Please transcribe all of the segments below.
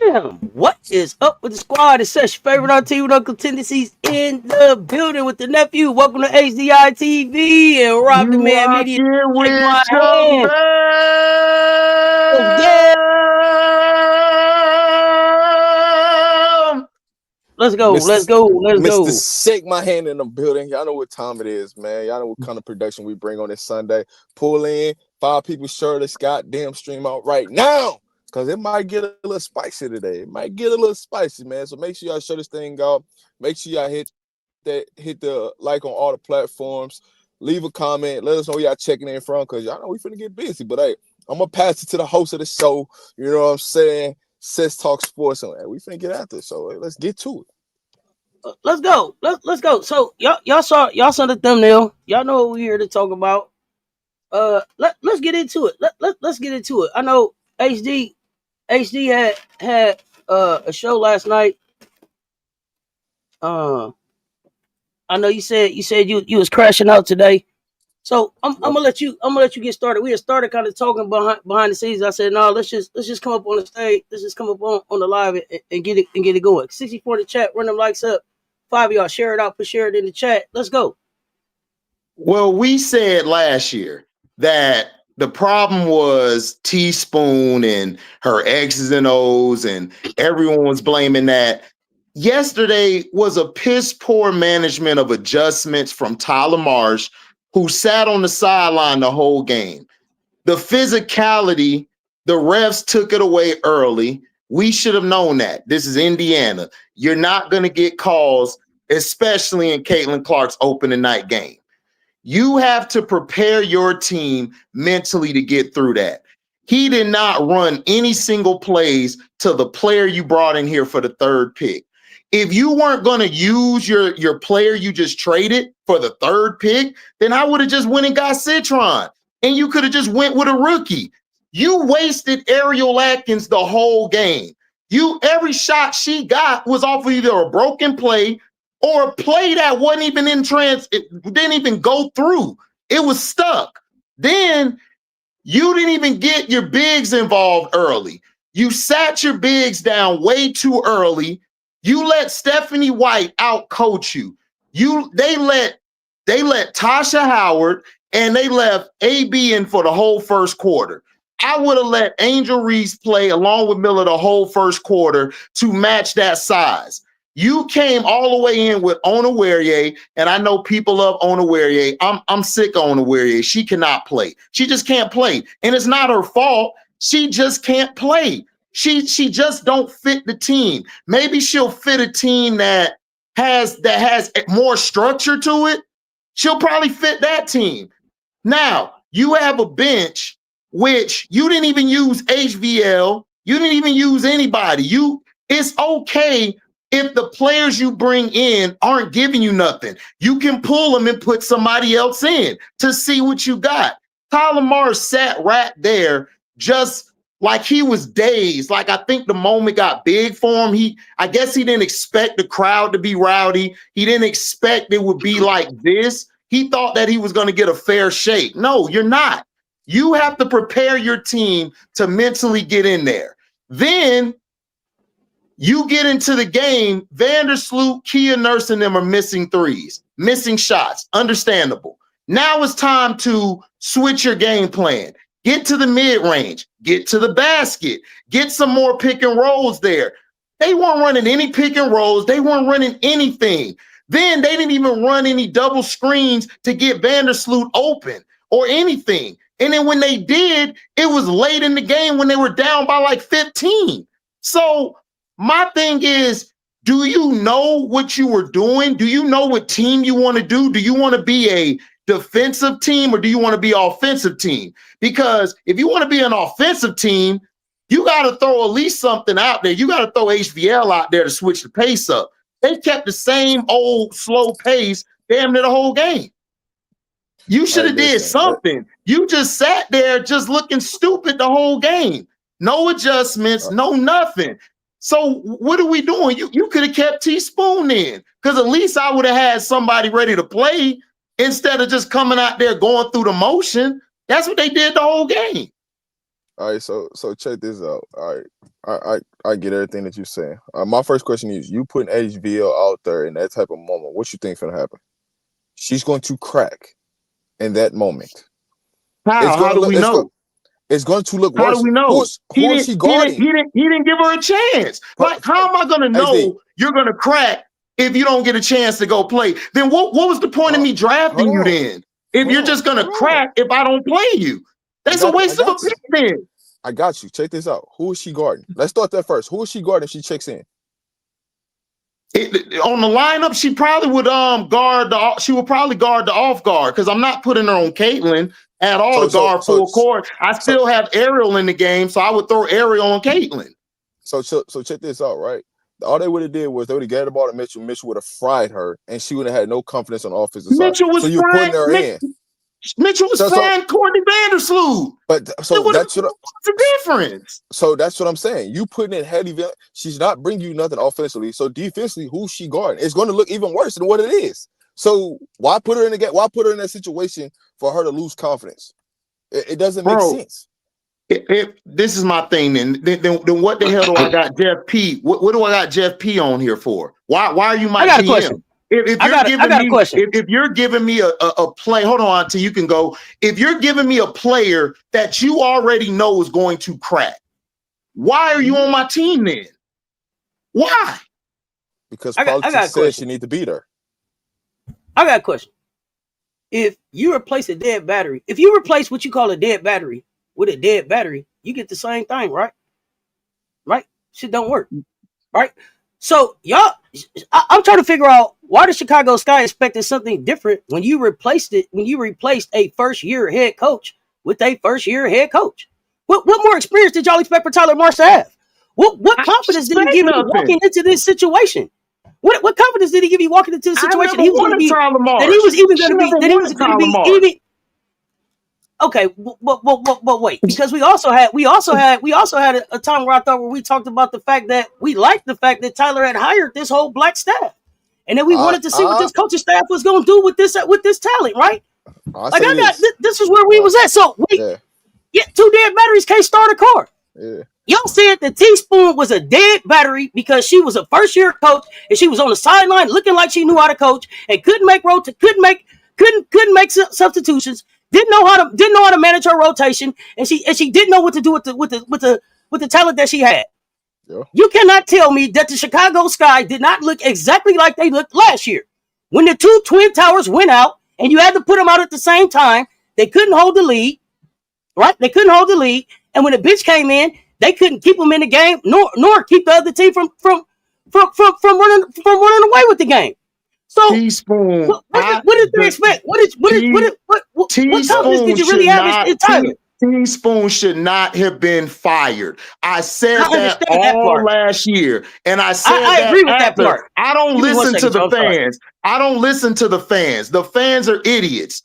Damn, what is up with the squad? It's Cess, your favorite Auntie with Uncle Tendencies in the building with the nephew. Welcome to HdiiTV and Rob the You Man are Media. here Shake my with your hand. Yeah, fam. let's go, let's Mr. go, let's Mr. go. Shake My Hand in the building. Y'all know what time it is, man. Y'all know what kind of production we bring on this Sunday. Pull in, 5 people share this goddamn stream out right now. Cause it might get a little spicy today. It might get a little spicy, man. So make sure y'all share this thing out. Make sure y'all hit the like on all the platforms. Leave a comment. Let us know where y'all checking in from. Cause y'all know we finna get busy. But hey, I'm gonna pass it to the host of the show. You know what I'm saying? Cess Talk Sports. And we finna get after it. So let's get to it. Let's go. Let's go. So y'all saw the thumbnail. Y'all know what we're here to talk about. Let's get into it. Let's get into it. I know HD had a show last night. I know you said you was crashing out today. So I'm gonna let you get started. We had started kind of talking behind the scenes. I said, no, let's just come up on the stage. Let's just come up on the live and get it going. 64 the chat, run them likes up. 5 of y'all share it out, share it in the chat. Let's go. Well, we said last year that the problem was Teaspoon and her X's and O's, and everyone was blaming that. Yesterday was a piss poor management of adjustments from Tyler Marsh, who sat on the sideline the whole game. The physicality, the refs took it away early. We should have known that. This is Indiana. You're not going to get calls, especially in Caitlin Clark's opening night game. You have to prepare your team mentally to get through that. He did not run any single plays to the player you brought in here for the third pick. If you weren't going to use your player you just traded for the third pick, then I would have just went and got Citron, and you could have just went with a rookie. You wasted Ariel Atkins the whole game. Every shot she got was off of either a broken play or a play that wasn't even it didn't even go through. It was stuck. Then you didn't even get your bigs involved early. You sat your bigs down way too early. You let Stephanie White out coach you. They let Tasha Howard and they left AB in for the whole first quarter. I would have let Angel Reese play along with Miller the whole first quarter to match that size. You came all the way in with Onawerye, and I know people love Onawerye. I'm sick of Onawerye. She cannot play. She just can't play. And it's not her fault. She just can't play. She just don't fit the team. Maybe she'll fit a team that has more structure to it. She'll probably fit that team. Now, you have a bench which you didn't even use HVL. You didn't even use anybody. It's okay if the players you bring in aren't giving you nothing. You can pull them and put somebody else in to see what you got. Tyler Marsh sat right there just like he was dazed. Like, I think the moment got big for him. I guess he didn't expect the crowd to be rowdy. He didn't expect it would be like this. He thought that he was going to get a fair shake. No, you're not. You have to prepare your team to mentally get in there. Then you get into the game, Vandersloot, Kia Nurse, and them are missing threes, missing shots. Understandable. Now it's time to switch your game plan. Get to the mid-range. Get to the basket. Get some more pick and rolls there. They weren't running any pick and rolls. They weren't running anything. Then they didn't even run any double screens to get Vandersloot open or anything. And then when they did, it was late in the game when they were down by like 15. So my thing is, do you know what you were doing? Do you know what team you want to do? Do you want to be a defensive team or do you want to be an offensive team? Because if you want to be an offensive team, you got to throw at least something out there. You got to throw HVL out there to switch the pace up. They kept the same old slow pace damn near the whole game. You should have did something. You just sat there just looking stupid the whole game. No adjustments, no nothing. So what are we doing? You could have kept Teaspoon in, because at least I would have had somebody ready to play instead of just coming out there going through the motion. That's what they did the whole game. All right, so check this out. All right, I get everything that you're saying. My first question is: you putting HDiiTV out there in that type of moment, what you think gonna happen? She's going to crack in that moment. How? How do we know? It's going to look How worse. do we know? Who is she guarding? He didn't give her a chance. Like, how am I gonna know you're gonna crack if you don't get a chance to go play? Then what was the point of me drafting you then? If you're just gonna crack if I don't play you, that's a waste of a pick then. I got you. Check this out. Who is she guarding? Let's start there first. Who is she guarding if she checks in? On the lineup, she probably would she would probably guard the off guard because I'm not putting her on Caitlin at all to guard full court. I still have Ariel in the game, so I would throw Ariel on Caitlin. So check this out, right? All they would have did was they would have gathered the ball to Mitchell. Mitchell would have fried her, and she would have had no confidence on the offensive side. So you're putting her in. Mitchell was frying Courtney Vandersloot. But so that's what's the difference? So that's what I'm saying. You putting in heavy. She's not bringing you nothing offensively. So defensively, who's she guarding? It's going to look even worse than what it is. So why put her in the game? Why put her in that situation for her to lose confidence? It doesn't make sense. If this is my thing, then what the hell do I got Jeff P? What do I got Jeff P on here for? Why are you my GM? I got a question. If you're giving me a play, hold on until you can go. If you're giving me a player that you already know is going to crack, why are you on my team then? Why? Because politics says you need to beat her. I got a question. If you replace a dead battery, if you replace what you call a dead battery with a dead battery, you get the same thing, right? Right? Shit don't work. Right? So y'all, I'm trying to figure out why the Chicago Sky expected something different when you replaced a first-year head coach with a first-year head coach. What more experience did y'all expect for Tyler Marsh to have? What confidence did he give you walking into this situation? What confidence did he give you walking into the situation that he was going to be even? Okay, but wait, because we also had a time where I thought where we talked about the fact that we liked the fact that Tyler had hired this whole black staff, and then we wanted to see what this coaching staff was going to do with this talent, right? This is where we was at. So two dead batteries can't start a car. Yeah. Y'all said that Teaspoon was a dead battery because she was a first-year coach and she was on the sideline looking like she knew how to coach and couldn't make substitutions. Didn't know how to manage her rotation, and she didn't know what to do with the talent that she had. Yeah. You cannot tell me that the Chicago Sky did not look exactly like they looked last year. When the two Twin Towers went out and you had to put them out at the same time, they couldn't hold the lead, right? They couldn't hold the lead, and when the bench came in, they couldn't keep them in the game, nor keep the other team from running away with the game. So Teaspoon, what did they expect? What confidence did you really have in Tyler? Teaspoon should not have been fired. I said that all last year, and I said I agree with that part. I don't listen to the fans. I don't listen to the fans. The fans are idiots.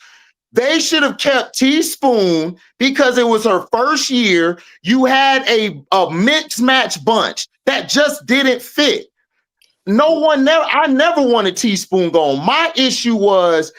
They should have kept Teaspoon because it was her first year. You had a mixed match bunch that just didn't fit. I never wanted Teaspoon gone. My issue was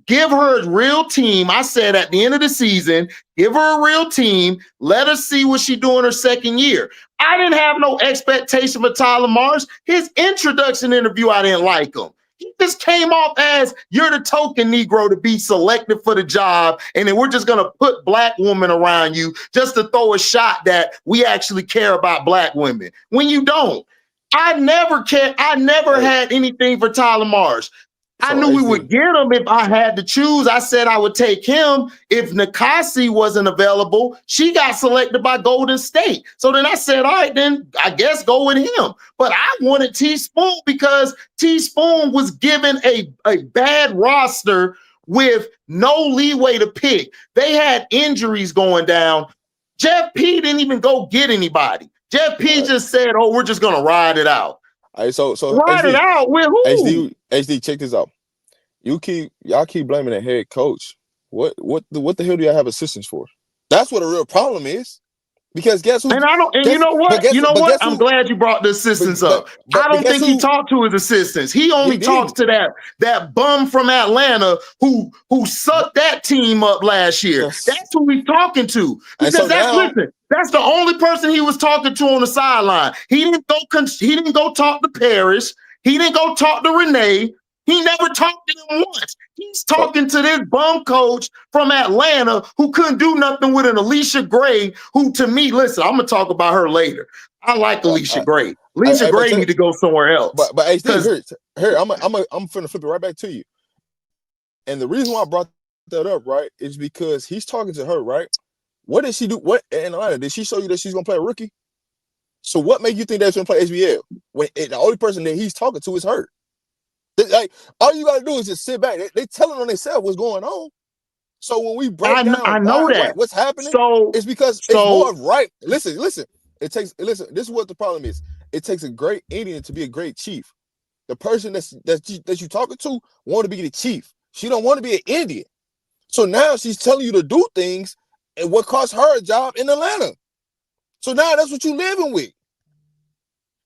give her a real team. I said at the end of the season, give her a real team. Let her see what she do in her second year. I didn't have no expectation for Tyler Marsh. His introduction interview, I didn't like him. He just came off as you're the token Negro to be selected for the job, and then we're just gonna put black women around you just to throw a shot that we actually care about black women. When you don't. I never had anything for Tyler Marsh. So I knew we would get him if I had to choose. I said I would take him if Nakasi wasn't available. She got selected by Golden State. So then I said, all right, then I guess go with him. But I wanted Teaspoon because Teaspoon was given a bad roster with no leeway to pick. They had injuries going down. Jeff P didn't even go get anybody. Jeff P just said, "Oh, we're just gonna ride it out." All right, so ride it out with who? HD, check this out. Y'all keep blaming the head coach. What the hell do y'all have assistants for? That's what a real problem is. Because guess who? And I don't. And guess, you know what? guess, You know what? I'm who, glad you brought the assistants up. I don't think he talked to his assistants. He only talks to that bum from Atlanta who sucked that team up last year. That's who he's talking to. Because so that's the only person he was talking to on the sideline. He didn't go talk to Parrish. He didn't go talk to Renee. He never talked to him once. He's talking to this bum coach from Atlanta who couldn't do nothing with an Alicia Gray, who to me, listen, I'm going to talk about her later. I like Alicia Gray. Alicia Gray need to go somewhere else. But here, I'm finna flip it right back to you. And the reason why I brought that up, right, is because he's talking to her, right? What did she do? What in Atlanta? Did she show you that she's going to play a rookie? So what made you think that she's going to play HBL? When the only person that he's talking to is her. Like, all you gotta do is just sit back. They telling on themselves what's going on. So when we break down, I know that what's happening. So it's because it's more of right. Listen. This is what the problem is. It takes a great Indian to be a great chief. The person that you talking to want to be the chief. She don't want to be an Indian. So now she's telling you to do things, and what cost her a job in Atlanta. So now that's what you living with.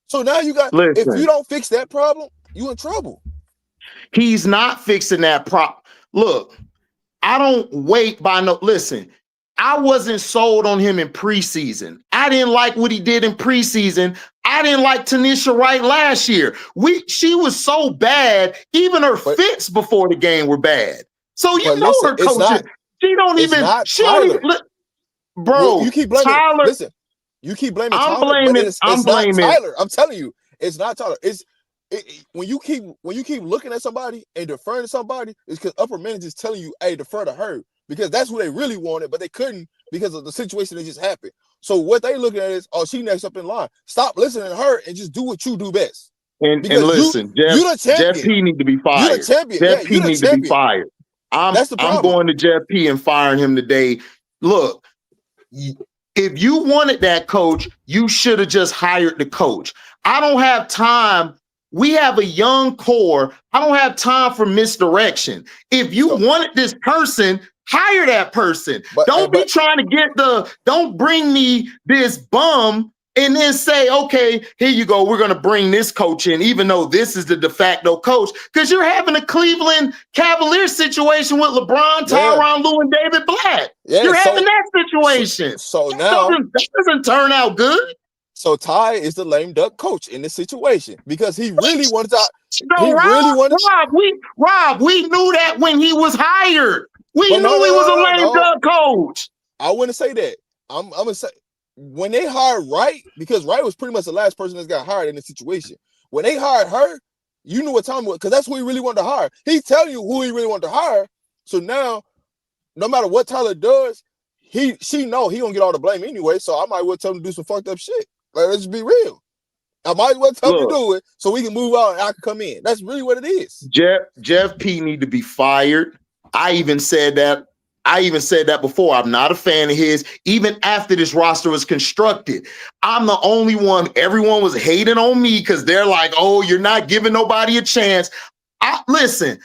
So now you got. If you don't fix that problem, you in trouble. He's not fixing that problem. Look, I don't wait by no. Listen, I wasn't sold on him in preseason. I didn't like what he did in preseason. I didn't like Tanisha Wright last year. She was so bad. Even her fits before the game were bad. So you know her coaching. She don't even. Bro, you keep blaming Tyler. Listen, you keep blaming Tyler. I'm blaming Tyler. I'm telling you, it's not Tyler. When you keep looking at somebody and deferring to somebody, it's because upper managers telling you, hey, defer to her, because that's who they really wanted, but they couldn't because of the situation that just happened. So what they looking at is, oh, she next up in line. Stop listening to her and just do what you do best. And listen, Jeff P need to be fired. You're the champion. Jeff P needs to be fired. I'm going to Jeff P and firing him today. Look, if you wanted that coach, you should have just hired the coach. I don't have time. We have a young core. I don't have time for misdirection. If you wanted this person, hire that person. Don't be trying to don't bring me this bum and then say, okay, here you go. We're going to bring this coach in, even though this is the de facto coach, because you're having a Cleveland Cavaliers situation with LeBron, Tyronn Lue, and David Black. You're having that situation. So now that doesn't turn out good. So Ty is the lame duck coach in this situation because he really wanted to. Rob, we knew that when he was hired. We knew he was a lame duck coach. I wouldn't say that. I'm gonna say when they hired Wright, because Wright was pretty much the last person that got hired in this situation. When they hired her, you knew what time it was, because that's who he really wanted to hire. He's telling you who he really wanted to hire. So now, no matter what Tyler does, she know he gonna get all the blame anyway. So I might well tell him to do some fucked up shit. Like, let's be real. I might as well tell him to do it so we can move out and I can come in. That's really what it is. Jeff P need to be fired. I even said that before. I'm not a fan of his, even after this roster was constructed. I'm the only one. Everyone was hating on me because they're like, oh, you're not giving nobody a chance. Listen, if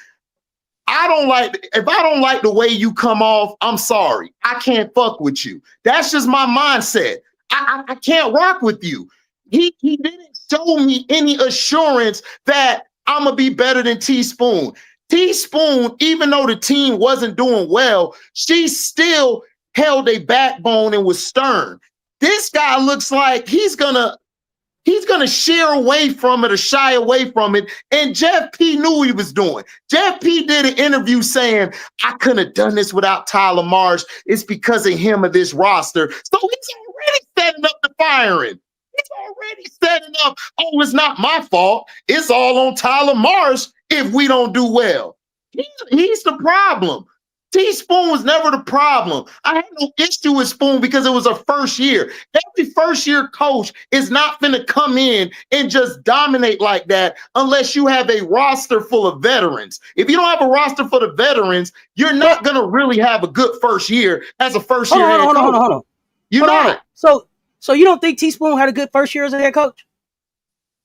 I don't like the way you come off, I'm sorry. I can't fuck with you. That's just my mindset. I can't rock with you. He didn't show me any assurance that I'm going to be better than Teaspoon. Teaspoon, even though the team wasn't doing well, she still held a backbone and was stern. This guy looks like he's gonna sheer away from it or shy away from it. And Jeff P knew what he was doing. Jeff P did an interview saying, I couldn't have done this without Tyler Marsh. It's because of him or this roster. So he's already setting up the firing. He's already setting up, oh, it's not my fault. It's all on Tyler Marsh if we don't do well. He's the problem. Teaspoon was never the problem. I had no issue with Spoon because it was a first year. Every first year coach is not going to come in and just dominate like that unless you have a roster full of veterans. If you don't have a roster full of veterans, you're not going to really have a good first year as a first year head coach. Hold on. You're not. So you don't think Teaspoon had a good first year as a head coach?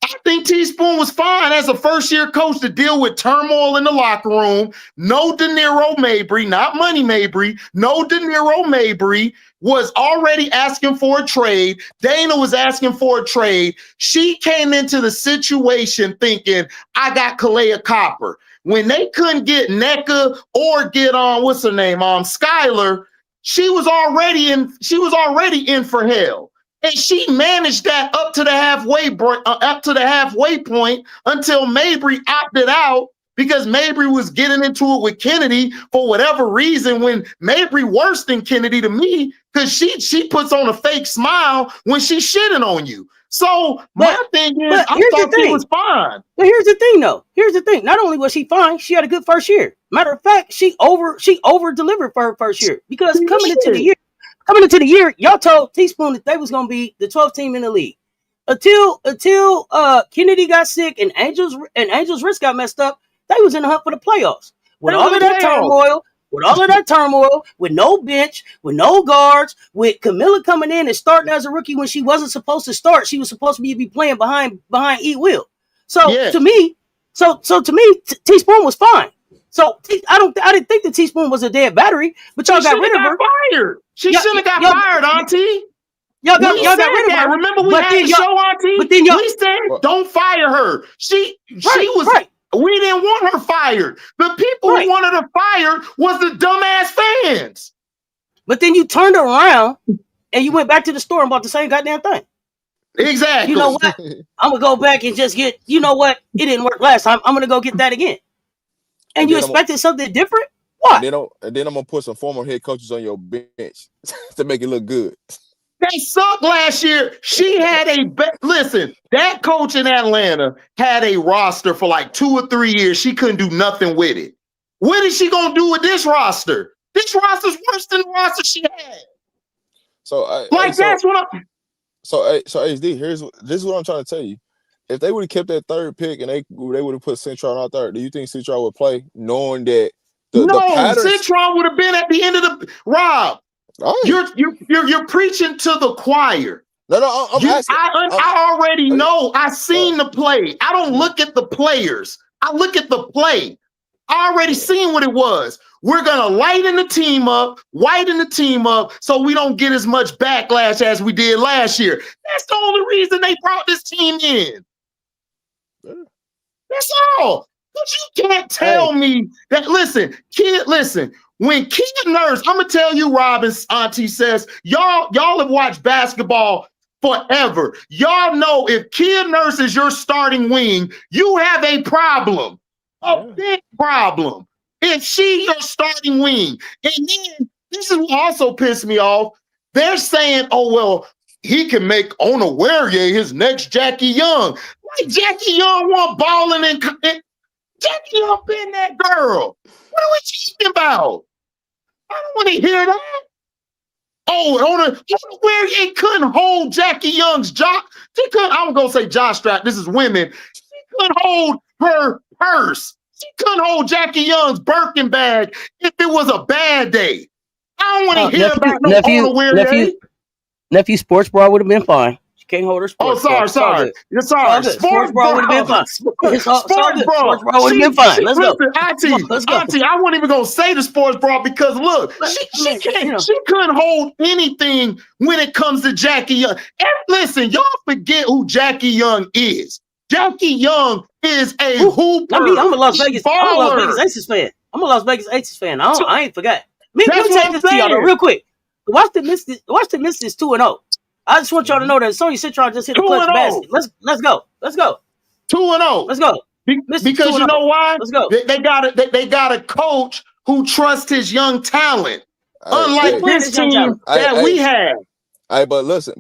I think Teaspoon was fine as a first-year coach to deal with turmoil in the locker room. No De Niro Mabry, not Money Mabry. No De Niro Mabry was already asking for a trade. Dana was asking for a trade. She came into the situation thinking, I got Kalea Copper. When they couldn't get NECA or get on, what's her name, Skylar, she was already in for hell. And she managed that up to the halfway point until Mabry opted out because Mabry was getting into it with Kennedy for whatever reason. When Mabry worse than Kennedy to me, because she puts on a fake smile when she's shitting on you. So my thing is, I thought she was fine. But here's the thing, though. Here's the thing. Not only was she fine, she had a good first year. Matter of fact, she over delivered for her first year because coming into the year, y'all told Teaspoon that they was gonna be the 12th team in the league. Until Kennedy got sick and Angel's wrist got messed up, they was in the hunt for the playoffs. With all of that turmoil, with no bench, with no guards, with Camilla coming in and starting as a rookie when she wasn't supposed to start, she was supposed to be playing behind E. Will. So to me, Teaspoon was fine. So I didn't think the Teaspoon was a dead battery, but y'all got rid of her. Fired. She shouldn't have got fired, Auntie. Y'all got rid of her. Remember we had the show, Auntie? But then we said don't fire her. She was right. We didn't want her fired. The people who wanted her fired was the dumbass fans. But then you turned around and you went back to the store and bought the same goddamn thing. Exactly. You know what? I'm gonna go back and just get. You know what? It didn't work last time. I'm gonna go get that again. And you expected something different? What? And then I'm gonna put some former head coaches on your bench to make it look good. They sucked last year. She had listen, that coach in Atlanta had a roster for like 2 or 3 years. She couldn't do nothing with it. What is she gonna do with this roster? This roster's worse than the roster she had. So that's what I'm. So HD, this is what I'm trying to tell you. If they would have kept that third pick and they would have put Citron out there, do you think Citron would play knowing that the patterns? Citron would have been at the end of the Rob. Right. You're preaching to the choir. No, I'm asking. I already know. I seen the play. I don't look at the players. I look at the play. I already seen what it was. We're gonna whiten the team up, so we don't get as much backlash as we did last year. That's the only reason they brought this team in. That's all. But you can't tell me that. Listen. When Kid Nurse, I'm gonna tell you, Robin's Auntie says, y'all have watched basketball forever. Y'all know if Kid Nurse is your starting wing, you have a problem, big problem. If she your starting wing, and then this is what also pissed me off. They're saying, "Oh well, he can make Onawarie his next Jackie Young." Like Jackie Young want balling and Jackie Young been that girl. What are we talking about? I don't want to hear that. Onawarie couldn't hold Jackie Young's jock. I'm gonna say jock strap. This is women. She couldn't hold her purse. She couldn't hold Jackie Young's Birkin bag if it was a bad day. I don't want to hear about no Onawarie. Nephew sports bra would have been fine. She can't hold her sports bra. Sorry. Sports bra would have been fine. Sports bra would have been fine. Let's go. Auntie, I wasn't even gonna say the sports bra because look, she couldn't hold anything when it comes to Jackie Young. And listen, y'all forget who Jackie Young is. Jackie Young is a hooper. I'm a Las Vegas Aces fan. I ain't forgot. Let me take this to y'all real quick. Washington missed this 2-0. I just want y'all to know that Sonya Citron just hit the clutch basket. Let's go. 2-0. Let's go. Because you know why? Let's go. They got a coach who trusts his young talent. Unlike this team that we have. But listen,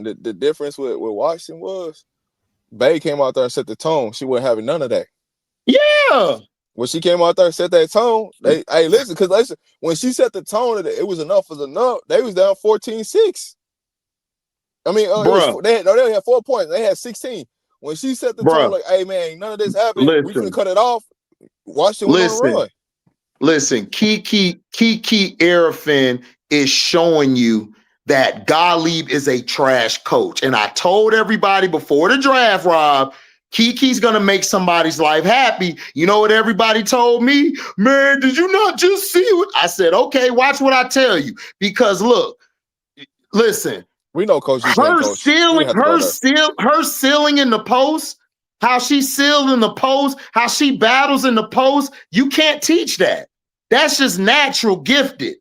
the difference with Washington was Bay came out there and set the tone. She wasn't having none of that. Yeah. When she came out there and set that tone, listen, when she set the tone, it was enough was enough. They was down 14-6. I mean, they had 4 points. They had 16. When she set the tone, like, hey, man, none of this happened. We can cut it off. Washington went on a run. Listen, Kiki Arafin is showing you that Gottlieb is a trash coach. And I told everybody before the draft, Rob, Kiki's gonna make somebody's life happy. You know what everybody told me? Man, did you not just see what I said? Okay, watch what I tell you. Because look, listen, We know Coach. her ceiling in the post, how she sealed in the post, how she battles in the post, you can't teach that. That's just natural, gifted.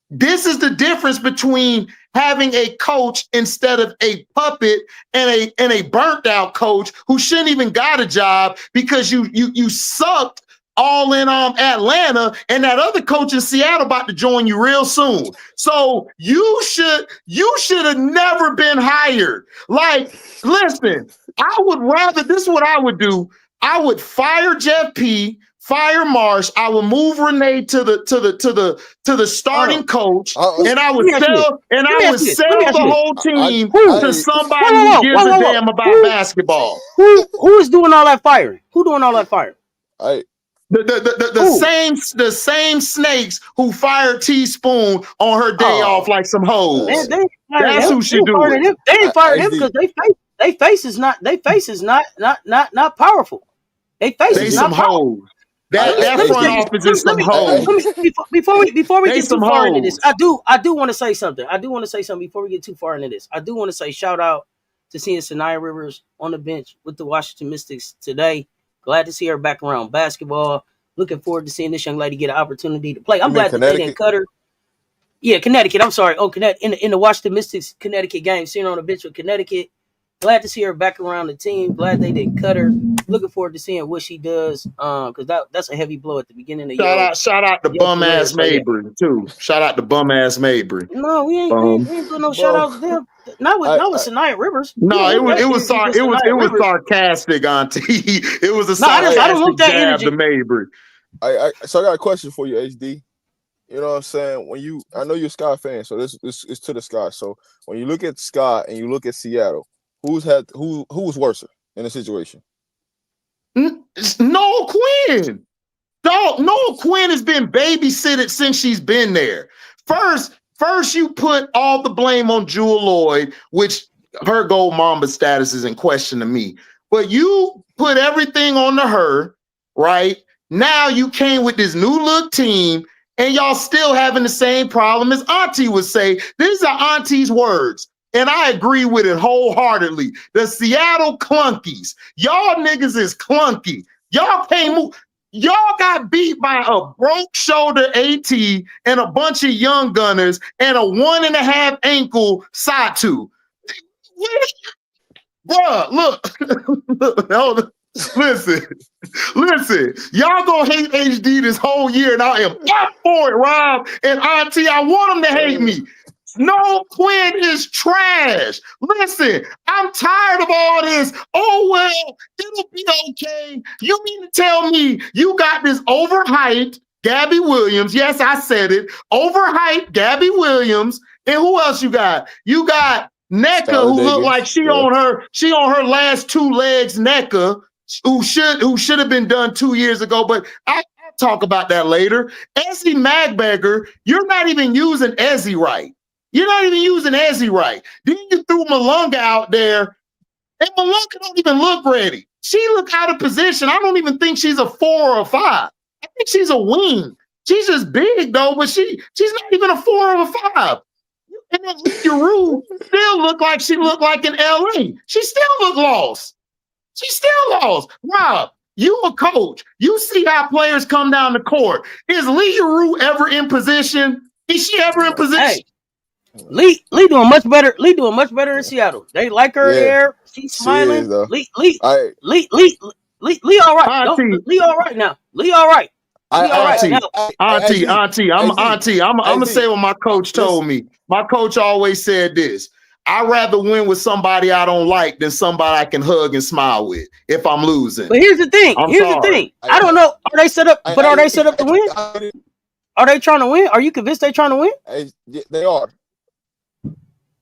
This is the difference between having a coach instead of a puppet and a burnt out coach who shouldn't even got a job because you sucked all in Atlanta, and that other coach in Seattle about to join you real soon. So you should have never been hired. Like, listen, I would rather, this is what I would do. I would fire Jeff P, fire Marsh. I will move Renee to the starting coach, and I would sell the whole team to somebody who gives a damn about basketball. Who is doing all that firing? Who doing all that firing? The same snakes who fired Teaspoon on her day off like some hoes. That's who should do it. They ain't fired him because they face is not powerful. They face is not hoes. That front office is some hoes. Before we get too far into this, I do want to say something. Before we get too far into this. I do want to say shout out to seeing Sanaya Rivers on the bench with the Washington Mystics today. Glad to see her back around basketball. Looking forward to seeing this young lady get an opportunity to play. I'm glad that they didn't cut her. Yeah, Connecticut. I'm sorry. Oh, Connecticut in the Washington Mystics Connecticut game, seeing her on the bench with Connecticut. Glad to see her back around the team. Glad they didn't cut her. Looking forward to seeing what she does. Because that's a heavy blow at the beginning of the year. Shout out to bum ass Mabry too. Shout out to bum ass Mabry. No, we ain't doing no shout outs there. Not with Sanaya Rivers. No, it was sarcastic, Auntie. It was a sarcastic jab to Mabry. So I got a question for you, HD. You know what I'm saying? I know you're a Sky fan, so this is to the Sky. So when you look at Sky and you look at Seattle, who's worse in the situation? Noel Quinn. Noel Quinn has been babysitted since she's been there. First, you put all the blame on Jewel Lloyd, which her gold mamba status is in question to me. But you put everything on to her, right? Now you came with this new look team, and y'all still having the same problem as Auntie would say. These are Auntie's words, and I agree with it wholeheartedly. The Seattle clunkies. Y'all niggas is clunky. Y'all can't move. Y'all got beat by a broke shoulder AT and a bunch of young gunners and a 1.5 ankle Satu. Bruh, look, listen. Y'all gonna hate HD this whole year, and I am up for it, Rob and Auntie. I want them to hate me. Noel Quinn is trash. Listen, I'm tired of all this. Oh, well, it'll be okay. You mean to tell me you got this overhyped Gabby Williams? Yes, I said it. Overhyped Gabby Williams. And who else you got? You got NECA, who looked like she on her last two legs, NECA, who should have been done 2 years ago, but I'll talk about that later. Ezzy Magbegger, you're not even using Ezzy right. You're not even using Ezzy right. Then you threw Malunga out there, and Malunga don't even look ready. She look out of position. I don't even think she's a 4 or a 5. I think she's a wing. She's just big though, but she's not even a 4 or a 5. And then Giroux still look like she looked like in LA. She still look lost. Rob, you a coach. You see how players come down the court. Is Lee Giroux ever in position? Is she ever in position? Hey. Lee doing much better. Lee doing much better in Seattle. They like her there. She's smiling. Lee all right. Lee all right now. Auntie, I'm gonna say what my coach told me. My coach always said this: I'd rather win with somebody I don't like than somebody I can hug and smile with if I'm losing. But here's the thing. I don't know. Are they set up? Are they set up to win? Are they trying to win? Are you convinced they're trying to win? They are.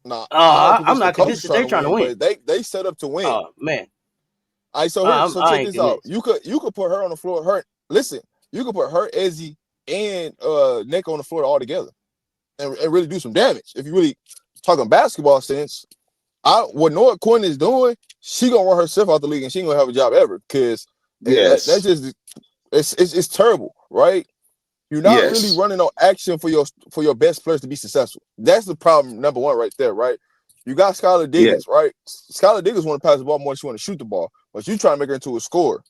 No, I'm not convinced that they're trying to win. They set up to win. Oh man. All right, so check this out. You could put her on the floor. You could put her, Ezzy, and Nick on the floor all together, and really do some damage. If you really talking basketball sense, what North Quinn is doing, she gonna run herself out the league and she ain't gonna have a job ever because Yes. that's just it's terrible, right? You're not really running on action for your best players to be successful. That's the problem, number one, right there, right? You got Skylar Diggins, right? Skylar Diggins want to pass the ball more than she want to shoot the ball, but you trying to make her into a scorer.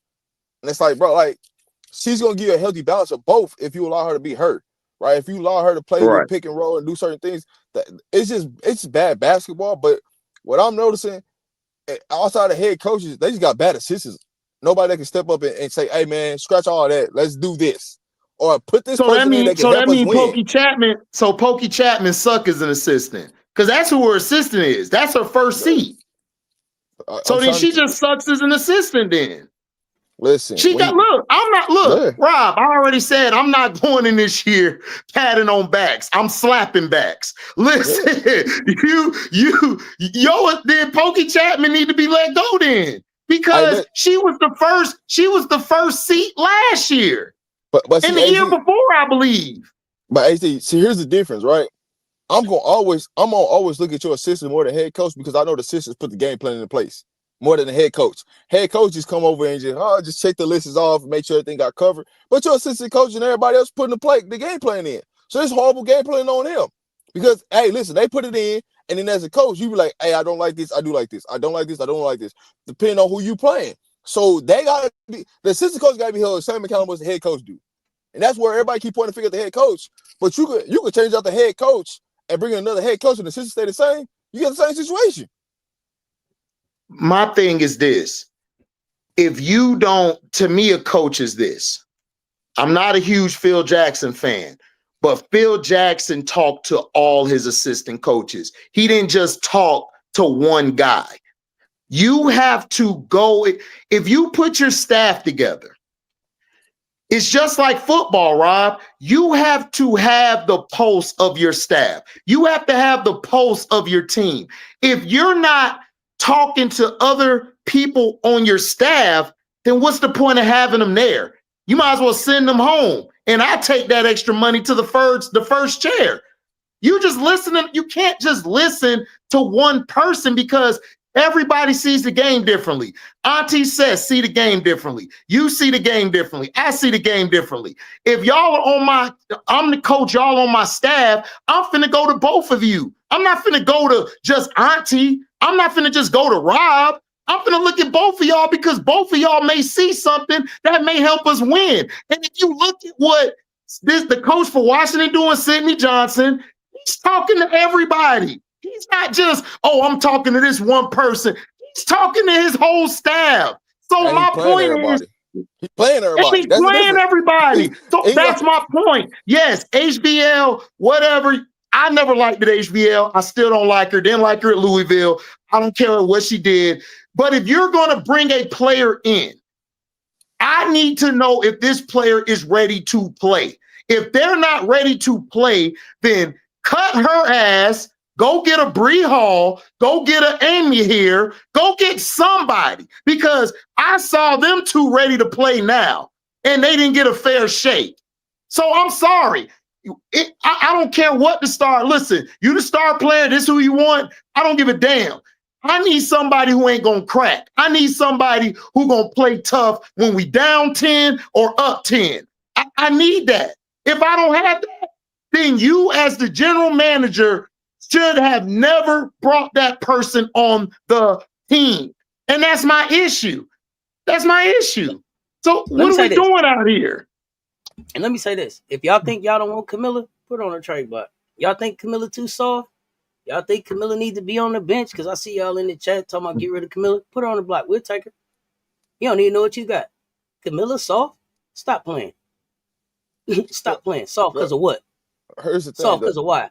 And it's like, bro, like she's gonna give you a healthy balance of both if you allow her to be hurt, right? If you allow her to play with pick and roll and do certain things, it's bad basketball. But what I'm noticing, outside of head coaches, they just got bad assistants. Nobody that can step up and say, "Hey, man, scratch all that. Let's do this," or put this person in that can help us win. Pokey Chapman. So Pokey Chapman suck as an assistant because that's who her assistant is. That's her first seat. So then she just sucks as an assistant. Then listen, Rob. I already said I'm not going in this year patting on backs. I'm slapping backs. Listen, then Pokey Chapman need to be let go then. Because she was the first seat last year. But see, the year before, I believe. But see, here's the difference, right? I'm gonna always look at your assistant more than head coach because I know the assistants put the game plan in place more than the head coach. Head coach just come over and just check the lists off, make sure everything got covered. But your assistant coach and everybody else putting the game plan in. So it's horrible game plan on him. Because hey, listen, they put it in. And then as a coach, you be like, hey, I don't like this, I do like this. I don't like this, I don't like this. Depending on who you playing. So they gotta be the assistant coach gotta be held the same accountable as the head coach do. And that's where everybody keep pointing the finger at the head coach. But you could change out the head coach and bring in another head coach and the assistant stay the same, you get the same situation. My thing is this. If you don't, to me, a coach is this. I'm not a huge Phil Jackson fan. But Phil Jackson talked to all his assistant coaches. He didn't just talk to one guy. You have to go, if you put your staff together, it's just like football, Rob. You have to have the pulse of your staff. You have to have the pulse of your team. If you're not talking to other people on your staff, then what's the point of having them there? You might as well send them home. And I take that extra money to the first chair. You can't just listen to one person because everybody sees the game differently. Auntie Cess see the game differently. You see the game differently. I see the game differently. If y'all are I'm the coach, y'all on my staff, I'm finna go to both of you. I'm not finna go to just Auntie. I'm not finna just go to Rob. I'm going to look at both of y'all because both of y'all may see something that may help us win. And if you look at what the coach for Washington doing, Sidney Johnson, he's talking to everybody. He's not just, I'm talking to this one person. He's talking to his whole staff. So my point is, he's playing everybody. He's playing everybody. So that's my point. Yes, HBL, whatever. I never liked the HBL. I still don't like her. Didn't like her at Louisville. I don't care what she did. But if you're going to bring a player in, I need to know if this player is ready to play. If they're not ready to play, then cut her ass, go get a Bree Hall, go get an Amy here, go get somebody. Because I saw them two ready to play now, and they didn't get a fair shake. So I'm sorry. I don't care what the star. Listen, you the star player, this is who you want. I don't give a damn. I need somebody who ain't gonna crack. I need somebody who gonna play tough when we down 10 or up 10. I need that. If I don't have that, then you as the general manager should have never brought that person on the team. And that's my issue. That's my issue. So what are we doing out here? And let me say this. If y'all think y'all don't want Camilla, put her on a trade block. Y'all think Camilla too soft? Y'all think Camilla needs to be on the bench? Because I see y'all in the chat talking about get rid of Camilla. Put her on the block. We'll take her. You don't even know what you got. Camilla soft? Stop playing. Stop playing. Soft because of what? Here's the thing. Soft because of why?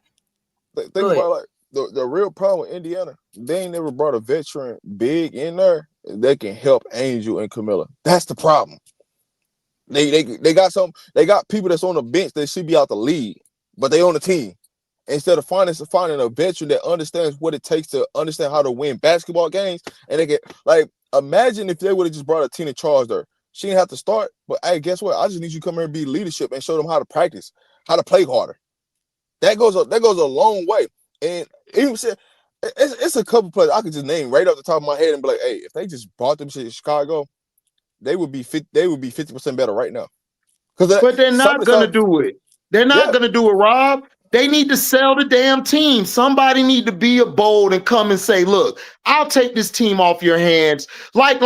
Think about the real problem with Indiana. They ain't never brought a veteran big in there that can help Angel and Camilla. That's the problem. They got people that's on the bench that should be out the league, but they on the team. Instead of finding a veteran that understands what it takes to understand how to win basketball games, and they get imagine if they would have just brought a Tina Charles there. She didn't have to start, but hey, guess what? I just need you to come here and be leadership and show them how to practice, how to play harder. That goes a long way. And even said, It's a couple players I could just name right off the top of my head and be like, hey, if they just bought them shit in Chicago, they would be 50% better right now. But they're not gonna do it. They're not gonna do it, Rob. They need to sell the damn team. Somebody need to be a bold and come and say, look, I'll take this team off your hands. Like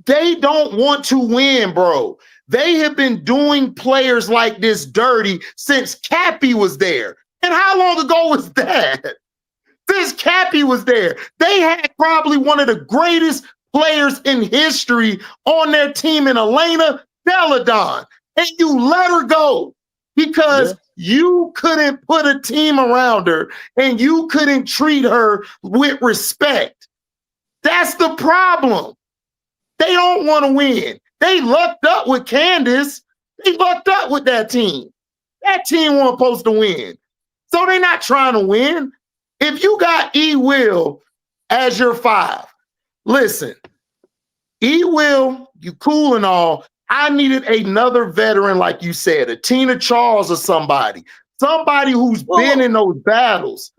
they don't want to win, bro. They have been doing players like this dirty since Cappy was there. And how long ago was that? Since Cappy was there. They had probably one of the greatest players in history on their team in Elena Deladon. And you let her go because you couldn't put a team around her and you couldn't treat her with respect. That's the problem. They don't want to win. They lucked up with Candace. They lucked up with that team. That team wasn't supposed to win. So they're not trying to win. If you got E. Will as your 5, listen, E. Will, you cool and all. I needed another veteran, like you said, a Tina Charles or somebody who's been in those battles.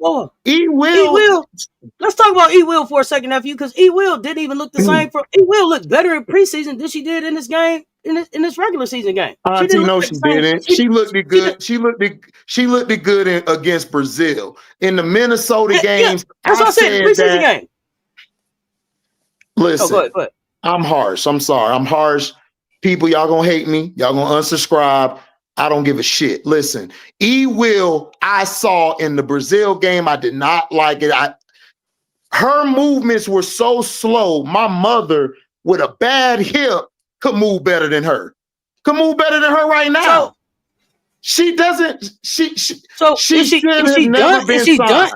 E. Will. Let's talk about E. Will for a second, nephew, because E. Will didn't even look the same. E. Will looked better in preseason than she did in this game, in this regular season game. Auntie, no, she didn't. She looked good. She looked good against Brazil in the Minnesota games. That's what I said. Preseason game. Listen, go ahead. I'm harsh. I'm sorry. I'm harsh. People, y'all gonna hate me. Y'all gonna unsubscribe. I don't give a shit. Listen, E. Will, I saw in the Brazil game. I did not like it. Her movements were so slow. My mother, with a bad hip, could move better than her. Could move better than her right now. So, she doesn't. She done? Is she done?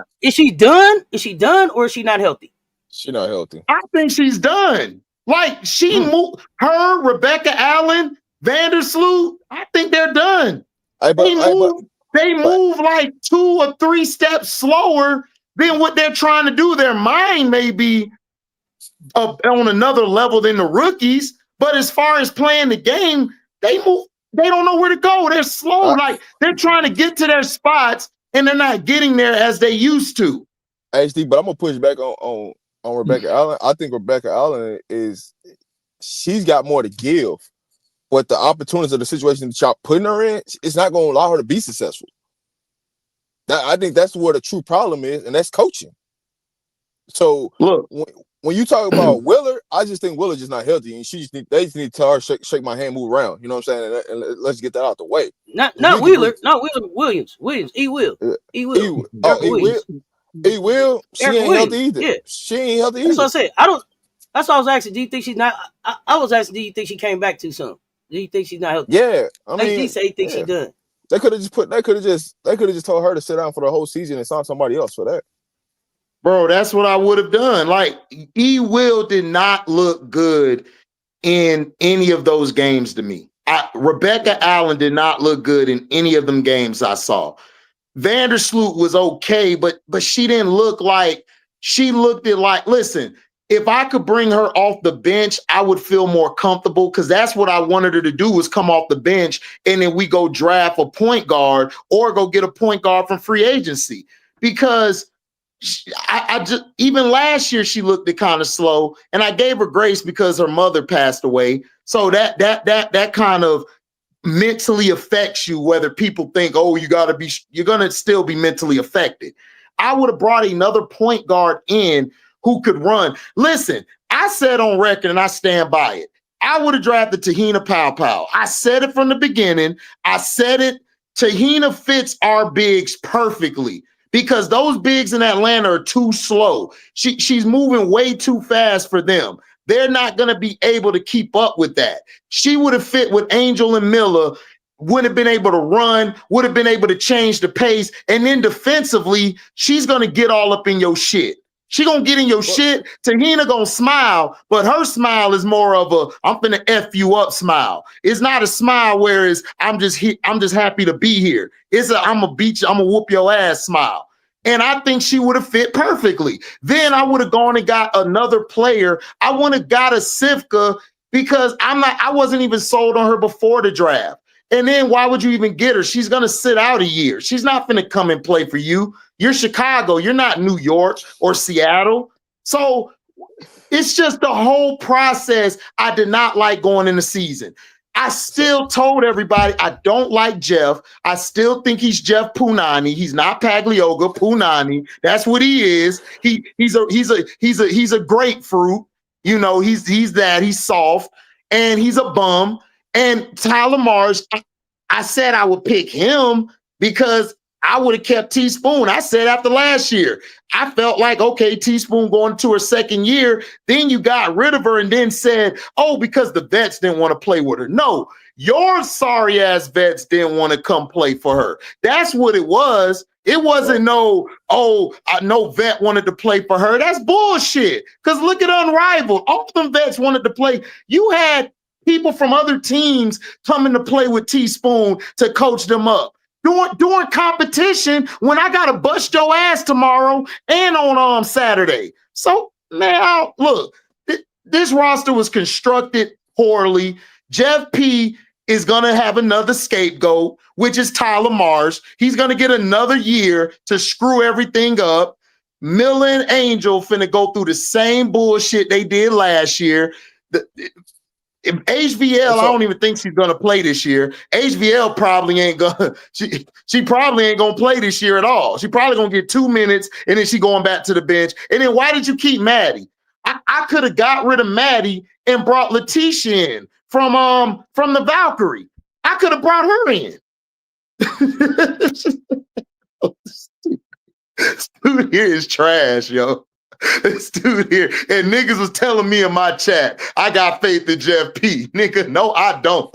Is she done, or is she not healthy? She's not healthy. I think she's done. Like she moved. Her, Rebecca Allen, Vandersloot, I think they're done. They move like 2 or 3 steps slower than what they're trying to do. Their mind may be on another level than the rookies, but as far as playing the game, they move. They don't know where to go. They're slow. Like they're trying to get to their spots and they're not getting there as they used to. HD, but I'm gonna push back on Rebecca Allen. I think Rebecca Allen she's got more to give. But the opportunities of the situation that y'all putting her in, it's not going to allow her to be successful. I think that's where the true problem is, and that's coaching. So look, when you talk about Willard, I just think Willard just not healthy, and they just need to tell her shake my hand, move around. You know what I'm saying? And let's get that out the way. Not Wheeler, not Williams. E. Will. E. Will. E. Will. She ain't healthy either. Yeah. She ain't healthy either. That's what I said. That's what I was asking. Do you think she's not? I was asking. Do you think she came back too soon? Do you think she's not healthy? Yeah, I mean, he say he thinks she's done. They could have just told her to sit down for the whole season and sign somebody else for that. Bro, that's what I would have done. Like E. Will did not look good in any of those games to me. Rebecca Allen did not look good in any of them games I saw. Vandersloot was okay, but she didn't look like she looked at like, listen, if I could bring her off the bench, I would feel more comfortable because that's what I wanted her to do was come off the bench and then we go draft a point guard or go get a point guard from free agency. Because I just even last year she looked kind of slow, and I gave her grace because her mother passed away. So that kind of mentally affects you, whether people think, oh, you're gonna still be mentally affected. I would have brought another point guard in who could run. Listen, I said on record, and I stand by it, I would have drafted Tahina Powell. I said it from the beginning. I said it. Tahina fits our bigs perfectly because those bigs in Atlanta are too slow. She's moving way too fast for them. They're not going to be able to keep up with that. She would have fit with Angel and Miller, would have been able to run, would have been able to change the pace. And then defensively, she's going to get all up in your shit. She gonna get in your shit. Tahina gonna smile, but her smile is more of a I'm finna F you up smile. It's not a smile where it's I'm just happy to be here. It's a I'm gonna beat you, I'm gonna whoop your ass smile. And I think she would have fit perfectly. Then I would have gone and got another player. I would have got a Sivka because I wasn't even sold on her before the draft. And then why would you even get her? She's going to sit out a year. She's not going to come and play for you. You're Chicago. You're not New York or Seattle. So it's just the whole process. I did not like going in the season. I still told everybody I don't like Jeff. I still think he's Jeff Punani. He's not Paglioga. Punani. That's what he is. He's a grapefruit. You know, he's that. He's soft and he's a bum. And Tyler Marsh, I said I would pick him because I would have kept Teaspoon. I said after last year, I felt like, okay, Teaspoon going to her second year. Then you got rid of her and then said, oh, because the vets didn't want to play with her. No, your sorry ass vets didn't want to come play for her. That's what it was. It wasn't no vet wanted to play for her. That's bullshit. Because look at Unrivaled. All of them vets wanted to play. You had people from other teams coming to play with Teaspoon to coach them up. During competition, when I gotta bust your ass tomorrow and on Saturday. So now, look, this roster was constructed poorly. Jeff P is gonna have another scapegoat, which is Tyler Marsh. He's gonna get another year to screw everything up. Miller and Angel finna go through the same bullshit they did last year. HVL, I don't even think she's gonna play this year. HVL probably ain't gonna. She probably ain't gonna play this year at all. She probably gonna get 2 minutes and then she going back to the bench. And then why did you keep Maddie? I could have got rid of Maddie and brought Letitia in from the Valkyrie. I could have brought her in. This dude here is trash, yo. This dude here, and niggas was telling me in my chat, I got faith in Jeff P. Nigga, no, I don't.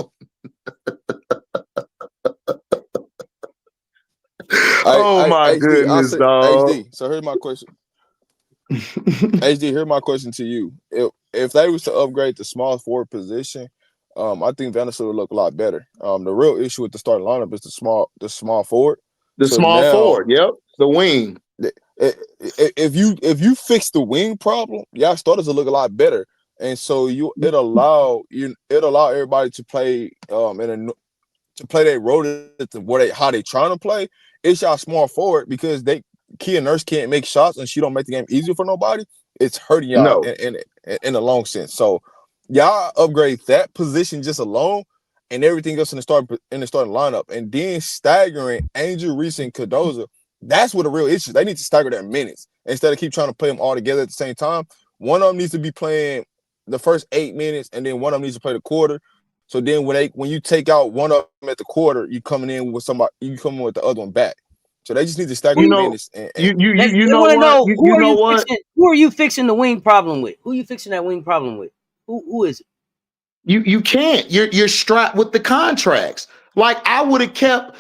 My goodness, dog. HD, so here's my question. HD, here's my question to you. If they was to upgrade the small forward position, I think Vanessa would look a lot better. The real issue with the starting lineup is the small forward. The small forward, yep. The wing. If you fix the wing problem, y'all starters will look a lot better, and so it allow everybody to play to play their role to how they trying to play. It's y'all small forward because Kia Nurse can't make shots and she don't make the game easier for nobody. It's hurting y'all in the long sense. So y'all upgrade that position just alone, and everything else in the starting lineup, and then staggering Angel, Reese, and Cardoza. That's what the real issue is. They need to stagger their minutes instead of keep trying to play them all together at the same time. One of them needs to be playing the first 8 minutes, and then one of them needs to play the quarter. So then when you take out one of them at the quarter, you coming in with somebody, you coming with the other one back. So they just need to stagger minutes. You know what? Who are you fixing the wing problem with? Who are you fixing that wing problem with? Who is it? You can't. You're strapped with the contracts. Like I would have kept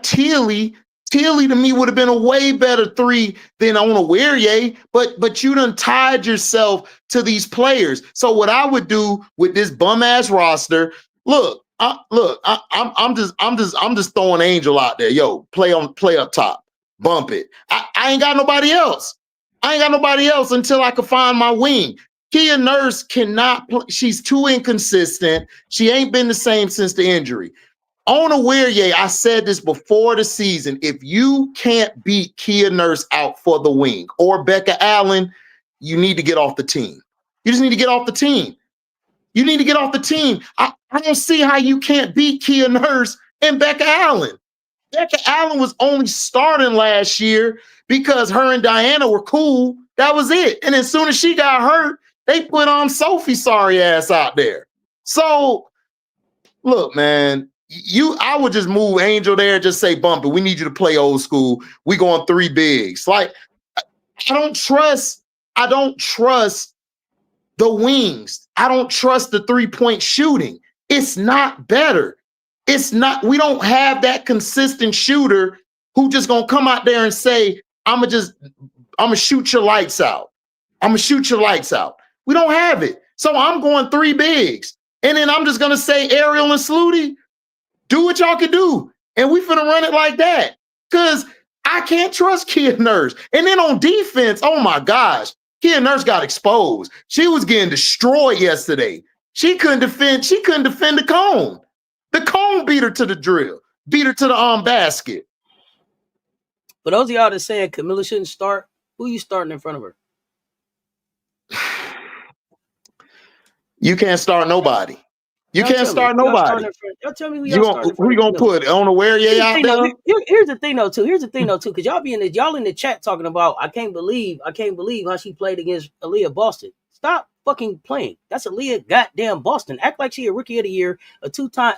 Tilly. Tilly to me would have been a way better 3 than on a Weirye, but you done tied yourself to these players. So what I would do with this bum ass roster, I'm just throwing Angel out there. Yo, play up top, bump it. I ain't got nobody else. I ain't got nobody else until I can find my wing. Kia Nurse cannot play. She's too inconsistent. She ain't been the same since the injury. On a Weirye, I said this before the season. If you can't beat Kia Nurse out for the wing or Becca Allen, you need to get off the team. You just need to get off the team. You need to get off the team. I don't see how you can't beat Kia Nurse and Becca Allen. Becca Allen was only starting last year because her and Diana were cool. That was it. And as soon as she got hurt, they put Sophie's sorry ass out there. So, look, man. I would just move Angel there and just say, bump it. We need you to play old school. We going 3 bigs. Like, I don't trust the wings. I don't trust the 3-point shooting. It's not better. It's not, we don't have that consistent shooter who just gonna come out there and say, I'm gonna shoot your lights out. I'm gonna shoot your lights out. We don't have it. So I'm going 3 bigs. And then I'm just gonna say Ariel and Sluty, do what y'all can do. And we finna run it like that. Because I can't trust Kia Nurse. And then on defense, oh my gosh, Kia Nurse got exposed. She was getting destroyed yesterday. She couldn't defend the cone. The cone beat her to the drill, beat her to the basket. For those of y'all that saying Camilla shouldn't start, who you starting in front of her? You can't start nobody. You Y'all can't tell me start who y'all nobody. starting in front- Y'all tell me who y'all starting in Who front you of gonna Camilla. put on the where you out there? Here's the thing though too. Here's the thing though too, because y'all in the chat talking about I can't believe how she played against Aaliyah Boston. Stop fucking playing. That's Aaliyah goddamn Boston. Act like she a rookie of the year, a two-time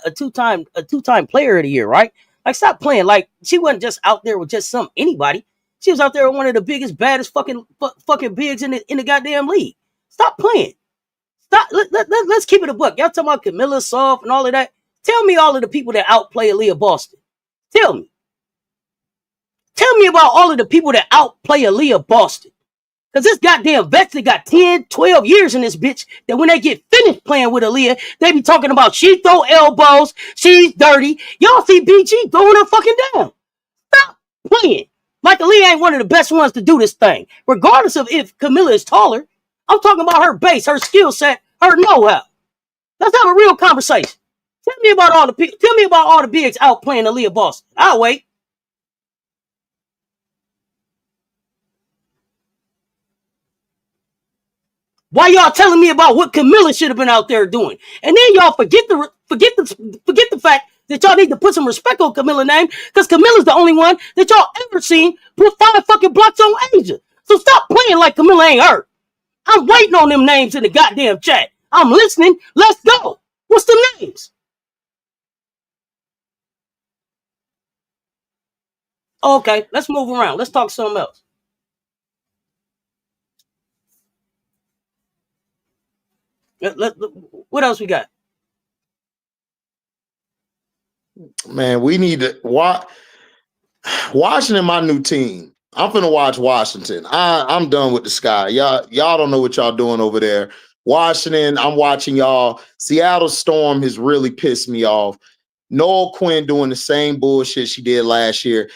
player of the year, right? Like stop playing. Like she wasn't just out there with just anybody. She was out there with one of the biggest, baddest fucking bigs in the goddamn league. Stop playing. Stop. Let's keep it a buck. Y'all talking about Camilla Soft and all of that. Tell me all of the people that outplay Aaliyah Boston. Tell me. Tell me about all of the people that outplay Aaliyah Boston. Because this goddamn vets that got 10, 12 years in this bitch, that when they get finished playing with Aaliyah, they be talking about she throw elbows, she's dirty. Y'all see BG throwing her fucking down. Stop playing. Like Aaliyah ain't one of the best ones to do this thing. Regardless of if Camilla is taller. I'm talking about her base, her skill set, her know-how. Let's have a real conversation. Tell me about all the bigs outplaying Aaliyah Boston. I'll wait. Why y'all telling me about what Camilla should have been out there doing? And then y'all forget the fact that y'all need to put some respect on Camilla's name, because Camilla's the only one that y'all ever seen put 5 fucking blocks on Asia. So stop playing like Camilla ain't hurt. I'm waiting on them names in the goddamn chat. I'm listening. Let's go. What's the names? Okay, let's move around. Let's talk something else. What else we got? Man, we need to watch Washington, my new team. I'm finna watch Washington. I'm done with the Sky. Y'all don't know what y'all doing over there. Washington, I'm watching y'all. Seattle Storm has really pissed me off. Noel Quinn doing the same bullshit she did last year.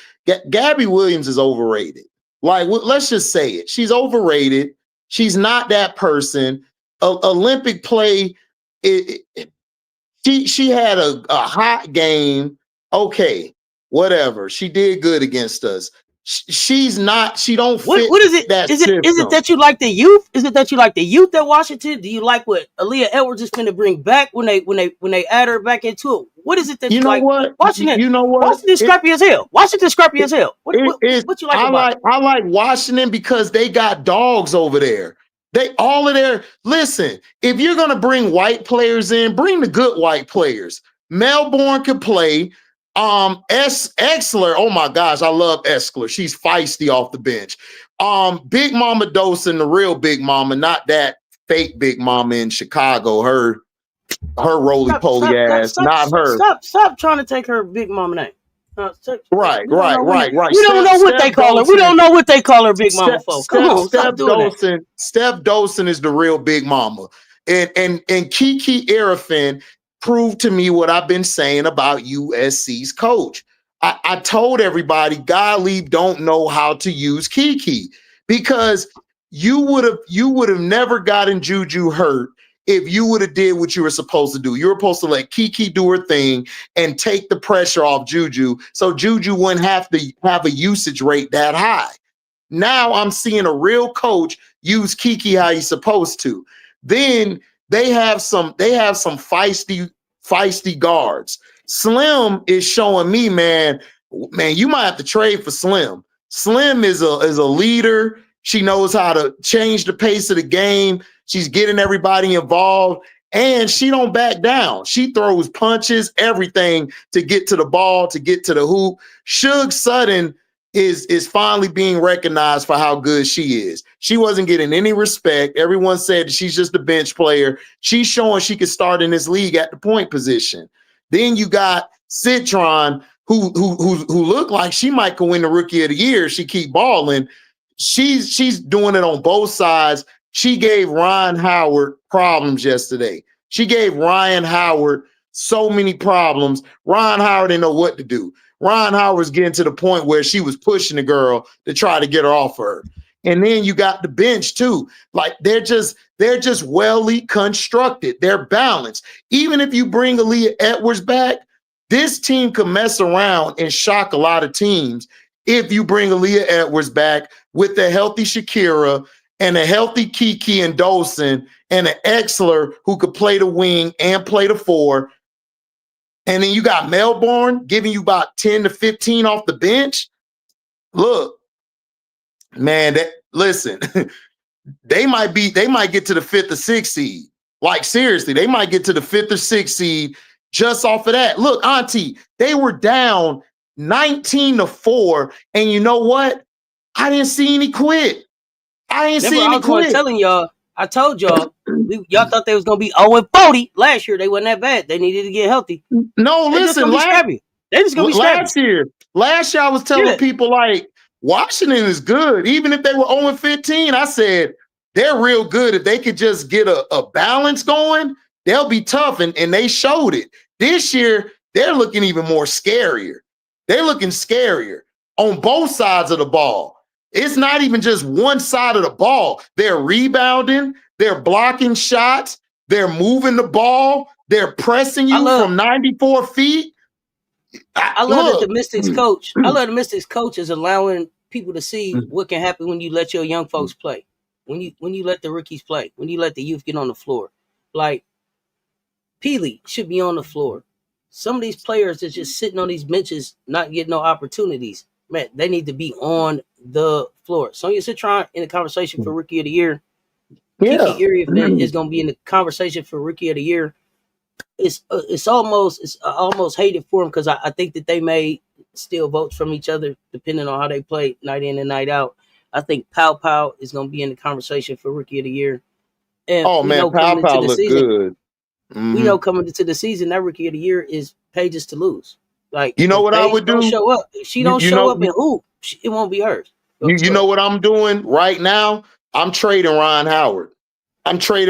Gabby Williams is overrated. Like, let's just say it. She's overrated. She's not that person. Olympic play, she had a hot game. Okay, whatever. She did good against us. She's not. She don't fit. What is it? Is it that you like the youth? Is it that you like the youth at Washington? Do you like what Aaliyah Edwards is going to bring back when they add her back into it? What is it that you like? What? Washington. You know what? Washington scrappy as hell. Washington scrappy as hell. What you like about it? I like Washington because they got dogs over there. Listen, if you're gonna bring white players in, bring the good white players. Melbourne can play. Exler, oh my gosh, I love Exler. She's feisty off the bench. Big Mama Dawson, the real Big Mama, not that fake Big Mama in Chicago. Her roly-poly ass, not her. Stop trying to take her Big Mama name. Right. We don't know what they call her. We don't know what they call her Big Mama for. Come on, stop doing that. Steph Dawson is the real Big Mama. And Kiki Arafin proved to me what I've been saying about USC's coach. I told everybody Gottlieb don't know how to use Kiki, because you would have never gotten Juju hurt if you would have did what you were supposed to do. You were supposed to let Kiki do her thing and take the pressure off Juju, so Juju wouldn't have to have a usage rate that high. Now I'm seeing a real coach use Kiki how he's supposed to. Then they have some feisty guards. Slim is showing me, man, you might have to trade for Slim. Slim is a leader. She knows how to change the pace of the game. She's getting everybody involved, and she don't back down. She throws punches, everything to get to the ball, to get to the hoop. Suge Sutton is finally being recognized for how good she is. She wasn't getting any respect. Everyone said she's just a bench player. She's showing she could start in this league at the point position. Then you got Citron, who looked like she might go win the Rookie of the Year. She keep balling. She's doing it on both sides. She gave Ryan Howard problems yesterday. She gave Ryan Howard so many problems. Ryan Howard didn't know what to do. Ryan Howard's getting to the point where she was pushing the girl to try to get her off her. And then you got the bench too. Like they're just well constructed. They're balanced. Even if you bring Aaliyah Edwards back, This team could mess around and shock a lot of teams if you bring Aaliyah Edwards back with a healthy Shakira and a healthy Kiki and Dolson and an Exler who could play the wing and play the 4. And then you got Melbourne giving you about 10 to 15 off the bench. Look, man, listen, they might get to the 5th or 6th seed. Like, seriously, they might get to the 5th or 6th seed just off of that. Look, Auntie, they were down 19-4, and you know what? I didn't see any quit. I was telling y'all, I told y'all, y'all thought they was gonna be 0-40 last year. They wasn't that bad. They needed to get healthy. No, listen, they just gonna be last year I was telling people like Washington is good. Even if they were 0-15, I said they're real good. If they could just get a balance going, they'll be tough. And they showed it. This year, they're looking even more scarier. They're looking scarier on both sides of the ball. It's not even just one side of the ball. They're rebounding, they're blocking shots, they're moving the ball, they're pressing you from 94 feet. I love that the Mystics coach. I love the Mystics coach is allowing people to see what can happen when you let your young folks play. When you let the rookies play, when you let the youth get on the floor. Like Peely should be on the floor. Some of these players that's just sitting on these benches, not getting no opportunities. Man, they need to be on the floor. Sonya Citron in the conversation for Rookie of the Year. Kiki Iriafen is going to be in the conversation for Rookie of the Year. It's almost hated for them because I think that they may steal votes from each other depending on how they play night in and night out. I think Pow Pow is going to be in the conversation for Rookie of the Year. And Pow Pow look good. We know coming into the season that Rookie of the Year is Paige's to lose. Like, you know what I would do? Show up. If she don't show up and hoop, it won't be hers. You know what I'm doing right now? I'm trading Ron Howard. I said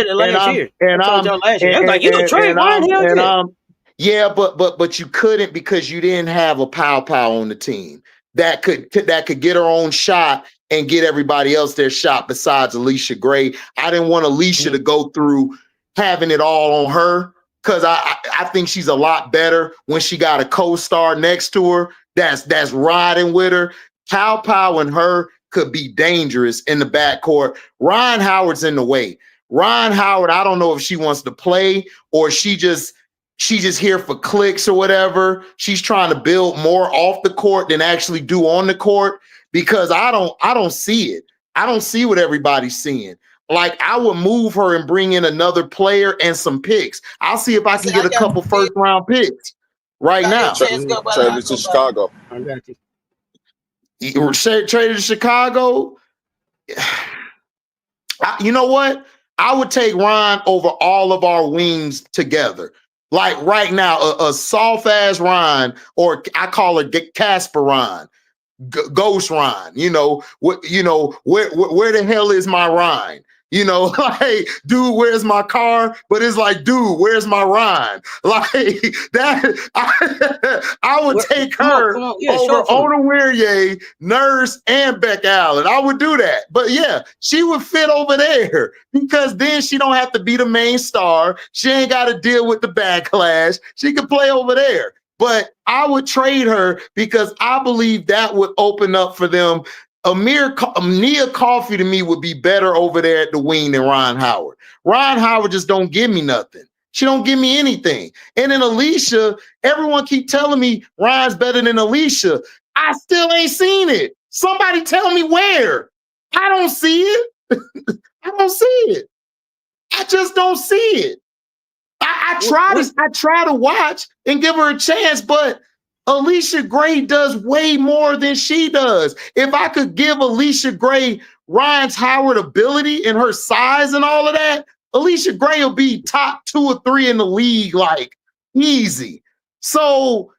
it last year. I told y'all last year. I was like, you can trade Ron. Yeah, but you couldn't because you didn't have a Pow Pow on the team that could get her own shot and get everybody else their shot besides Alicia Gray. I didn't want Alicia to go through having it all on her because I think she's a lot better when she got a co-star next to her that's riding with her. Pow Pow and her could be dangerous in the backcourt. Ron Howard's in the way. Ron Howard, I don't know if she wants to play or she just here for clicks or whatever. She's trying to build more off the court than actually do on the court because I don't see it. I don't see what everybody's seeing. Like, I would move her and bring in another player and some picks. I'll see if I can get a couple first-round picks right now. Traded to Chicago. I got you. Traded to Chicago. You know what? I would take Ron over all of our wings together. Like right now, a soft-ass Ron, or I call her Casper Ron. Ghost Ron, where the hell is my Ron? Like, dude, where's my car? But it's like, dude, where's my Ron? Like that, I would take her over Ona Weirye, Nurse, and Beck Allen. I would do that. But yeah, she would fit over there because then she don't have to be the main star. She ain't got to deal with the backlash. She could play over there. But I would trade her because I believe that would open up for them. Nia Coffey to me would be better over there at the wing than Ron Howard. Ron Howard just don't give me nothing. She don't give me anything. And then Alicia, everyone keep telling me Ron's better than Alicia. I still ain't seen it. Somebody tell me where. I don't see it. I don't see it. I just don't see it. I try to watch and give her a chance, but Alicia Gray does way more than she does. If I could give Alicia Gray Ryan's Howard ability and her size and all of that, Alicia Gray will be top 2 or 3 in the league, like easy. So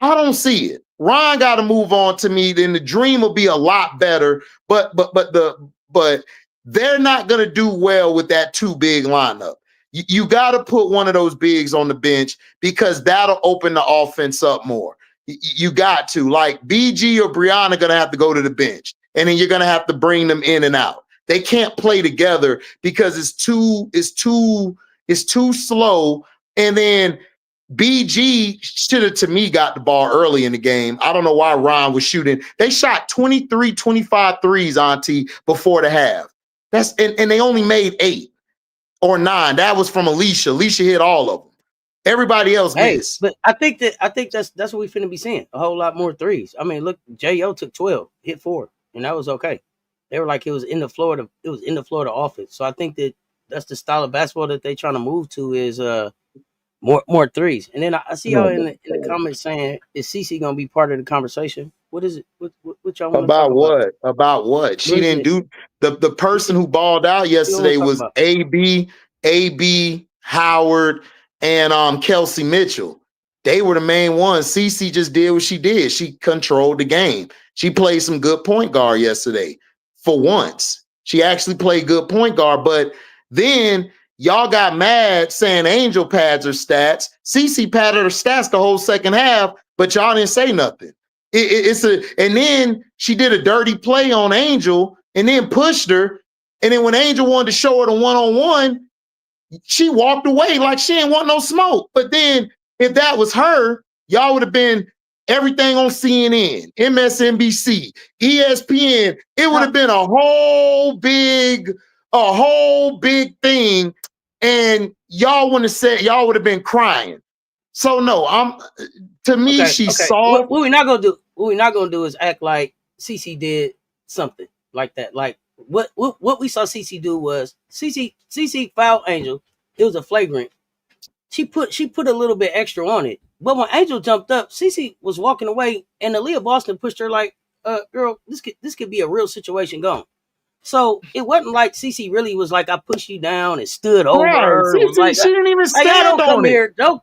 I don't see it. Ron got to move on to me. Then the dream will be a lot better. But they're not going to do well with that 2 big lineup. You got to put one of those bigs on the bench because that'll open the offense up more. You got to, like, BG or Brianna going to have to go to the bench, and then you're going to have to bring them in and out. They can't play together because it's too slow. And then BG should have, to me, got the ball early in the game. I don't know why Ron was shooting. They shot 23, 25 threes, Auntie, before the half. And they only made 8 or 9. That was from Alicia. Alicia hit all of them. Everybody else missed. But I think that's what we finna be seeing. A whole lot more threes. I mean, look, J.O. took 12, hit 4, and that was okay. They were like, it was in the Florida offense. So I think that's the style of basketball that they trying to move to is more threes. And then I see y'all in the comments saying, is CC gonna be part of the conversation? What is it? What y'all want to talk about? About what? She didn't do the person who balled out yesterday was AB, Howard, and Kelsey Mitchell. They were the main ones. CC just did what she did. She controlled the game. She played some good point guard yesterday. For once, she actually played good point guard. But then y'all got mad saying Angel pads her stats. CC padded her stats the whole second half, but y'all didn't say nothing. And then she did a dirty play on Angel and then pushed her. And then when Angel wanted to show her the one-on-one, she walked away like she didn't want no smoke. But then if that was her, y'all would have been everything on CNN, MSNBC, ESPN. It would have been a whole big thing. And y'all would have been crying. So no, she's soft. What we're not gonna do is act like CC did something like that. Like what we saw CC do was CC fouled Angel. It was a flagrant. She put a little bit extra on it. But when Angel jumped up, CC was walking away, and Aaliyah Boston pushed her like, girl, this could be a real situation going. So it wasn't like CC really was like, I pushed you down and stood over her. She didn't even stand on it. Don't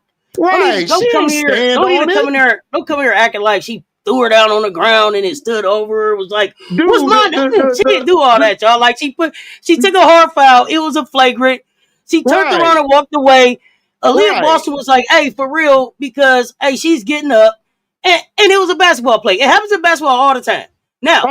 come here acting like she threw her down on the ground and it stood over her. It was like, what's mine? She didn't do all that, y'all. Like she took a hard foul. It was a flagrant. She turned around and walked away. Aaliyah Boston was like, hey, for real, because hey, she's getting up. And it was a basketball play. It happens in basketball all the time. Now,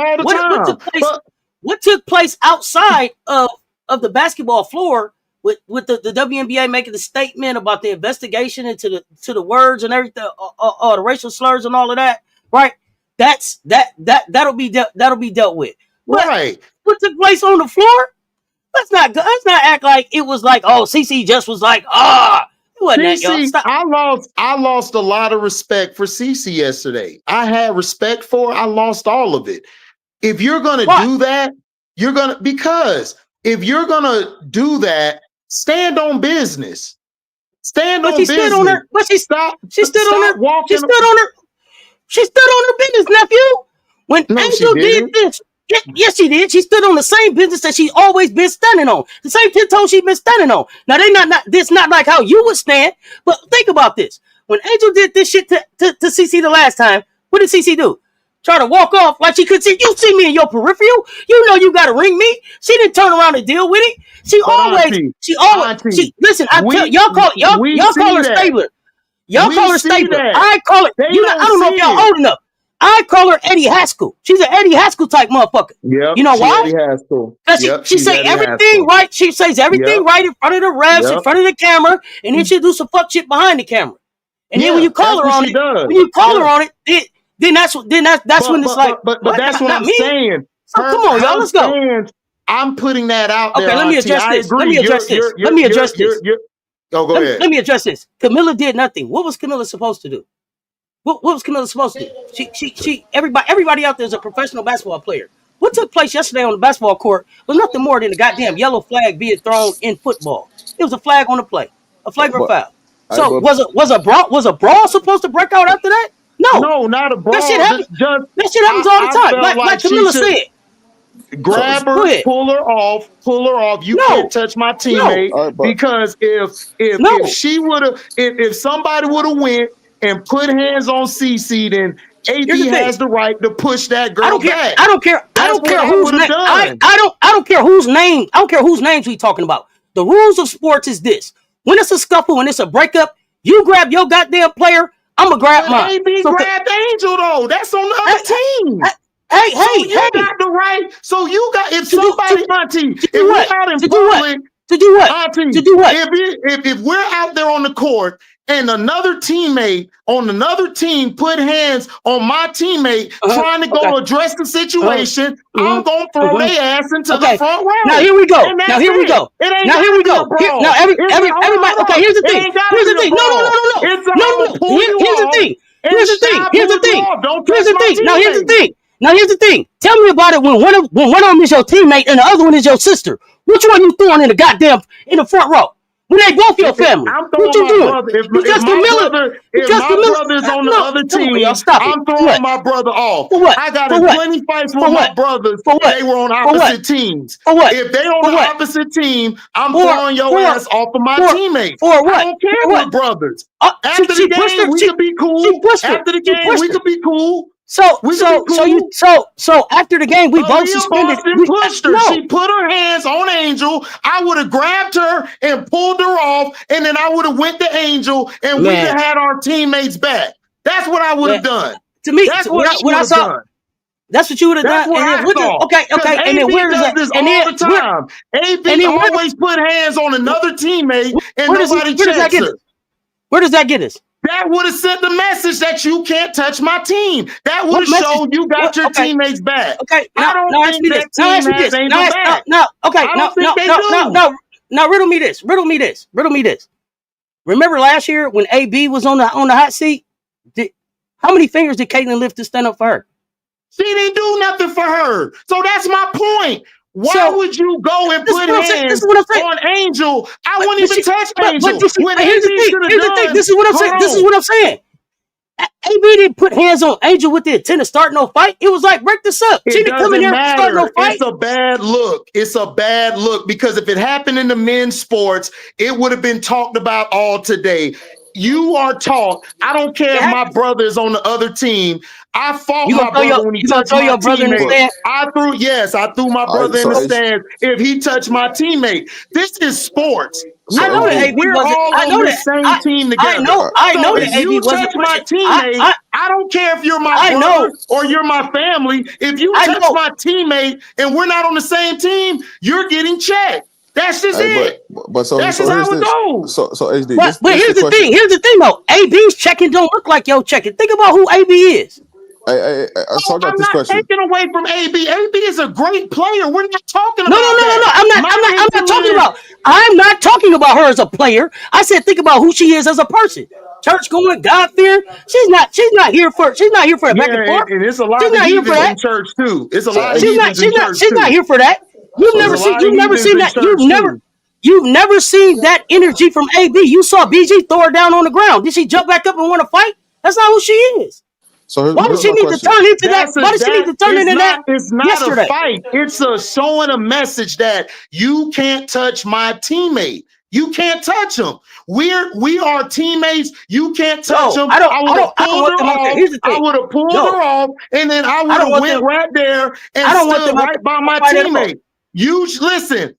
what took place outside of the basketball floor with the WNBA making the statement about the investigation into the words and everything, the racial slurs and all of that, right? That'll be dealt with. But what took place on the floor? Let's not act like it was like, oh, CC just was like, it wasn't that, y'all. Stop. I lost a lot of respect for CC yesterday. I had respect for her. I lost all of it. If you're gonna do that, if you're gonna do that, stand on business. Stand on business. Stood on her. But she stood on her business, nephew. When Angel did this. Yes, she did. She stood on the same business that she always been standing on. The same 10 toes she been standing on. Now they this not like how you would stand, but think about this. When Angel did this shit to CC the last time, what did CC do? Try to walk off like she could see. You see me in your peripheral. You know you gotta ring me. She didn't turn around and deal with it. Listen. Y'all call her Stabler. Y'all call her Stabler. I call it. I don't know if y'all old enough. I call her Eddie Haskell. She's an Eddie Haskell type motherfucker. Yep, you know why? Eddie Haskell. She say everything right. She says everything right in front of the refs, in front of the camera, and then she'll do some fuck shit behind the camera. And then when you call her on it, then that's when it's like. But that's what I'm saying. So come on, y'all, let's go. I'm putting that out there. Okay, let me address this. Let me address this. Go ahead. Let me address this. Camilla did nothing. What was Camilla supposed to do? What was Camilla supposed to do? Everybody out there is a professional basketball player. What took place yesterday on the basketball court was nothing more than a goddamn yellow flag being thrown in football. It was a flag on the play, a flagrant foul. So was a brawl supposed to break out after that? No, not a brawl. That shit happens. That shit happens all the time. Like Camilla said. Grab her, pull her off. You can't touch my teammate because if somebody would have went and put hands on CC, then AD has the right to push that girl back. I don't care whose name. I don't care whose name. I don't care whose names we talking about. The rules of sports is this: when it's a scuffle, when it's a breakup, you grab your goddamn player. I'm gonna grab mine. AB grabbed Angel though. That's on the other team. You got the right. So you got if somebody, Auntie, if we're out in public, to do what? Auntie, to do what? If we're out there on the court and another teammate on another team put hands on my teammate trying to go address the situation, I'm gonna throw their ass into the front row. Now here we go. And that's Now here we go. It ain't Now here we go. Now everybody. Okay, here's the thing. Here's the thing. No. Here's the thing. Here's the thing. Here's the thing. Here's the thing. Now here's the thing. Now here's the thing. Tell me about it when one of them is your teammate and the other one is your sister. Which one you throwing in the front row? When they both your family, what you doing? If my brother's on the other team, I'm throwing my brother off. I got plenty fights with my brothers. They were on opposite teams. If they on the opposite team, I'm throwing your ass off of my teammate. I don't care with brothers. After the game, we could be cool. After the game, we could be cool. So after the game, we both suspended. Pushed her. She put her hands on Angel. I would have grabbed her and pulled her off, and then I would have went to Angel, and we have had our teammates back. That's what I would have done. To me, that's what I saw. Done. That's what you would have done. Okay. And then where is that? And then the time, AB always put hands on another teammate, and nobody checks her. Where does that get us? That would have sent the message that you can't touch my team. That would have showed you got your teammates back. Okay, I don't think that team has Angel back. No, riddle me this. Remember last year when AB was on the hot seat? How many fingers did Caitlyn lift to stand up for her? She didn't do nothing for her. So that's my point. Why would you go and put hands on Angel? I wouldn't even touch Angel. Here's the thing. This is what I'm saying. AB didn't put hands on Angel with the intent of starting no fight. It was like, break this up. She didn't come in here and start no fight. It's a bad look. It's a bad look because if it happened in the men's sports, it would have been talked about all today. You are taught. I don't care if my brother is on the other team. I fought my brother when he touched my teammate. I threw my brother in the stands if he touched my teammate. This is sports. I know that AB we're all on the same team together. I know that if you touch my teammate, I don't care if you're my brother or you're my family. If you touch my teammate and we're not on the same team, you're getting checked. That's just it. That's just how it goes. So HD. But here's the thing. Here's the thing, though. AB's checking don't look like your checking. Think about who AB is. I'm not taking away from AB. AB is a great player. We're not talking about I'm not talking about her as a player. I said think about who she is as a person. Church going, God fearing. She's not here for the back and forth. And it's a lot of heathens in church too. It's a lot of heathens in church. She's not here for that. You've never seen that. You've never seen that energy from AB. You saw BG throw her down on the ground. Did she jump back up and want to fight? That's not who she is. So why does she need to turn into that? Why does she need to turn into that? It's not a fight. It's showing a message that you can't touch my teammate. You can't touch them. We are teammates. You can't touch them. I would have pulled her off, and then I would have went right there and stood right by my teammate. You listen.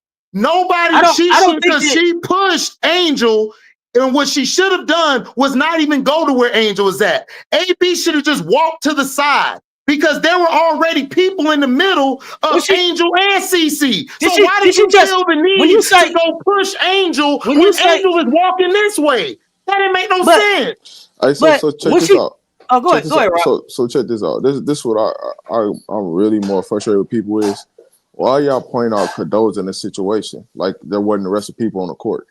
She pushed Angel. And what she should have done was not even go to where Angel was at. AB should have just walked to the side because there were already people in the middle of Angel and CC. So why did you feel the need to go push Angel when Angel was walking this way? That didn't make no sense. So check this out. Oh, go ahead, Rob. So check this out. This is what I'm really more frustrated with people is. Why y'all point out Cado's in this situation like there wasn't the rest of people on the court?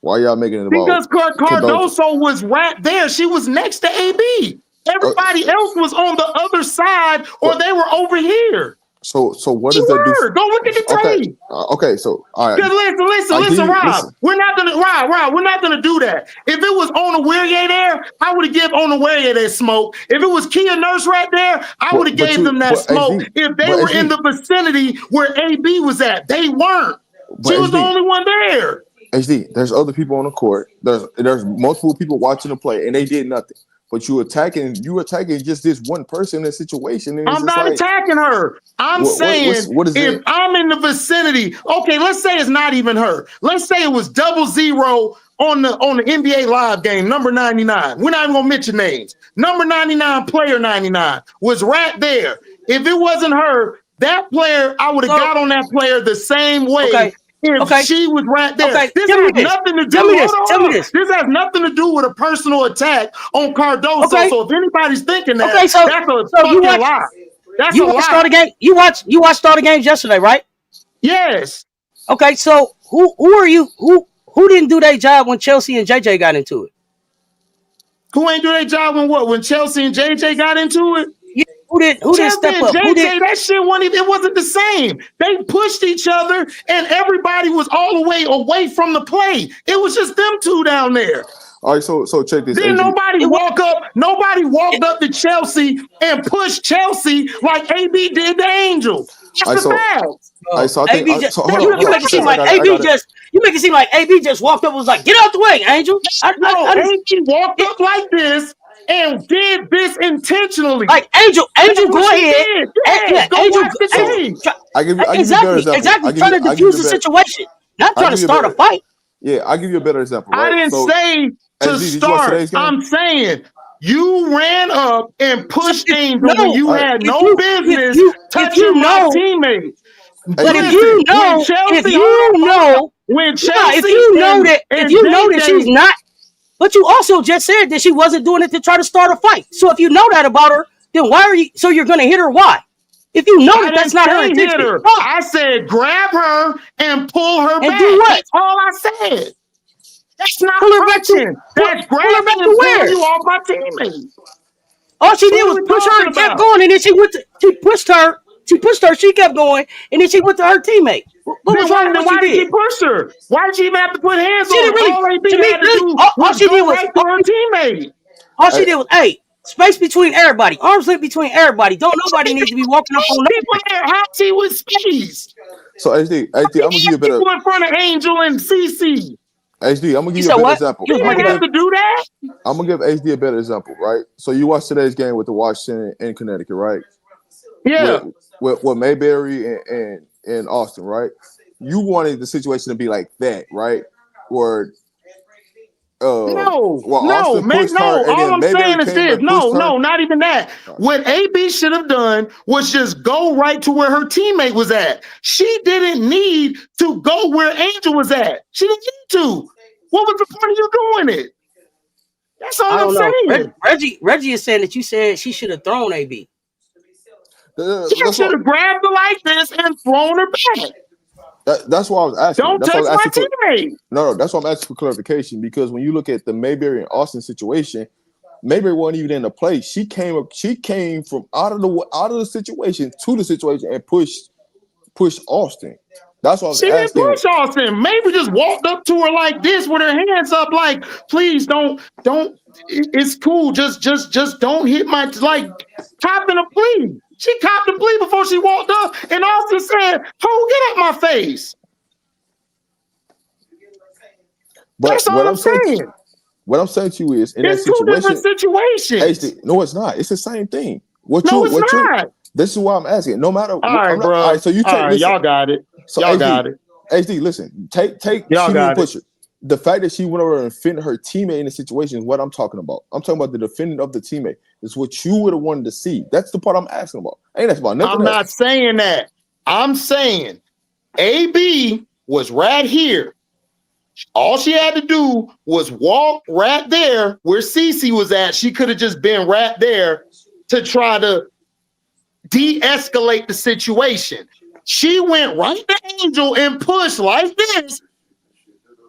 Why y'all making it about? Because Cardoso was right there. She was next to AB. Everybody else was on the other side, or they were over here. So what does that do? Go look at the tape. Okay. So all right. Listen, Rob. We're not gonna do that. If it was Onawurie there, I would have given Onawurie that smoke. If it was Kia Nurse right there, I would have gave them that smoke. If they were in the vicinity where AB was at, they weren't. She was the only one there. HD, there's other people on the court. There's multiple people watching the play, and they did nothing. But you attacking just this one person in a situation. And I'm not attacking her. I'm saying if I'm in the vicinity, okay, let's say it's not even her. Let's say it was 00 on the NBA Live game, number 99. We're not even gonna mention names. Number 99, player 99 was right there. If it wasn't her, that player, I would have got on that player the same way. Okay. if she was right there. Okay, This has nothing to do. Tell me this. This has nothing to do with a personal attack on Cardoso. Okay. So if anybody's thinking that, Okay, so that's a fucking lie. That's you a lie. Start a game. You watched all the games yesterday, right? Yes. Okay, so who are you? Who didn't do their job when Chelsea and JJ got into it? Who ain't do their job when Chelsea and JJ got into it? Yeah, who didn't step up? JJ, that shit wasn't even, it wasn't the same. They pushed each other and everybody was all the way away from the play. It was just them two down there. All right, so check this. Then nobody walked up to Chelsea and pushed Chelsea like AB did the Angel. That's the fact. All right, so I think you make it seem like AB just walked up and was like, "Get out the way, Angel." AB walked up like this and did this intentionally. Like Angel, go ahead. Angel, I give you a better example. Exactly, trying to defuse the situation, not trying to start a fight. Yeah, I'll give you a better example. Right? I didn't say to start. I'm saying you ran up and pushed Angel when you had no business touching my teammates. But if you know that she's not, but you also just said that she wasn't doing it to try to start a fight. So if you know that about her, then why are you? So you're going to hit her? Why? If you know that's not her intention, I said grab her and pull her back. Do what? That's all I said. That's not pull her back to. That's grabbing and pulling you off my teammate. All she did was push her and kept going, and then she pushed her. She kept going, and then she went to her teammate. What was wrong with why did she push her? Why did she even have to put hands on her? All she did was her teammate. All she did was, space between everybody, arms length between everybody. Don't nobody need to be walking up on nobody. How she was spaced? So HD, I'm gonna give you a better. In front of Angel and CC. HD, I'm gonna give you a better example. You didn't have to do that. I'm gonna give HD a better example, right? So you watched today's game with the Washington and Connecticut, right? Yeah. With Mayberry and Austin, right? You wanted the situation to be like that, right? Where All I'm saying is this. No, not even that. What AB should have done was just go right to where her teammate was at. She didn't need to go where Angel was at. She didn't need to. What was the point of you doing it? That's all I'm saying. Reggie is saying that you said she should have thrown AB. She should have grabbed her like this and thrown her back. That's why I was asking. Don't touch my teammate. No, that's why I'm asking for clarification, because when you look at the Mayberry and Austin situation, Mayberry wasn't even in the play. She came from out of the situation to the situation and pushed Austin. That's what I was asking. She didn't push Austin. Maybe just walked up to her like this with her hands up, like, please don't. It's cool. Just don't hit my, like, copping a plea. She copped a plea before she walked up, and Austin said, "Ho, get out my face." But that's all I'm saying. What I'm saying to you is, in it's that two different situations. No, it's not. It's the same thing. It's not. This is why I'm asking. No matter. All right, bro. All right, so you take. All right, y'all got it. So y'all got it. HD, listen. Take. Y'all got it. The fact that she went over and defended her teammate in the situation is what I'm talking about. I'm talking about the defending of the teammate. It's what you would have wanted to see. That's the part I'm asking about. Ain't that about nothing? I'm not saying that. I'm saying AB was right here. All she had to do was walk right there where Cece was at. She could have just been right there to try to de-escalate the situation. She went right to Angel and pushed like this.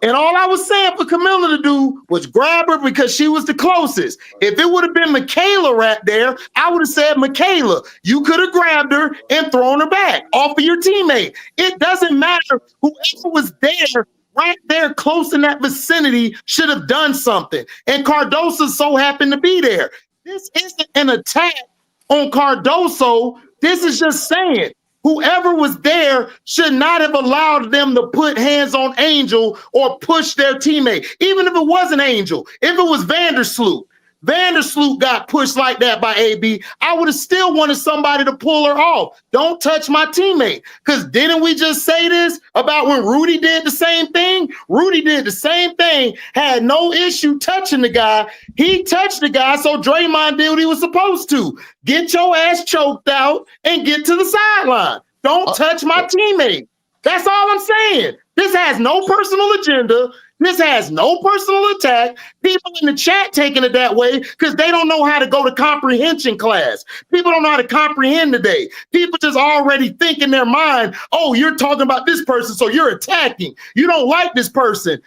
And all I was saying for Camilla to do was grab her because she was the closest. If it would have been Michaela right there, I would have said, Michaela, you could have grabbed her and thrown her back off of your teammate. It doesn't matter. Whoever was there, right there, close in that vicinity, should have done something. And Cardoso so happened to be there. This isn't an attack on Cardoso. This is just saying, whoever was there should not have allowed them to put hands on Angel or push their teammate. Even if it wasn't Angel, if it was Vandersloot got pushed like that by AB, I would have still wanted somebody to pull her off. Don't touch my teammate. Because didn't we just say this about when Rudy did the same thing? Rudy did the same thing, had no issue touching the guy. He touched the guy, so Draymond did what he was supposed to. Get your ass choked out and get to the sideline. Don't touch my teammate. That's all I'm saying. This has no personal agenda. This has no personal attack. People in the chat taking it that way because they don't know how to go to comprehension class. People don't know how to comprehend today. People just already think in their mind, oh, you're talking about this person, so you're attacking. You don't like this person.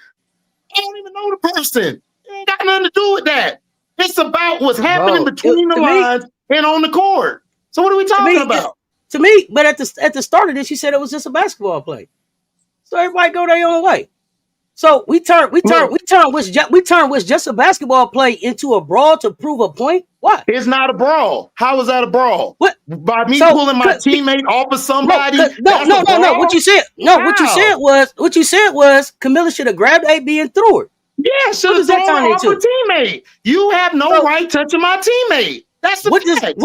I don't even know the person. It ain't got nothing to do with that. It's about what's happening between the lines and on the court. So what are we talking about? To me, but at the start of this, you said it was just a basketball play. So everybody go their own way. So we turn what's just a basketball play into a brawl to prove a point. What? It's not a brawl. How is that a brawl? What? By me pulling my teammate off of somebody? No. What you said? No, what you said was Camilla should have grabbed AB and threw her. Yeah, should have thrown her off her teammate. You have no right touching my teammate. That's the fact.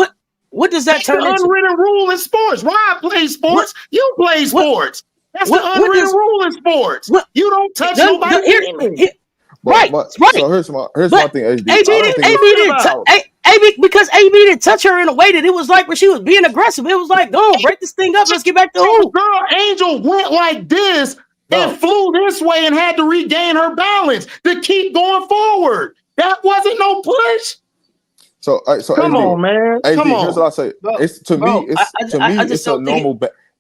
What does that turn into? That's the unwritten rule in sports. Why I play sports? You play sports. That's the unwritten rule in sports. You don't touch nobody. Right. So here's my thing, AB because AB didn't touch her in a way that it was like when she was being aggressive. It was like, go on, break this thing up. Let's get back to hoop. Girl, Angel went like this and flew this way and had to regain her balance to keep going forward. That wasn't no push. So come on, man. Come on. Here's what I say.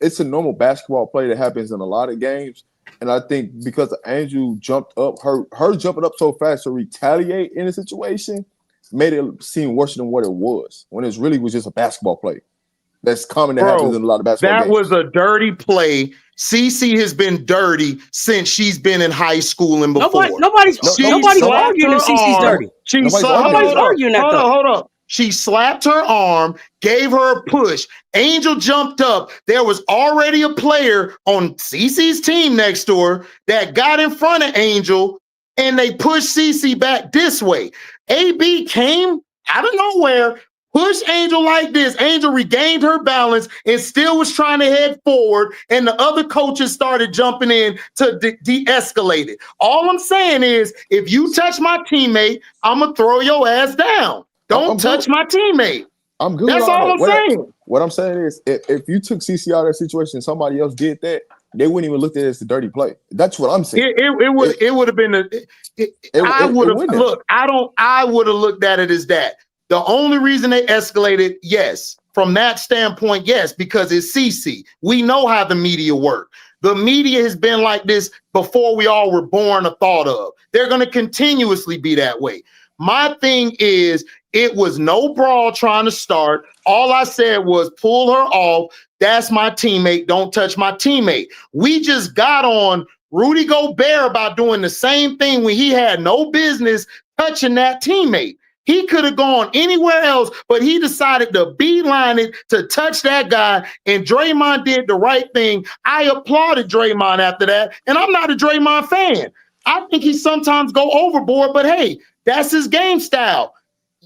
It's a normal basketball play that happens in a lot of games. And I think because Angel jumped up, her jumping up so fast to retaliate in a situation made it seem worse than what it was, when it really was just a basketball play. That's common that happens in a lot of basketball games. That was a dirty play. CC has been dirty since she's been in high school and before. Nobody's arguing that CC's dirty. Nobody's arguing that. Hold up. She slapped her arm, gave her a push. Angel jumped up. There was already a player on CC's team next door that got in front of Angel, and they pushed CC back this way. AB came out of nowhere, pushed Angel like this. Angel regained her balance and still was trying to head forward, and the other coaches started jumping in to de-escalate it. All I'm saying is, if you touch my teammate, I'm going to throw your ass down. Don't touch my teammate. I'm good. That's all I'm saying. What I'm saying is, if you took CC out of that situation and somebody else did that, they wouldn't even look at it as a dirty play. That's what I'm saying. It would have been I would have looked at it as that. The only reason they escalated, yes, from that standpoint, yes, because it's CC. We know how the media work. The media has been like this before we all were born or thought of. They're going to continuously be that way. My thing is, it was no brawl trying to start. All I said was pull her off. That's my teammate. Don't touch my teammate. We just got on Rudy Gobert about doing the same thing when he had no business touching that teammate. He could have gone anywhere else, but he decided to beeline it to touch that guy, and Draymond did the right thing. I applauded Draymond after that, and I'm not a Draymond fan. I think he sometimes go overboard, but hey, that's his game style.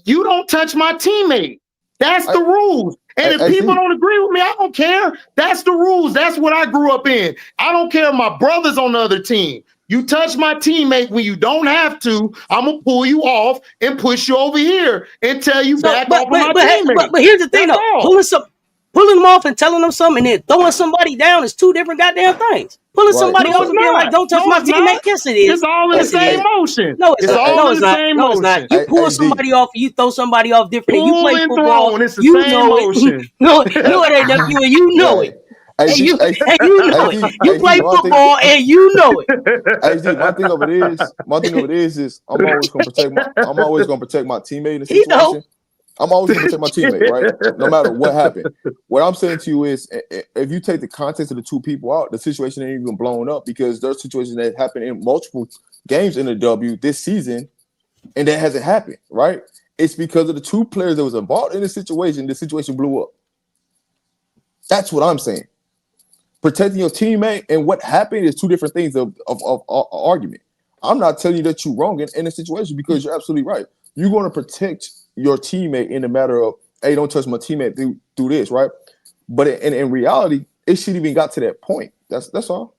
You don't touch my teammate. That's the rules. And if people don't agree with me, I don't care. That's the rules. That's what I grew up in. I don't care if my brother's on the other team. You touch my teammate when you don't have to, I'm going to pull you off and push you over here and tell you back off of my teammate. But here's the thing, pulling them off and telling them something and then throwing somebody down is two different goddamn things. Pulling somebody off and being like, don't touch my teammate. Yes, it is. It's all in the same motion. No, it's all in the same motion. No, it's not. You pull somebody off, you throw somebody off different. You play football. It's the same motion. No, it ain't nephew, and you know it. And you know it. You play football and you know it. My thing of it is I'm always gonna protect my teammate in the situation. I'm always going to protect my teammate, right? No matter what happened. What I'm saying to you is, if you take the context of the two people out, the situation ain't even blown up, because there's situations that happen in multiple games in the W this season, and that hasn't happened, right? It's because of the two players that was involved in the situation blew up. That's what I'm saying. Protecting your teammate and what happened is two different things of argument. I'm not telling you that you're wrong in a situation, because you're absolutely right. You're going to protect your teammate in the matter of, hey, don't touch my teammate do this, right? But in reality, it shouldn't even got to that point. That's all.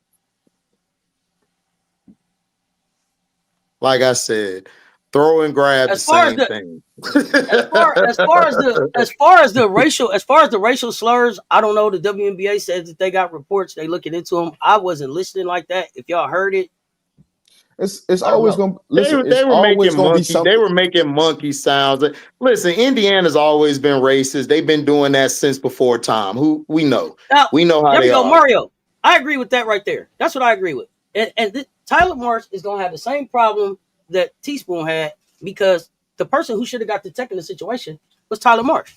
Like I said, throw and grab the same thing. As far as the racial slurs, I don't know. The WNBA says that they got reports. They looking into them. I wasn't listening like that. If y'all heard it, it's always gonna listen. They were always making gonna be monkey. something. They were making monkey sounds. Listen, Indiana's always been racist. They've been doing that since before time. Who we know. We know how they are. Mario. I agree with that right there. That's what I agree with. And Tyler Marsh is gonna have the same problem that Teaspoon had, because the person who should have got the tech in the situation was Tyler Marsh.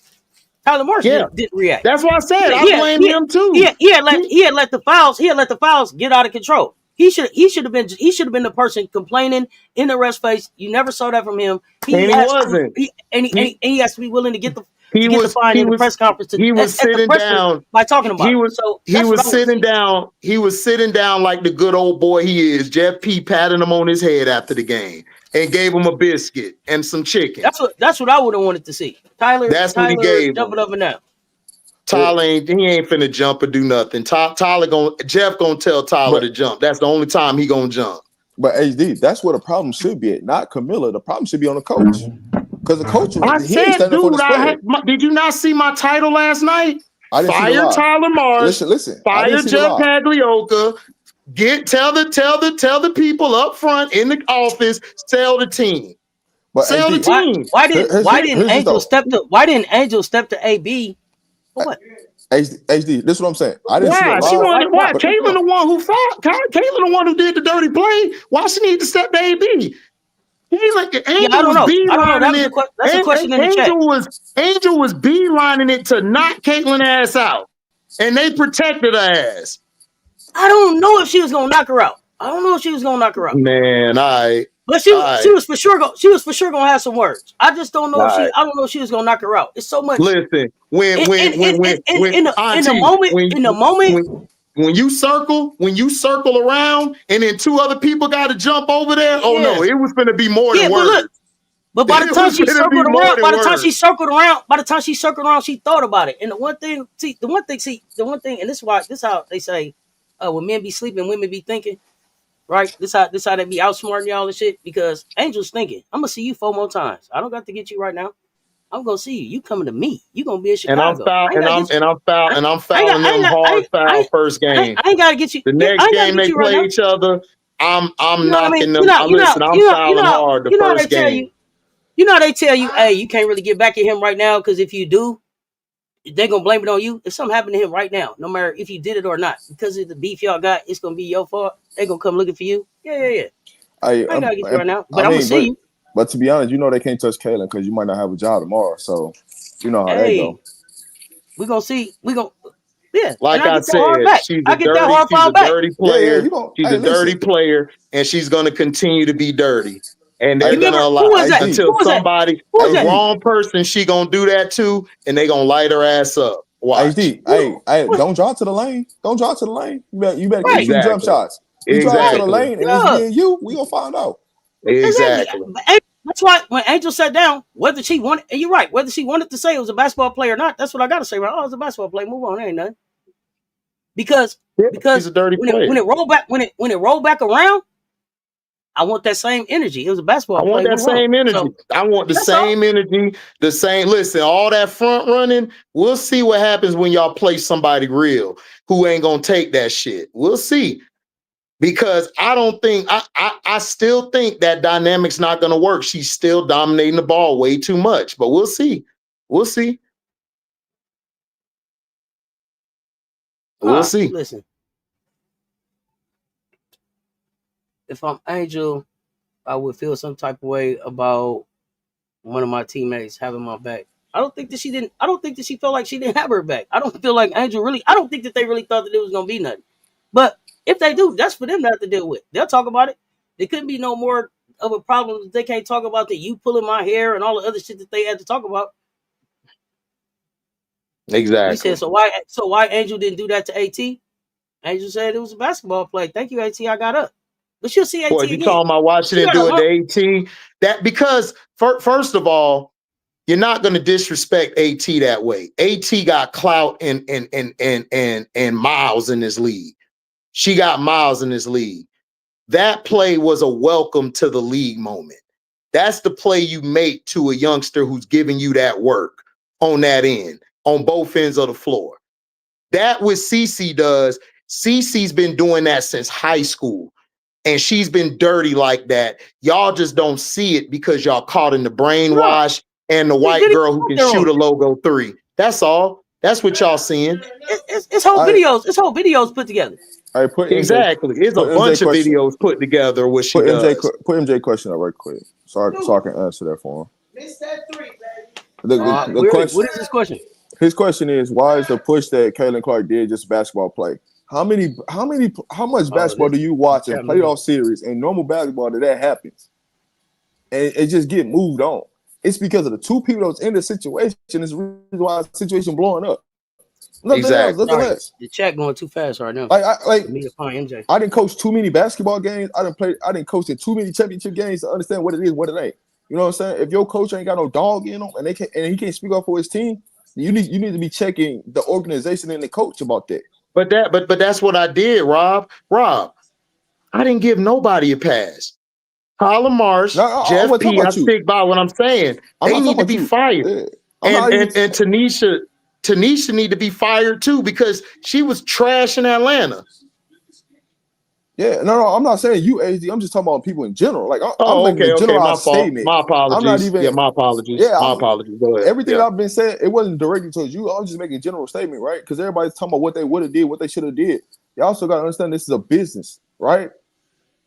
Tyler Marsh didn't react. That's what I said. I blame him too. He had let the fouls get out of control. He should have been the person complaining in the rest face. You never saw that from him. He wasn't. He has to be willing to get the fine in the press conference. He was sitting down by talking about. He was sitting down. He was sitting down like the good old boy he is. Jeff P patting him on his head after the game and gave him a biscuit and some chicken. That's what I would have wanted to see. Tyler what he gave jumping up and down. Tyler ain't finna jump or do nothing. Jeff gonna tell Tyler to jump. That's the only time he gonna jump. But HD, that's where the problem should be at, not Camilla. The problem should be on the coach. Because the coach, did you not see my title last night? Fire Tyler Marsh. Listen. Fire Jeff Pagliocca. Tell the people up front in the office, sell the team. But sell the team. Why didn't Angel step to AB? What? HD, this is what I'm saying. I didn't see why? Caitlin the one who fought. Caitlin the one who did the dirty play. Why she need to step to AB? Angel was beelining it. That's a question in the chat. Angel was beelining it to knock Caitlin ass out, and they protected her ass. I don't know if she was gonna knock her out. Man, but she was for sure gonna have some words. I just don't know I don't know if she was gonna knock her out. It's so much. Listen, when you circle around and then two other people got to jump over there. Oh no, it was gonna be more than words. But by the time she circled around, she thought about it. And the one thing, and this is how they say, when men be sleeping, women be thinking. Right? This how they be outsmarting y'all and shit. Because Angel's thinking, I'm gonna see you 4 more times. I don't got to get you right now. I'm gonna see you. You coming to me. You gonna be in Chicago. And I'm fouling them hard foul first game. I ain't gotta get you. The next game they play each other, I'm knocking them. I'm fouling hard the first game. You know how they tell you, hey, you can't really get back at him right now, because if you do, they're gonna blame it on you. If something happened to him right now, no matter if you did it or not, because of the beef y'all got, it's gonna be your fault. They're gonna come looking for you. Yeah. I ain't gotta get you right now, but I'm gonna see you. But to be honest, you know they can't touch Kaylin because you might not have a job tomorrow. So you know how they go. We gonna see. Like I said, she's a dirty player. She's a dirty player, and she's gonna continue to be dirty. And they're gonna allow until somebody, a wrong person, she gonna do that too, and they gonna light her ass up. Watch. Hey, don't draw to the lane. You better get some jump shots. You drive to the lane, and it's me and you. We gonna find out. Exactly. That's why when Angel sat down, whether she wanted, and you're right, whether she wanted to say it was a basketball player or not, that's what I gotta say. Right? Oh, it's a basketball player. Move on. There ain't nothing. Because she's a dirty player. When it rolled back around, I want that same energy. It was a basketball. I want that same energy. So, I want the same energy. The same. Listen, all that front running. We'll see what happens when y'all play somebody real who ain't gonna take that shit. We'll see. Because I don't think I still think that dynamic's not gonna work. She's still dominating the ball way too much. But we'll see. We'll see. We'll see. Listen. If I'm Angel, I would feel some type of way about one of my teammates having my back. I don't think that she felt like she didn't have her back. I don't feel like Angel really. I don't think that they really thought that it was gonna be nothing. But if they do, that's for them to have to deal with. They'll talk about it. There couldn't be no more of a problem that they can't talk about than you pulling my hair and all the other shit that they had to talk about. Exactly. He said, so why Angel didn't do that to AT? Angel said it was a basketball play. Thank you, AT. I got up. But you'll see AT again. You talking about why she didn't do it to AT? That because first of all, you're not going to disrespect AT that way. AT got clout and miles in this league. She got miles in this league. That play was a welcome to the league moment. That's the play you make to a youngster who's giving you that work on that end, on both ends of the floor. That what Cece does. Cece's been doing that since high school. And she's been dirty like that. Y'all just don't see it because y'all caught in the brainwash and the white girl who can shoot a logo 3. That's all. That's what y'all seeing. It's whole videos. It's whole videos put together. All right, put exactly. It's a bunch of videos put together. What she does. Put MJ question up right quick, so I can answer that for him. Miss that 3, baby. The question, what is his question? His question is, why is the push that Caitlin Clark did just basketball play? How much basketball do you watch in playoff series and normal basketball that happens? And it just get moved on. It's because of the two people that's in the situation is the reason why the situation blowing up. Nothing else. The chat going too fast right now. MJ. I didn't coach too many basketball games. I didn't coach in too many championship games to understand what it is, what it ain't. You know what I'm saying? If your coach ain't got no dog in him and he can't speak up for his team, you need to be checking the organization and the coach about that. But that's what I did, Rob. I didn't give nobody a pass. Tyler Marsh, Jeff P. I stick by what I'm saying. They need to be fired. Yeah. And Tanisha need to be fired too because she was trash in Atlanta. Yeah, no, I'm not saying you, HD. I'm just talking about people in general. Like, I'm making a general statement. My apologies. I'm not even. My apologies. Yeah, my apologies. Go ahead. Everything I've been saying, it wasn't directly towards you. I was just making a general statement, right? Because everybody's talking about what they would have did, what they should have did. You also got to understand this is a business, right?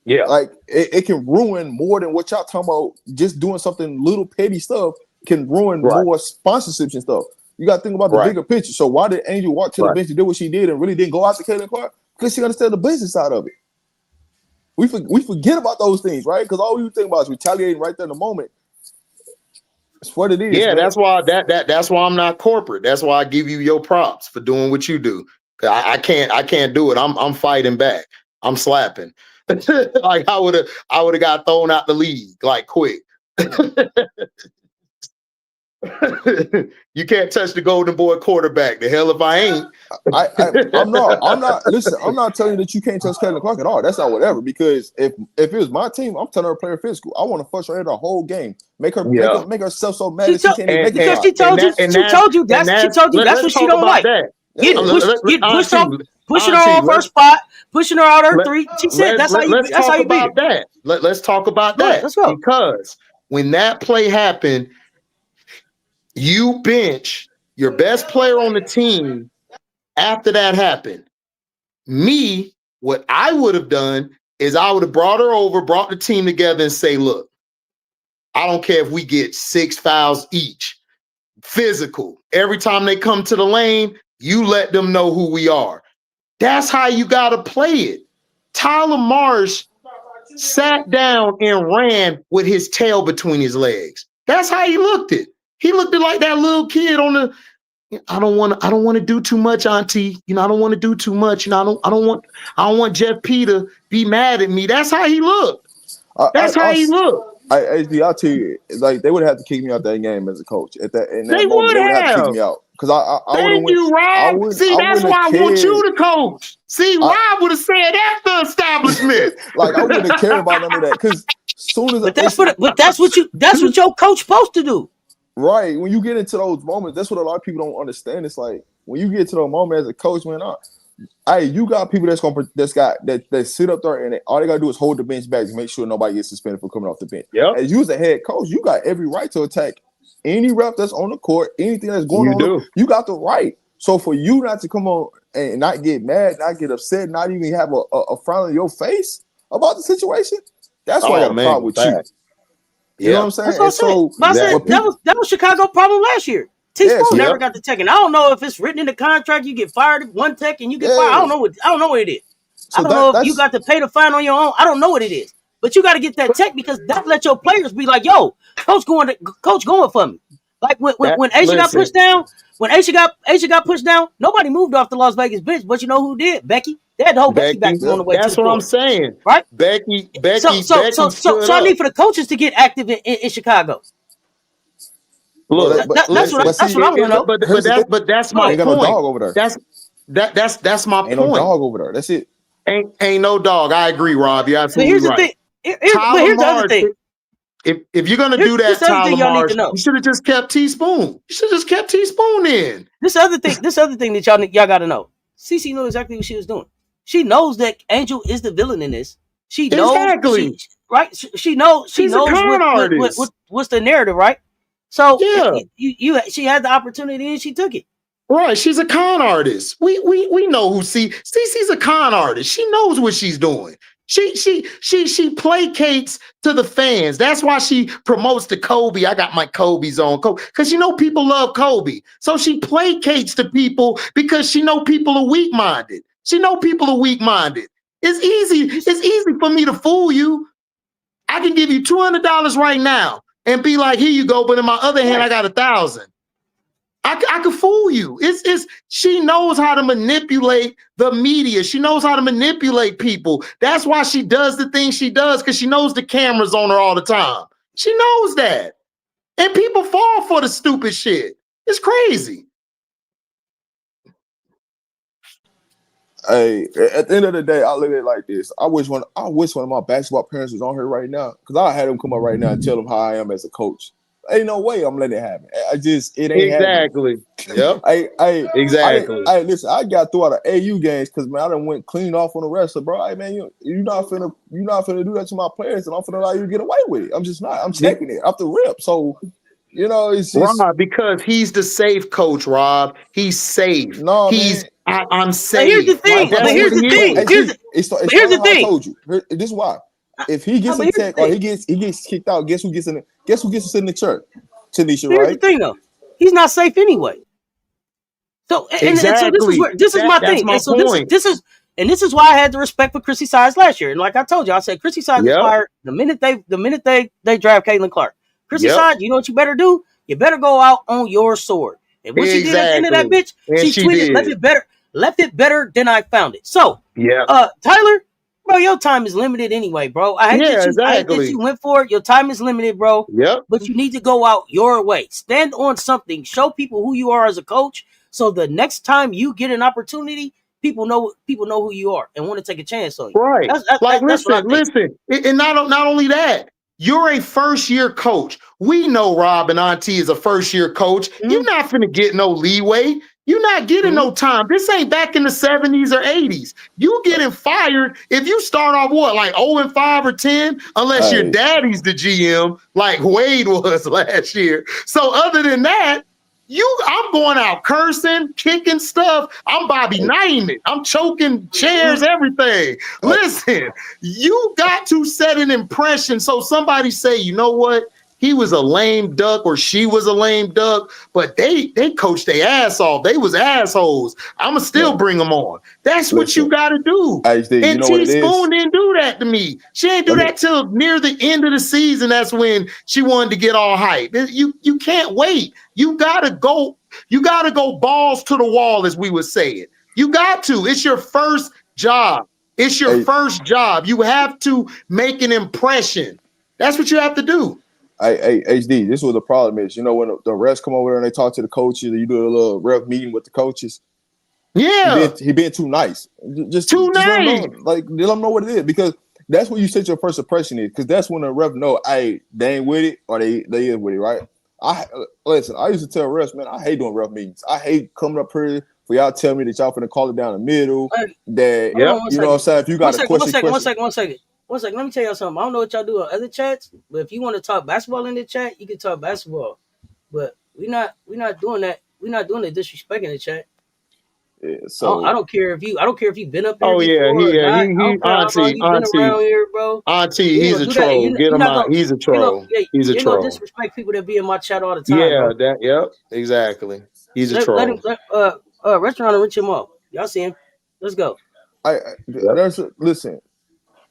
Yeah. Like it can ruin more than what y'all talking about. Just doing something little petty stuff can ruin more sponsorships and stuff. You got to think about the bigger picture. So why did Angel walk to the bench and do what she did and really didn't go out to Caitlin Clark? Because she understood the business side of it. We forget about those things, right? Because all we think about is retaliating right there in the moment. It's what it is. Yeah, man. that's why that's why I'm not corporate. That's why I give you your props for doing what you do. I can't do it. I'm fighting back. I'm slapping. Like I would have got thrown out the league like quick. You can't touch the Golden Boy quarterback. The hell if I ain't. I'm not. Listen, I'm not telling you that you can't touch Caitlin Clark at all. That's not whatever. Because if it was my team, I'm telling her to play her physical. I want to frustrate her the whole game. Make herself so mad that she can't even make it. She told you that's what she don't like. Pushing her on first spot, pushing her out her 3. She said that's how you beat her. Let's talk about that. Let's go. Because when that play happened, you bench your best player on the team after that happened. Me, what I would have done is I would have brought her over, brought the team together and say, look, I don't care if we get 6 fouls each. Physical. Every time they come to the lane, you let them know who we are. That's how you got to play it. Tyler Marsh sat down and ran with his tail between his legs. That's how he looked it. He looked like that little kid on the. I don't want to do too much, Auntie. You know, I don't want to do too much. You know, I don't want Jeff P to be mad at me. That's how he looked. That's how he looked. I'll tell you, like they would have to kick me out that game as a coach. At that, in that they moment, would have to kick me out because I Thank you, Rob. See, that's why I want you to coach. See, Rob would have said that's the establishment. Like I wouldn't care about none of that because soon as that's what your coach supposed to do. Right. When you get into those moments, that's what a lot of people don't understand. It's like when you get to the moment as a coach, man, you got people that sit up there and all they gotta do is hold the bench back to make sure nobody gets suspended for coming off the bench. Yep. As you as a head coach, you got every right to attack any rep that's on the court, anything that's going on. You got the right. So for you not to come on and not get mad, not get upset, not even have a frown on your face about the situation, that's why I got a problem with you. You know what I'm saying? That was Chicago's problem last year. T-Spoon never got the tech, and I don't know if it's written in the contract. You get fired one tech and you get fired. I don't know what it is. So I don't know if you got to pay the fine on your own. I don't know what it is, but you got to get that tech because that let your players be like, "Yo, coach going for me." Like when Asia got pushed down, Asia got pushed down, nobody moved off the Las Vegas bench, but you know who did? Becky. They had the whole Becky back on the way. That's what I'm saying, right? Becky. So I need for the coaches to get active in Chicago. Look, that's what I want to know. But that's my point. No dog over there. That's my point. Ain't no dog over there. That's it. Ain't no dog. I agree, Rob. You're absolutely right. But here's the other thing. if you're gonna do that, this other thing Tyler y'all need Marsh, to know. you should have just kept Teaspoon. You should have just kept Teaspoon in. This other thing that y'all got to know. Cece knew exactly what she was doing. She knows that Angel is the villain in this. She knows Exactly. She knows. She She's a knows con artist. what's the narrative, right? So Yeah. she had the opportunity and she took it. Right, she's a con artist. We know who Cece's a con artist. She knows what she's doing. She placates to the fans. That's why she promotes the Kobe. I got my Kobe's on Kobe because people love Kobe. So she placates to people because she know people are weak-minded. It's easy for me to fool you. I can give you $200 right now and be like, here you go. But in my other hand, I got 1,000. I could fool you. She knows how to manipulate the media. She knows how to manipulate people. That's why she does the things she does, because she knows the camera's on her all the time. She knows that. And people fall for the stupid shit. It's crazy. Hey, at the end of the day, I look at it like this. I wish one of my basketball parents was on here right now, because I had them come up right now and tell them how I am as a coach. Ain't no way I'm letting it happen. It ain't exactly. Happening. Yep. Exactly. Listen, I got through out of AU games because man, I done went clean off on the wrestler, bro. Hey man, you're not finna do that to my players, and I'm finna allow you to get away with it. I'm just not. I'm checking it off the rip. So, it's just Rob, because he's the safe coach, Rob. He's safe. No, I'm safe. But here's the thing. Here's the thing. I told you. This is why. If he gets attacked or he gets kicked out, guess who gets in the church? Tanisha, right? Here's the thing, though. He's not safe anyway. So, and so this is my thing. And so this is why I had the respect for Chrissy Sides last year. And like I told you, I said Chrissy Sides is fired the minute they draft Caitlin Clark. Chrissy Sides, you know what you better do? You better go out on your sword. And what she did at the end of that bitch, she tweeted, left it better than I found it. So, Tyler, bro, your time is limited anyway, bro. I hate that you went for it. Your time is limited, bro. Yep. But you need to go out your way. Stand on something. Show people who you are as a coach. So the next time you get an opportunity, people know who you are and want to take a chance on you. Right. Listen. And not only that, you're a first-year coach. We know Rob and Auntie is a first-year coach. Mm-hmm. You're not finna get no leeway. You're not getting no time. This ain't back in the 70s or 80s. You getting fired if you start off like 0-5 or 10, unless your daddy's the GM, like Wade was last year. So other than that, I'm going out cursing, kicking stuff. I'm Bobby Knighting. I'm choking chairs, everything. Listen, you got to set an impression. So somebody say, you know what? He was a lame duck or she was a lame duck, but they coached their ass off. They was assholes. I'ma still bring them on. That's what you got to do. And Teaspoon didn't do that to me. She didn't do that till near the end of the season. That's when she wanted to get all hype. You can't wait. You gotta go balls to the wall, as we would say it. You got to. It's your first job. First job. You have to make an impression. That's what you have to do. Hey, HD, this is what the problem is. When the refs come over there and they talk to the coaches, and you do a little ref meeting with the coaches. Yeah, he being too nice. Just nice. Let them know what it is, because that's when you set your first impression is. Because that's when the ref know, hey, they ain't with it or they is with it, right? I used to tell refs, man, I hate doing ref meetings. I hate coming up here for y'all tell me that y'all finna call it down the middle. That you know what I'm saying. If you got a question, one second. Let me tell y'all something. I don't know what y'all do on other chats, but if you want to talk basketball in the chat, you can talk basketball. But we're not doing that. We're not doing the disrespecting the chat. Yeah, so I don't care if you've been up here. Oh yeah, Auntie, around here, bro. Auntie, he's a troll. Get him out. He's a troll. He's a troll. Disrespect people that be in my chat all the time. Yeah, bro. Exactly. He's a troll. Restaurant and Rich him up. Y'all see him? Let's go. Listen.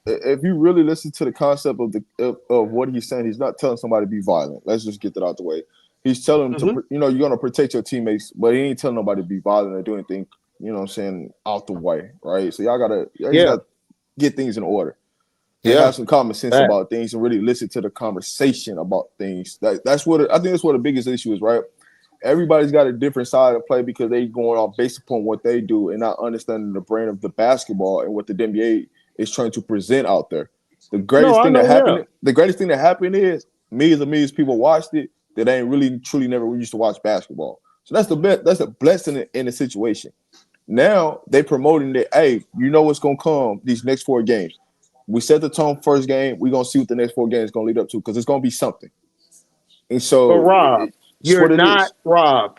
If you really listen to the concept of what he's saying, he's not telling somebody to be violent. Let's just get that out the way. He's telling them to, you're going to protect your teammates, but he ain't telling nobody to be violent or do anything, out the way, right? So y'all gotta get things in order. Have some common sense about things and really listen to the conversation about things. That's what I think that's what the biggest issue is, right? Everybody's got a different side of play because they going off based upon what they do and not understanding the brand of the basketball and what the NBA is trying to present out there. The greatest thing that happened is millions and millions of people watched it that ain't really truly never used to watch basketball. So that's the best. That's a blessing in the situation. Now they promoting that. Hey, you know what's gonna come these next 4 games. We set the tone first game. We're gonna see what the next 4 games gonna lead up to because it's gonna be something. And so, but Rob, you're not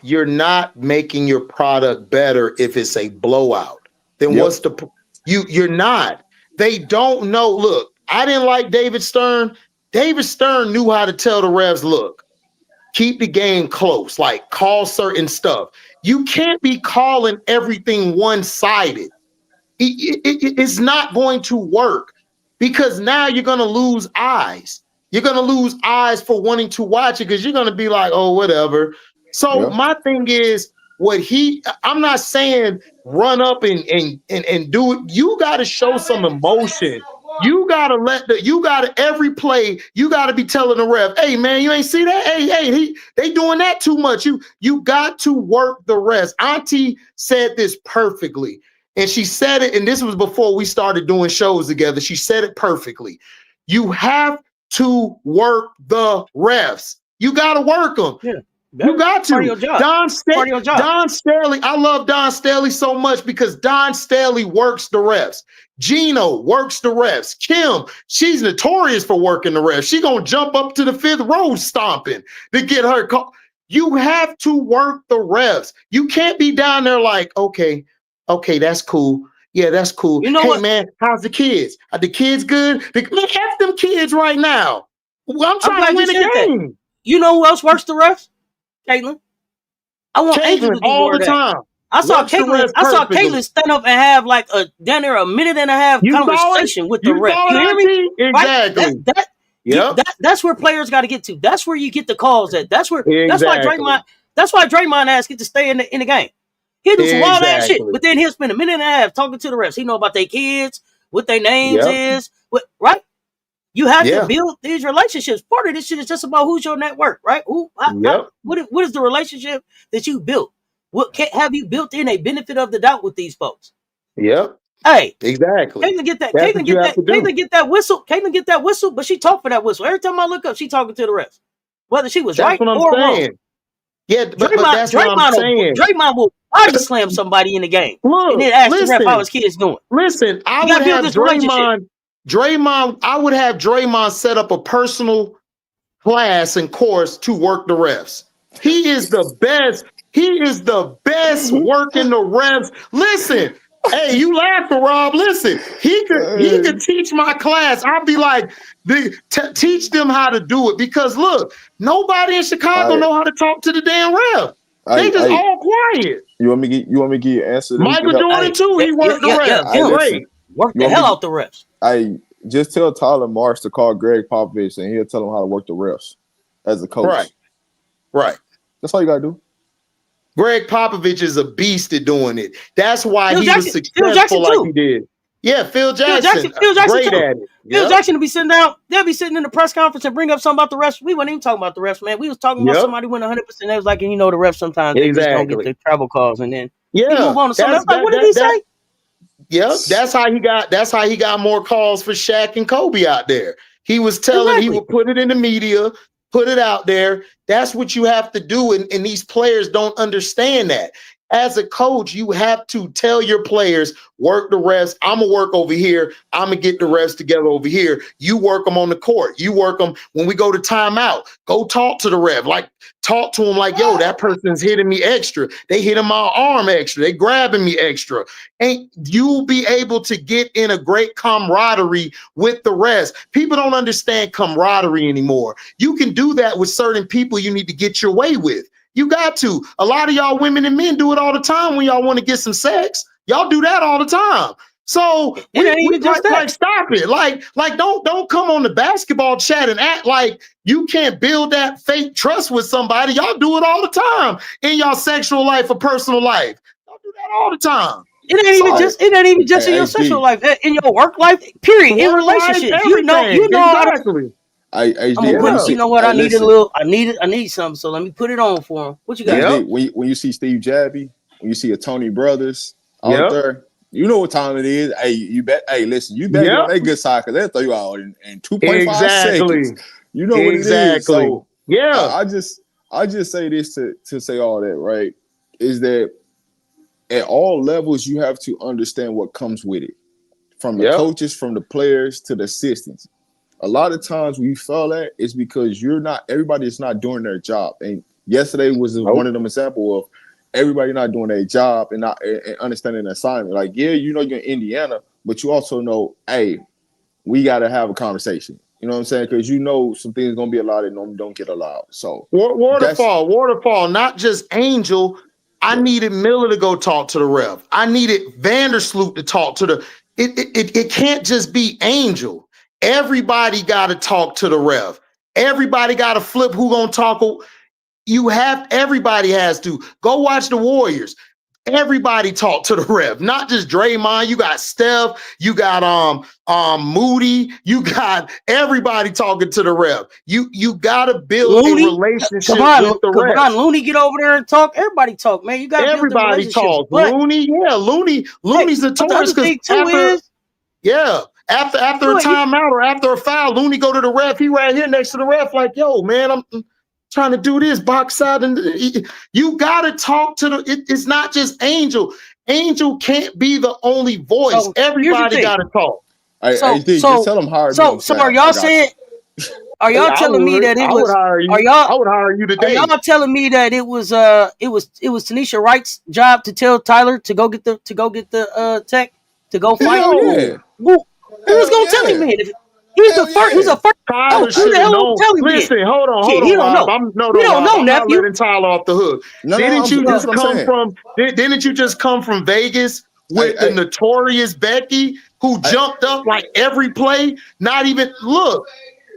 you're not making your product better if it's a blowout. Then what's the you're not. They don't know. Look, I didn't like David Stern. David Stern knew how to tell the refs, look, keep the game close, like call certain stuff. You can't be calling everything one-sided. It's not going to work because now you're going to lose eyes. You're going to lose eyes for wanting to watch it because you're going to be like, oh, whatever. So my thing is, I'm not saying run up and do it. You got to show some emotion. You gotta every play, you gotta be telling the ref, hey man, you ain't see that? Hey, they doing that too much. You got to work the rest. Auntie said this perfectly. And she said it, and this was before we started doing shows together. She said it perfectly. You have to work the refs. You gotta work them. Yeah. You got to. Don Staley, I love Don Staley so much because Don Staley works the refs. Gino works the refs. Kim, she's notorious for working the refs. She gonna jump up to the 5th row stomping to get her call. You have to work the refs. You can't be down there like, okay, that's cool. Yeah, that's cool. You know hey, what? Man, how's the kids? Are the kids good? Man, F them kids right now. Well, I'm trying to win a game. That. You know who else works the refs? Caitlin. I want Angel to do all the time. I saw Caitlin stand up and have like a minute and a half conversation with the ref. You hear me? Exactly. Right? That's where players got to get to. That's where you get the calls at. That's where that's why Draymond ass get to stay in the game. He'll do some wild ass shit, but then he'll spend a minute and a half talking to the refs. He know about their kids, what their names is, right? You have to build these relationships. Part of this shit is just about who's your network, right? What is the relationship that you built? What have you built in a benefit of the doubt with these folks? Yep. Hey, exactly. Caitlin get that. Caitlin get that whistle. Caitlin get that whistle, but she talk for that whistle. Every time I look up, she talking to the refs, whether she was right or wrong. Yeah, but that's what I'm saying. Draymond will body slam somebody in the game, and then ask the ref how his kid's doing. Listen, I would have Draymond. I would have Draymond set up a personal class and course to work the refs. He is the best. He is the best working the refs. Listen, hey, you laughing, Rob? Listen, he could teach my class. I'll be like, teach them how to do it because look, nobody in Chicago know how to talk to the damn ref. They just all quiet. You want me to give you an answer? Michael Jordan too. He worked the refs. Great. Work the hell out the refs. I just tell Tyler Marsh to call Greg Popovich and he'll tell him how to work the refs as a coach. Right. That's all you gotta do. Greg Popovich is a beast at doing it. That's why he was successful like he did. Yeah, Phil Jackson great at it. Phil Jackson will be sitting down. They'll be sitting in the press conference and bring up something about the refs. We weren't even talking about the refs, man. We was talking about somebody went 100%. They was like, and you know, the refs sometimes they just don't get the travel calls, and then he move on to something. Like, what did he say? Yep, that's how he got more calls for Shaq and Kobe out there. He was telling he would put it in the media, put it out there. That's what you have to do, and these players don't understand that. As a coach, you have to tell your players, work the refs. I'm going to work over here. I'm going to get the refs together over here. You work them on the court. You work them when we go to timeout. Go talk to the ref. Like, talk to them like, yo, that person's hitting me extra. They hitting my arm extra. They grabbing me extra. And you'll be able to get in a great camaraderie with the rest. People don't understand camaraderie anymore. You can do that with certain people you need to get your way with. You got to. A lot of y'all women and men do it all the time when y'all want to get some sex. Y'all do that all the time. So we just like stop it. Like don't come on the basketball chat and act like you can't build that fake trust with somebody. Y'all do it all the time in y'all sexual life or personal life. Y'all do that all the time. It ain't even just in your sexual life, in your work life, period. In relationships. You know exactly. You know what? I need something. So let me put it on for him. What you got? When you see Steve Jabby, when you see a Tony Brothers out there, you know what time it is. Hey, you bet. Hey, listen, you bet on that good side because they'll throw you out in 2.5 seconds. You know what it is. Exactly. So Yeah. I just say this to say all that, right? Is that at all levels you have to understand what comes with it. From the coaches, from the players to the assistants. A lot of times we fail at is because everybody is not doing their job. And yesterday was one of them example of everybody not doing their job and not and understanding the assignment. Like, yeah, you know you're in Indiana, but you also know, hey, we got to have a conversation. You know what I'm saying? Because you know some things gonna be allowed and don't get allowed. So waterfall, not just Angel. I needed Miller to go talk to the ref. I needed Vandersloot to talk to the. It can't just be Angel. Everybody got to talk to the ref. Everybody got to flip who gonna talk. Everybody has to go watch the Warriors. Everybody talk to the ref, not just Draymond. You got Steph, you got Moody, you got everybody talking to the ref. You gotta build Looney, a relationship with the ref. Come on, Looney, get over there and talk. Everybody talk, man. You gotta build the relationship. Talk. Looney's notorious because after a timeout or after a foul, Looney go to the ref. He right here next to the ref, like, yo, man, I'm trying to do this box side, and you gotta talk to it's not just Angel. Angel can't be the only voice. So, everybody gotta talk. Just tell them hire me. So are y'all saying? Are y'all telling me that it was? I would hire you today. Are y'all telling me that it was Tanisha Wright's job to tell Tyler to go get the tech to go fight? Yeah. Who was gonna tell him, man? He's the first. He's a first. Tyler should know. Listen, hold on. He don't know. I'm not nephew. letting Tyler off the hook. Didn't you just come from Vegas with the notorious Becky who jumped up like every play? Not even look.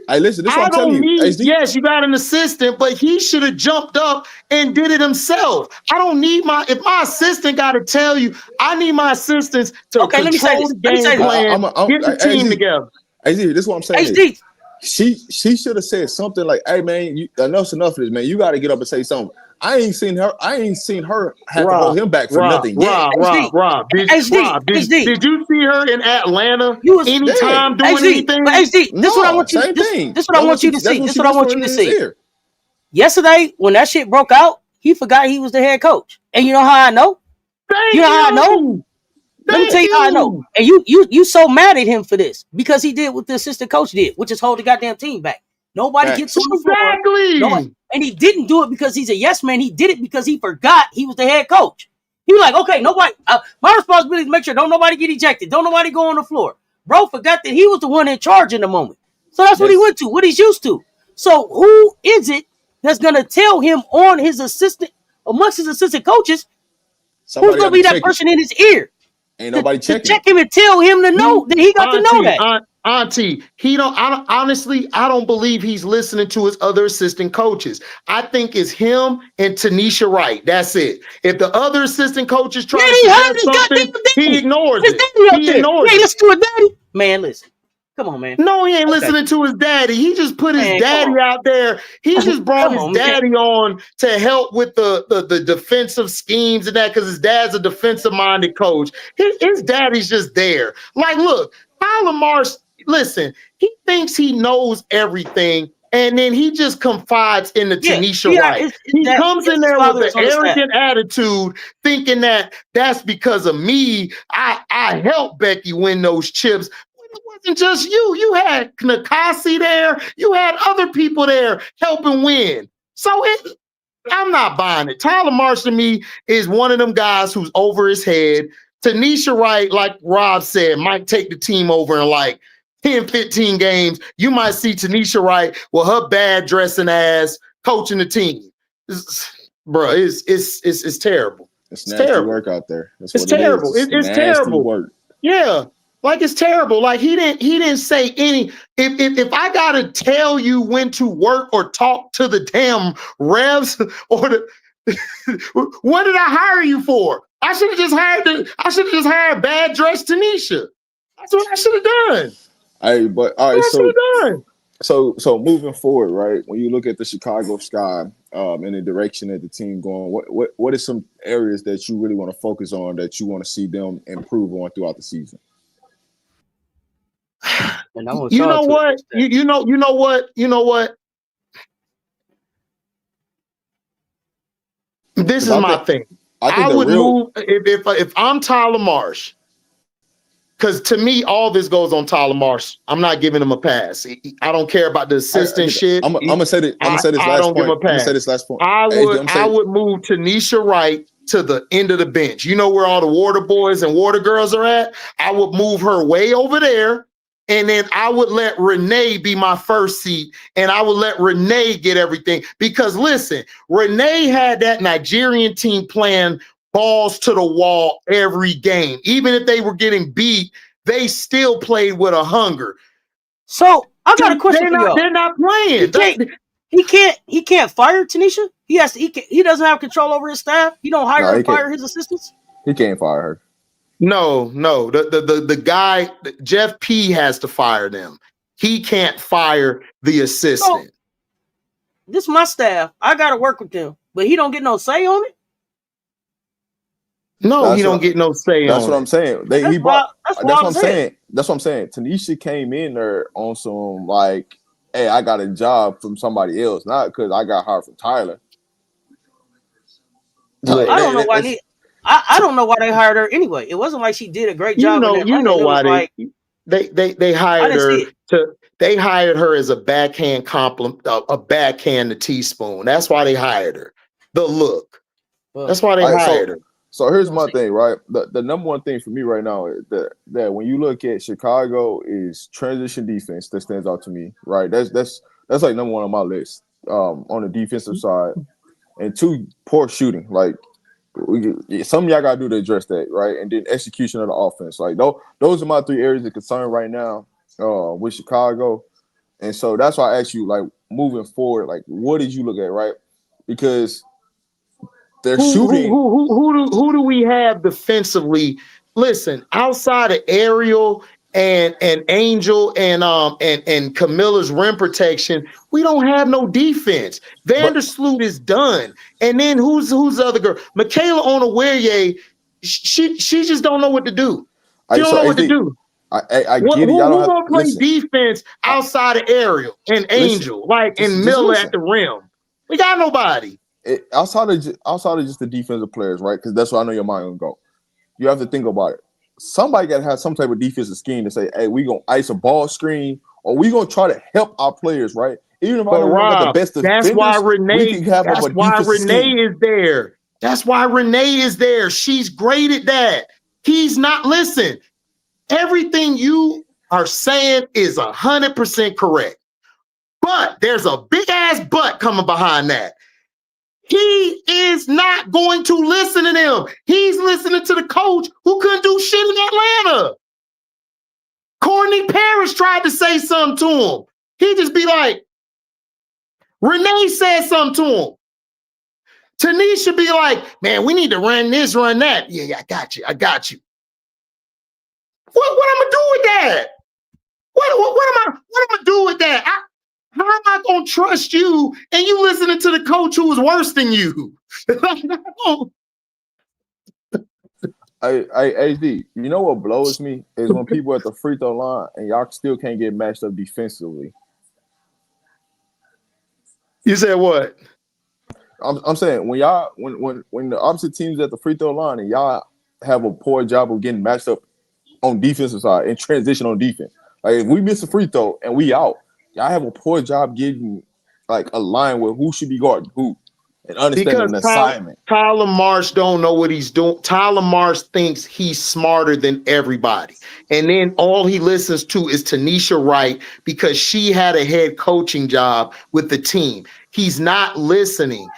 Hey, listen, this is what I'm telling you. Yes, you got an assistant, but he should have jumped up and did it himself. I don't need if my assistant got to tell you, I need my assistants to control the game plan, get the team together. This is what I'm saying. HD. She should have said something like, "Hey man, enough's enough of this, man. You got to get up and say something." I ain't seen her have to hold him back for nothing yet. Rob, did you see her in Atlanta anytime doing anything? But HD, this is what I want you to see. This is what I want you to see. This is what I want you to see. Yesterday, when that shit broke out, he forgot he was the head coach. And you know how I know? You know how I know? Let me tell you how I know. And you so mad at him for this because he did what the assistant coach did, which is hold the goddamn team back. Nobody gets on the floor. And he didn't do it because he's a yes man. He did it because he forgot he was the head coach. He was like, okay, nobody. My responsibility is to make sure don't nobody get ejected. Don't nobody go on the floor. Bro forgot that he was the one in charge in the moment. So that's what he went to, what he's used to. So who is it that's going to tell him on his assistant, amongst his assistant coaches, who's going to be that person in his ear? Ain't nobody checking. To check him and tell him to know that he got to know that. Auntie, I don't believe he's listening to his other assistant coaches. I think it's him and Tanisha Wright. That's it. If the other assistant coaches try to do something, he ignores it. He ignores it. Hey, listen to his daddy. Man, listen. Come on, man. No, he ain't listening to his daddy. He just put his daddy out there. He just brought his daddy on to help with the defensive schemes and that because his dad's a defensive-minded coach. His daddy's just there. Like, look, Tyler Marsh, listen, he thinks he knows everything, and then he just confides in the Tanisha Wright. He comes in there with an arrogant attitude, thinking that that's because of me. I helped Becky win those chips. It wasn't just you. You had Nakasi there. You had other people there helping win. So I'm not buying it. Tyler Marsh to me is one of them guys who's over his head. Tanisha Wright, like Rob said, might take the team over in like 10, 15 games. You might see Tanisha Wright with her bad dressing ass coaching the team. Bro, it's terrible. It's terrible work out there. It's terrible. It's terrible work. Yeah. Like it's terrible. Like he didn't say any. If I gotta tell you when to work or talk to the damn revs or what did I hire you for? I should have just hired bad dressed Tanisha. That's what I should have done. Hey, but all right, so moving forward, right? When you look at the Chicago Sky and the direction that the team going, what are some areas that you really want to focus on that you want to see them improve on throughout the season? And I want You y'all know to what? address that. You know what? This is my thing. I think I the would real move if I'm Tyler Marsh, because to me, all this goes on Tyler Marsh. I'm not giving him a pass. I don't care about the assistant shit. I'm gonna say that. I'm gonna say this I last don't give him point. a I'm gonna say pass. this last point. I AJ, would move Tanisha Wright to the end of the bench. You know where all the water boys and water girls are at? I would move her way over there. And then I would let Renee be my first seat, and I would let Renee get everything. Because listen, Renee had that Nigerian team playing balls to the wall every game. Even if they were getting beat, they still played with a hunger. So I got a question for y'all. They're not playing. He can't fire Tanisha. He doesn't have control over his staff. He don't hire and fire his assistants. He can't fire her. No. The guy, Jeff P, has to fire them. He can't fire the assistant. So, this is my staff. I got to work with them, but he don't get no say on it. No, he don't get no say on it. That's what I'm saying. That's what I'm saying. That's what I'm saying. Tanisha came in there on some like, hey, I got a job from somebody else, not because I got hired from Tyler. Like, I don't know why. I don't know why they hired her anyway. It wasn't like she did a great job. You know why they hired her they hired her as a backhand compliment, a backhand to teaspoon. That's why they hired her. The look. That's why they hired her. So here's my thing, right? The number one thing for me right now is that when you look at Chicago is transition defense that stands out to me, right? That's like number one on my list on the defensive side, and two, poor shooting. Like some of y'all gotta do to address that, right? And then execution of the offense. Like those are my three areas of concern right now with Chicago. And so that's why I asked you, like, moving forward, like, what did you look at, right? Because they're shooting. Who do we have defensively? Listen, outside of Ariel and Angel and Camilla's rim protection, we don't have no defense. Vandersloot is done. And then who's the other girl? Michaela Onaweye, she just don't know what to do. She don't know what to do. I get it. Y'all Who gonna play defense outside of Ariel and Angel, and Miller at the rim? We got nobody. Outside of just the defensive players, right? Because that's where I know your mind gonna go. You have to think about it. Somebody got to have some type of defensive scheme to say, "Hey, we gonna ice a ball screen, or we gonna try to help our players, right?" Even if I don't have the best defenders, that's why Renee. That's why Renee is there. That's why Renee is there. She's great at that. He's not. Listen, everything you are saying is 100% correct, but there's a big ass but coming behind that. He is not going to listen to them. He's listening to the coach who couldn't do shit in Atlanta. Courtney Parrish tried to say something to him. He'd just be like, Renee said something to him. Tanisha be like, man, we need to run this, run that. Yeah, I got you. What am I do with that? What am I do with that? How am I gonna trust you and you listening to the coach who was worse than you? Hey, HD, you know what blows me is when people at the free throw line and y'all still can't get matched up defensively. You said what? I'm saying when the opposite team's at the free throw line and y'all have a poor job of getting matched up on defensive side and transition on defense. Like if we miss a free throw and we out, y'all have a poor job getting like aligned with who should be guarding who and understanding the assignment. Tyler Marsh don't know what he's doing. Tyler Marsh thinks he's smarter than everybody. And then all he listens to is Tanisha Wright because she had a head coaching job with the team. He's not listening.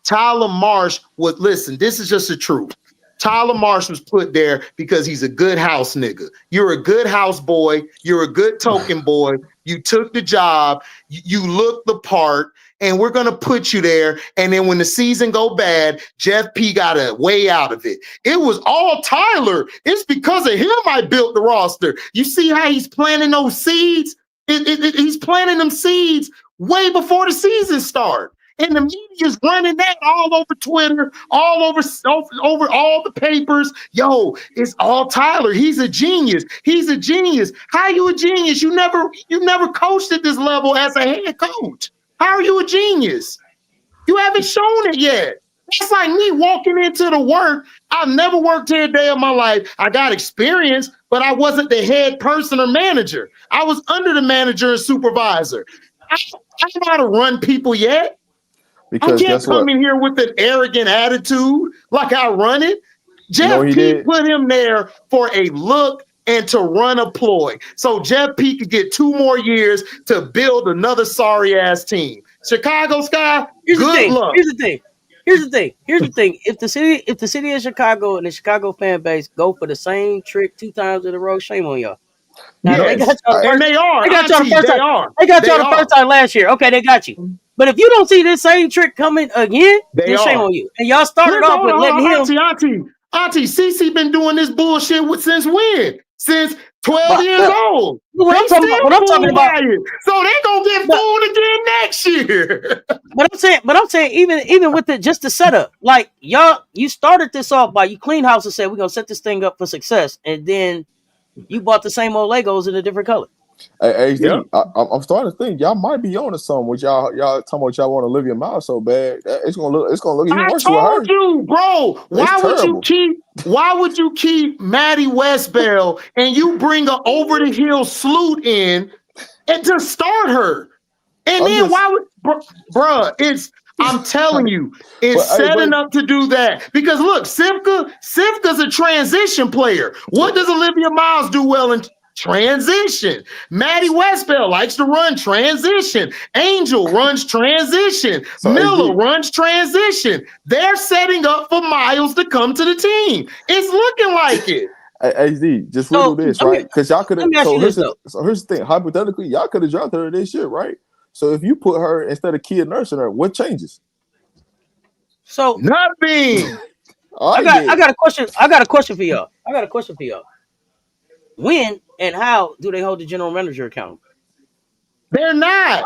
Tyler Marsh would listen. This is just the truth. Tyler Marsh was put there because he's a good house nigga. You're a good house boy. You're a good token boy. You took the job. You look the part, and we're going to put you there. And then when the season go bad, Jeff P got a way out of it. It was all Tyler. It's because of him I built the roster. You see how he's planting those seeds? He's planting them seeds way before the season start. And the media's running that all over Twitter, all over all the papers. Yo, it's all Tyler. He's a genius. He's a genius. How are you a genius? You never coached at this level as a head coach. How are you a genius? You haven't shown it yet. It's like me walking into the work. I've never worked here a day of my life. I got experience, but I wasn't the head person or manager. I was under the manager and supervisor. I don't know how to run people yet. Because I can't come in here with an arrogant attitude like I run it. Jeff P put him there for a look and to run a ploy. So Jeff P could get 2 more years to build another sorry ass team. Chicago Sky, good luck. Here's the thing. If the city of Chicago and the Chicago fan base go for the same trick 2 times in a row, shame on y'all. Now, yes. They got y'all the first time last year. Okay, they got you. But if you don't see this same trick coming again, then shame on you. And y'all started off with letting him. Auntie, CC been doing this bullshit since when? Since 12 years old. What I'm talking about. So they gonna get fooled again next year. But I'm saying even with just the setup, like you started this off by you clean house and said we're gonna set this thing up for success, and then you bought the same old Legos in a different color. Hey, HD, I'm starting to think y'all might be on to something. With y'all talking about y'all want to live your mouth so bad. It's gonna look even worse. I told you, bro. Why would you keep Maddie Westbell and you bring her over the hill Sloot in and just start her? And then why would bruh, I'm telling you, it's setting up to do that. Because look, Sivka's a transition player. What does Olivia Miles do well in transition? Maddie Westbell likes to run transition. Angel runs transition. Miller runs transition. They're setting up for Miles to come to the team. It's looking like it. HD, just riddle this, right? Because y'all could have. So here's the thing. Hypothetically, y'all could have dropped her this year, right? So if you put her instead of Kia nursing her, what changes? So nothing. I got a question. I got a question for y'all. When and how do they hold the general manager accountable? They're not.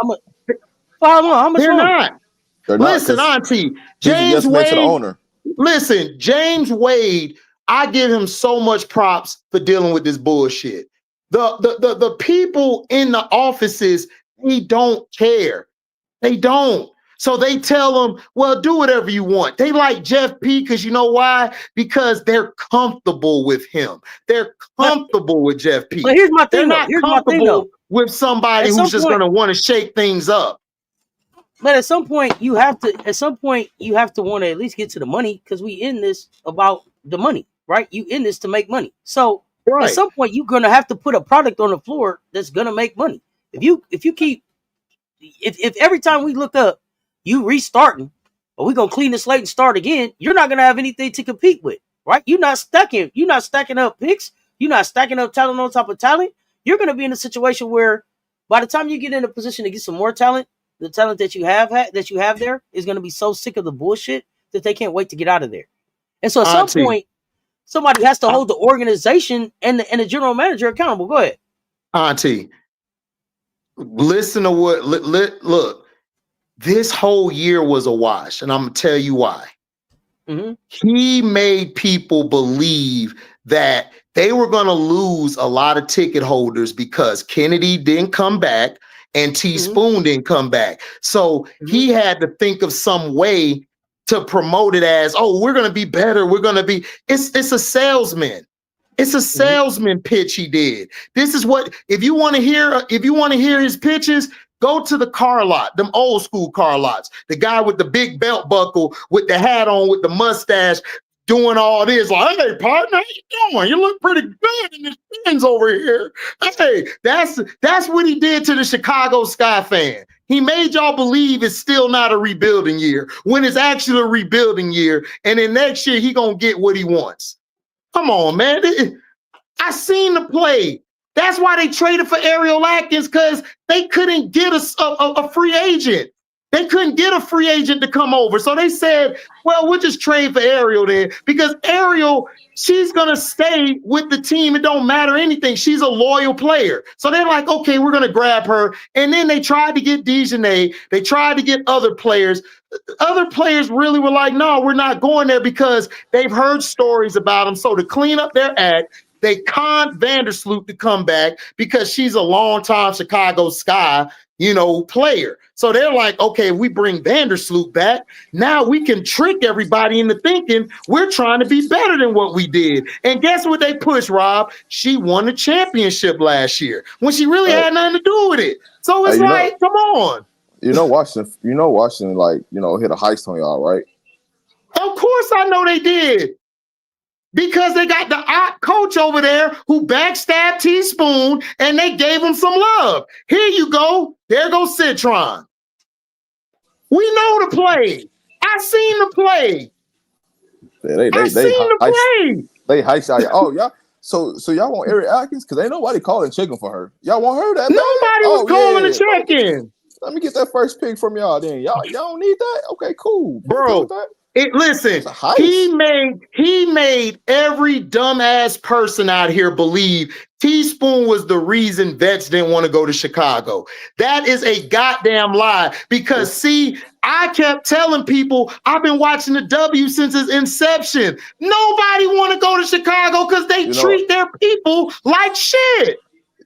How much? They're not. Listen, Auntie, James Wade. To the owner. Listen, James Wade. I give him so much props for dealing with this bullshit. The people in the offices, they don't care. They don't. So they tell them, well, do whatever you want. They like Jeff P because you know why? Because they're comfortable with him. They're comfortable with Jeff P. But here's my thing. They're not comfortable with somebody who's just going to want to shake things up. But at some point, you have to want to at least get to the money because we in this about the money, right? You in this to make money. So at some point, you're going to have to put a product on the floor that's going to make money. If every time we look up, you restarting, or we're gonna clean the slate and start again, you're not gonna have anything to compete with, right? You're not stacking up picks, you're not stacking up talent on top of talent. You're gonna be in a situation where by the time you get in a position to get some more talent, the talent that you have there is gonna be so sick of the bullshit that they can't wait to get out of there. And so at some point, somebody has to hold the organization and the general manager accountable. Go ahead. Auntie, listen to what look. This whole year was a wash, and I'm going to tell you why. Mm-hmm. He made people believe that they were going to lose a lot of ticket holders because Kennedy didn't come back and Teaspoon didn't come back. So he had to think of some way to promote it as, oh, we're going to be better. We're going to be, it's a salesman. It's a salesman pitch he did. This is what, if you want to hear his pitches, go to the car lot, them old school car lots. The guy with the big belt buckle, with the hat on, with the mustache, doing all this. Like, hey, partner, how you doing? You look pretty good in this Benz over here. Hey, that's what he did to the Chicago Sky fan. He made y'all believe it's still not a rebuilding year when it's actually a rebuilding year. And then next year, he gonna get what he wants. Come on, man. I seen the play. That's why they traded for Ariel Atkins, because they couldn't get a free agent. They couldn't get a free agent to come over. So they said, well, we'll just trade for Ariel then, because Ariel, she's going to stay with the team. It don't matter anything. She's a loyal player. So they're like, okay, we're going to grab her. And then they tried to get Dejanay. They tried to get other players. other players really were like, no, we're not going there because they've heard stories about him. So to clean up their act, they conned Vandersloot to come back because she's a longtime Chicago Sky, player. So they're like, okay, if we bring Vandersloot back, now we can trick everybody into thinking we're trying to be better than what we did. And guess what they pushed, Rob? She won the championship last year when she really had nothing to do with it. So it's like, come on. Washington, like, hit a heist on y'all, right? Of course I know they did. Because they got the op coach over there who backstabbed Teaspoon and they gave him some love. Here you go. There goes Citron. We know the play. I seen the play. I seen the play. They heist out. Oh, y'all. So y'all want Eric Atkins? Because ain't nobody calling checking for her. Y'all want her that bad? Nobody was calling to check in. Let me get that first pick from y'all then. Y'all don't need that? Okay, cool. Bro. Listen, he made every dumbass person out here believe Teaspoon was the reason vets didn't want to go to Chicago. That is a goddamn lie. Because see, I kept telling people I've been watching the W since its inception. Nobody want to go to Chicago because they treat their people like shit.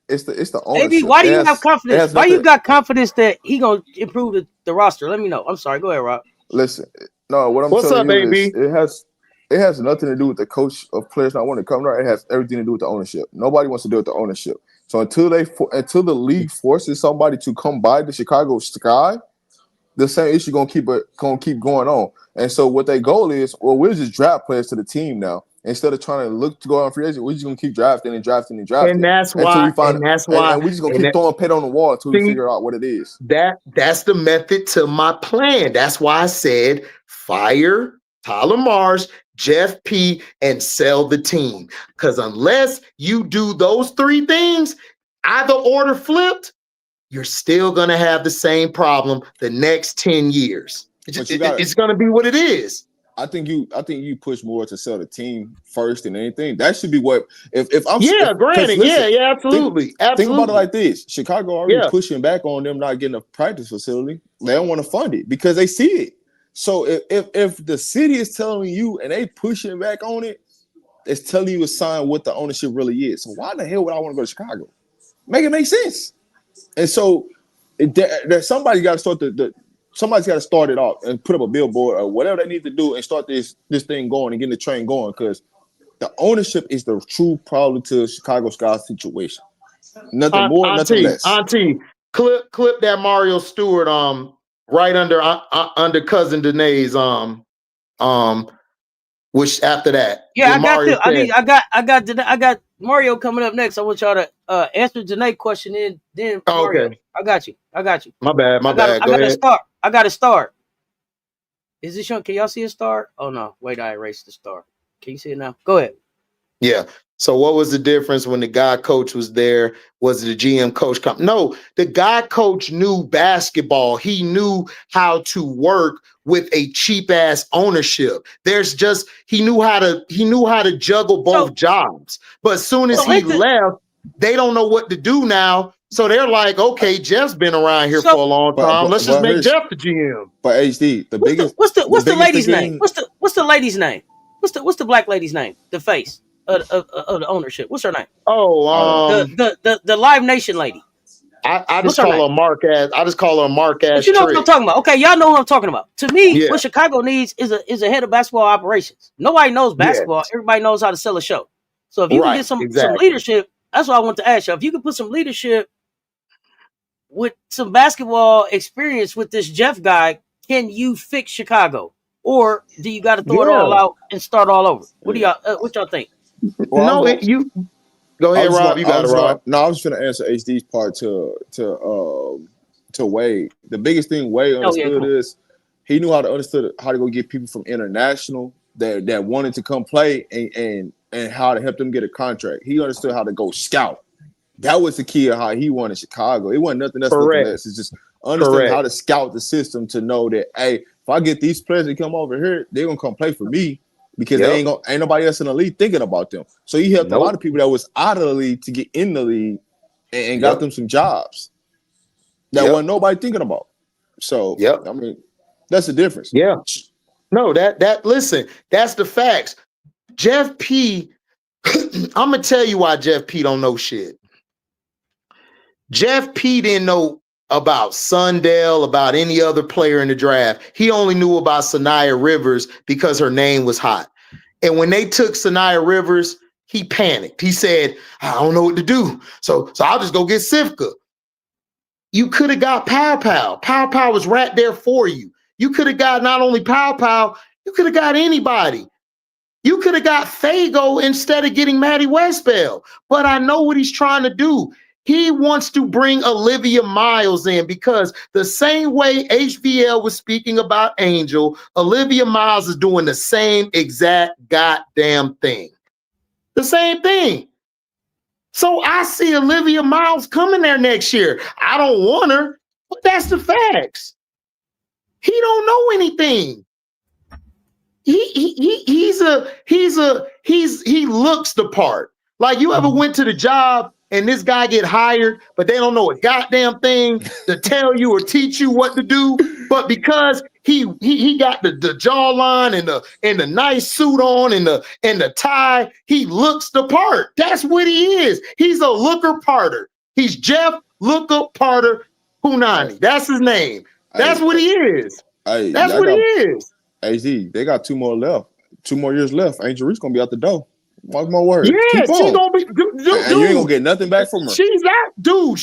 It's the ownership. Maybe why do you have confidence? Why you got confidence that he gonna improve the roster? Let me know. I'm sorry. Go ahead, Rob. Listen. No, what I'm telling you is it has nothing to do with the coach of players not wanting to come there. It has everything to do with the ownership. Nobody wants to deal with the ownership. So until the league forces somebody to come by the Chicago Sky, the same issue gonna keep going on. And so what their goal is, well, we'll just draft players to the team now. Instead of trying to look to go on free agent, we're just gonna keep drafting. And that's why. And we're just gonna keep throwing paint on the wall until we figure out what it is. That's the method to my plan. That's why I said fire Tyler Marsh, Jeff P, and sell the team. Because unless you do those three things, either order flipped, you're still gonna have the same problem the next 10 years. It's gonna be what it is. I think you push more to sell the team first than anything. That should be what if I'm granted. Listen, absolutely. Think about it like this. Chicago already pushing back on them not getting a practice facility. They don't want to fund it because they see it. So if the city is telling you and they pushing back on it, it's telling you a sign what the ownership really is. So why the hell would I want to go to Chicago? Make it make sense. And so somebody's got to start somebody's got to start it off and put up a billboard or whatever they need to do and start this thing going and getting the train going, because the ownership is the true problem to Chicago Sky's situation. Nothing more, nothing less. Auntie, clip that Mario Stewart right under cousin Danae's which after that. Yeah, I got Mario coming up next. I want y'all to answer Danae's question in then Mario. Okay. I got you. My bad. I got to start. Is this showing? Can y'all see a star? Oh no, wait, I erased the star. Can you see it now? Go ahead. Yeah. So what was the difference when the guy coach was there? Was it the GM coach? No, the guy coach knew basketball. He knew how to work with a cheap ass ownership. He knew how to juggle both jobs. But as soon as he left, they don't know what to do now. So they're like, okay, Jeff's been around here for a long time. Let's just make Jeff the GM. But HD, what's the lady's name? What's the lady's name? What's the black lady's name? The face of the ownership. What's her name? Oh, the Live Nation lady. I just call her Mark ass. I just call her Mark ass. But you know what I'm talking about? Okay, y'all know what I'm talking about. To me, what Chicago needs is a head of basketball operations. Nobody knows basketball. Yeah. Everybody knows how to sell a show. So if you can get some leadership, that's what I want to ask you. If you can put some leadership with some basketball experience with this Jeff guy, can you fix Chicago, or do you got to throw it all out and start all over? What do y'all think? Well, you go ahead, Rob. You got it, Rob. No, I was going to answer HD's part to Wade. The biggest thing Wade understood is he knew how to go get people from international that wanted to come play and how to help them get a contract. He understood how to go scout. That was the key of how he wanted Chicago. It wasn't nothing else. It's just understanding how to scout the system to know that, hey, if I get these players to come over here, they're gonna come play for me because ain't nobody else in the league thinking about them. So he helped a lot of people that was out of the league to get in the league and got them some jobs that wasn't nobody thinking about. So I mean, That's the difference. Yeah. No, listen, that's the facts. Jeff P, I'm gonna tell you why Jeff P don't know shit. Jeff P didn't know about Sundell, about any other player in the draft. He only knew about Sanaya Rivers because her name was hot. And when they took Sanaya Rivers, he panicked. He said, I don't know what to do. So I'll just go get Sivka. You could have got Pow Pow. Pow Pow was right there for you. You could have got not only Pow Pow, you could have got anybody. You could have got Fago instead of getting Maddie Westbell. But I know what he's trying to do. He wants to bring Olivia Miles in because the same way HVL was speaking about Angel, Olivia Miles is doing the same exact goddamn thing. The same thing. So I see Olivia Miles coming there next year. I don't want her, but that's the facts. He don't know anything. He looks the part. Like you ever went to the job and this guy get hired, but they don't know a goddamn thing to tell you or teach you what to do. But because he got the jawline and the nice suit on and the tie, he looks the part. That's what he is. He's a looker parter. He's Jeff Looker Parter Punani. That's his name. That's what he is. That's what he is. AZ, they got 2 more left. 2 more years left. Angel Reese gonna be out the door. Mark my words. Yeah, she's gonna be. Dude, you ain't gonna get nothing back from her. She's out, dude.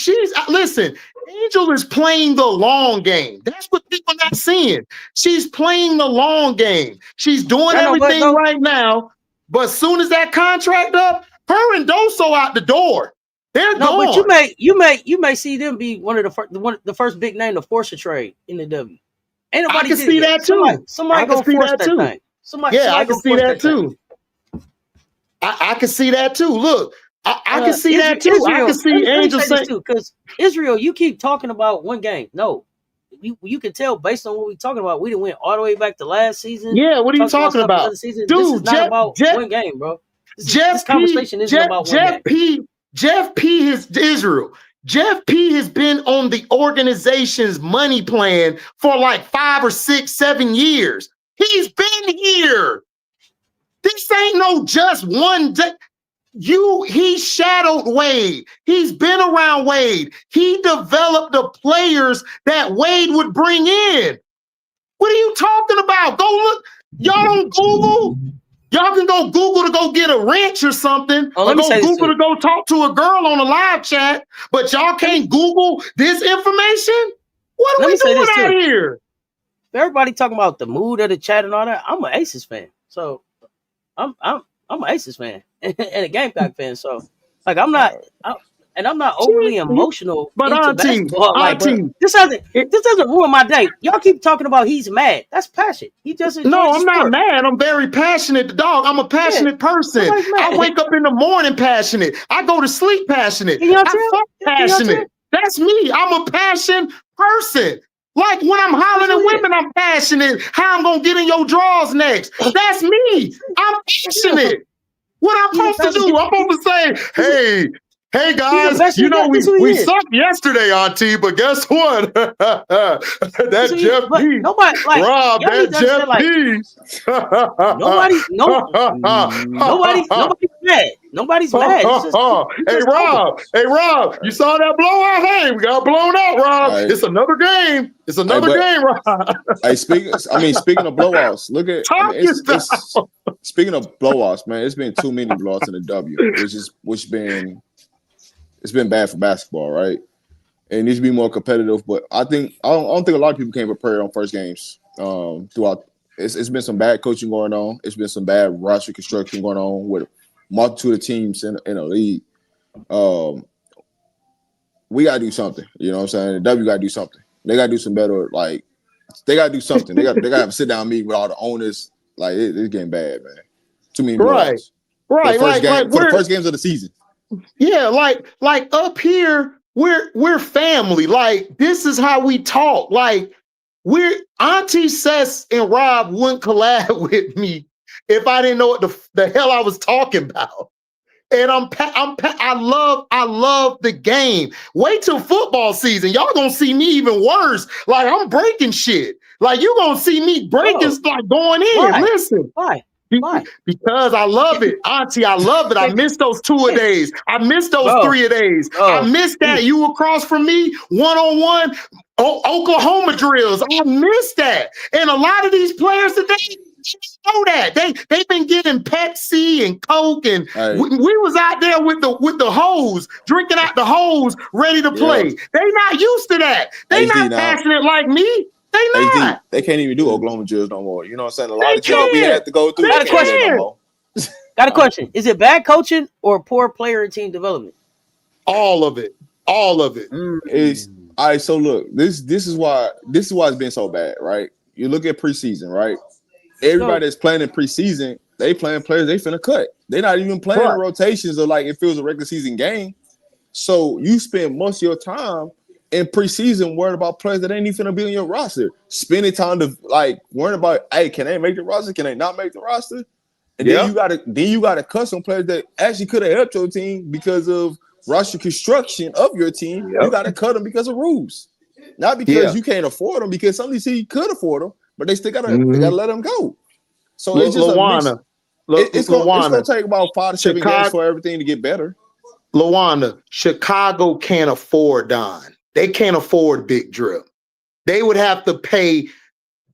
Listen. Angel is playing the long game. That's what people not seeing. She's playing the long game. She's doing everything right now. But as soon as that contract up, her and Doso out the door. They're gone. But you may see them be one of the first big name to force a trade in the W. Ain't nobody I can see that too. Somebody gonna force that thing. I can see that too. I can see that too. Look, I can see that too. I can see Angel saying too, because Israel, you keep talking about one game. No, you can tell based on what we're talking about. We didn't win all the way back to last season. Yeah, what are you talking about, dude? This is not about one game, bro. This conversation isn't about one game. Jeff P is Israel. Jeff P has been on the organization's money plan for like 5 or 6, 7 years. He's been here. This ain't no just one day. He shadowed Wade. He's been around Wade. He developed the players that Wade would bring in. What are you talking about? Go look. Y'all don't Google. Y'all can go Google to go get a wrench or something. Or go Google to go talk to a girl on a live chat. But y'all can't Google this information? What are we doing out here? Everybody talking about the mood of the chat and all that. I'm an Aces fan. So I'm an Aces fan and a Gamecock fan. So like I'm not overly emotional. But Auntie, this doesn't ruin my day. Y'all keep talking about he's mad. That's passion. He just I'm not mad. I'm very passionate, dog. I'm a passionate person. I wake up in the morning passionate. I go to sleep passionate. I fuck passionate. That's me. I'm a passion person. Like when I'm hollering at women, I'm passionate. How I'm gonna get in your drawers next? That's me. I'm passionate. What I'm supposed to do? I'm supposed to say, hey guys, you know we sucked yesterday, Auntie, but guess what? That Jeff P. Rob, that Jeff P. Nobody's mad. Nobody's mad. Hey Rob, you saw that blowout? Hey, we got blown out, Rob. Right. It's another game. It's another game, Rob. Speaking of blowouts, look at speaking of blowouts, man, it's been too many blowouts in the W, it's been bad for basketball, right? And it needs to be more competitive. But I don't think a lot of people came prepared on first games. Throughout, it's been some bad coaching going on. It's been some bad roster construction going on with a multitude of teams in the league. We gotta do something. You know what I'm saying? The W gotta do something. They gotta do some better. Like they gotta do something. They gotta have a sit down meeting with all the owners. Like it's getting bad, man. Too many blowouts. Right. For the first games of the season. Yeah, like up here, we're family. Like this is how we talk. Like Auntie Cess and Rob wouldn't collab with me if I didn't know what the hell I was talking about. And I love the game. Wait till football season. Y'all gonna see me even worse. Like I'm breaking shit. Like you gonna see me breaking, like going in. Why? Listen. Why? Why? Because I love it, Auntie. I love it. I miss those 2-a-days. I miss those 3-a-days. I miss that. You across from me, one-on-one, Oklahoma drills. I miss that. And a lot of these players today know that. They've been getting Pepsi and Coke, and we was out there with the hose, drinking out the hose, ready to play. They not used to that. They not passionate like me. They not. They can't even do Oklahoma drills no more. You know what I'm saying? A lot of drills we have to go through. Got a question. Got a question. Is it bad coaching or poor player and team development? All of it. All of it. It's all right. So look, this is why it's been so bad, right? You look at preseason, right? Everybody that's playing in preseason, they playing players they finna cut. They're not even playing in rotations or like it feels a regular season game. So you spend most of your time in preseason worried about players that ain't even gonna be on your roster, spending time to like worrying about, hey, can they make the roster? Can they not make the roster? And then you gotta cut some players that actually could have helped your team because of roster construction of your team. You gotta cut them because of rules, not because you can't afford them. Because some of these teams could afford them, but they still gotta let them go. So it's just it's gonna take about 5 to 7 games for everything to get better. Luana, Chicago can't afford Don. They can't afford Big Drip. They would have to pay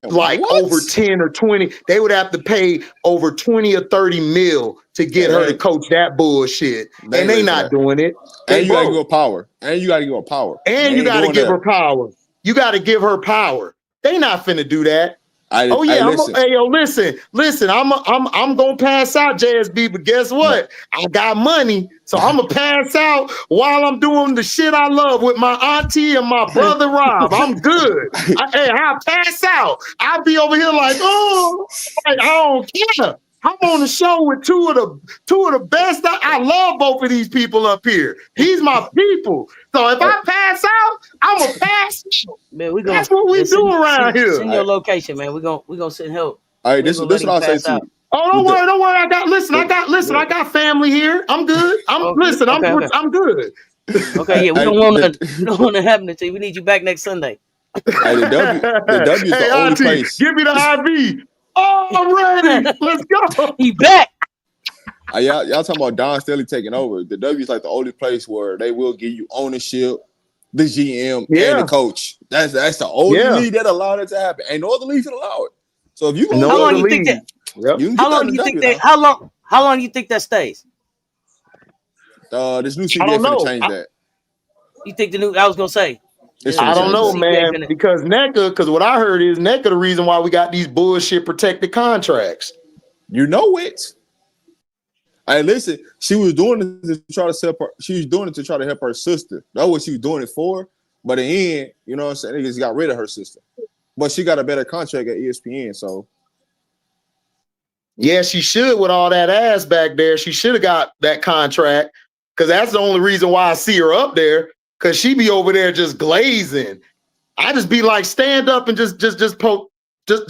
like over 10 or 20. They would have to pay over 20 or 30 mil to get her to coach that bullshit. And they not doing it. And you gotta give her power. And you gotta give her power. And you gotta give her power. You gotta give her power. They not finna do that. Listen. I'm gonna pass out, JSB, but guess what? I got money, so I'm gonna pass out while I'm doing the shit I love with my auntie and my brother Rob. I'm good. I'll pass out. I'll be over here like, I don't care. I'm on the show with two of the best. I love both of these people up here. These my people. So if I pass out, I'm gonna pass out. Man, that's what we do around here. Send your location, man. We're gonna send help. All right, this is what I'll say to you. Oh, don't worry. I got family here. I'm good. I'm good. Okay, yeah, we don't want to happen to you. We need you back next Sunday. Hey, the W is the only place. Give me the IV. Oh, I'm ready. Let's go. He back. Y'all talking about Don Staley taking over. The W is like the only place where they will give you ownership, the GM, and the coach. That's the only league that allowed it to happen. Ain't no other league that allow it. So if you how long you think that? How long do you think that? How long do you think that stays? This new CBA finna change that. You think the new? I was gonna say. I don't know, man, because what I heard is NECA the reason why we got these bullshit protected contracts. You know it. Hey, listen, she was doing it to try to help her sister. That's what she was doing it for. But in the end, you know what I'm saying? They just got rid of her sister. But she got a better contract at ESPN, so. Yeah, she should with all that ass back there. She should have got that contract because that's the only reason why I see her up there. Cause she be over there just glazing. I just be like, stand up and just poke, just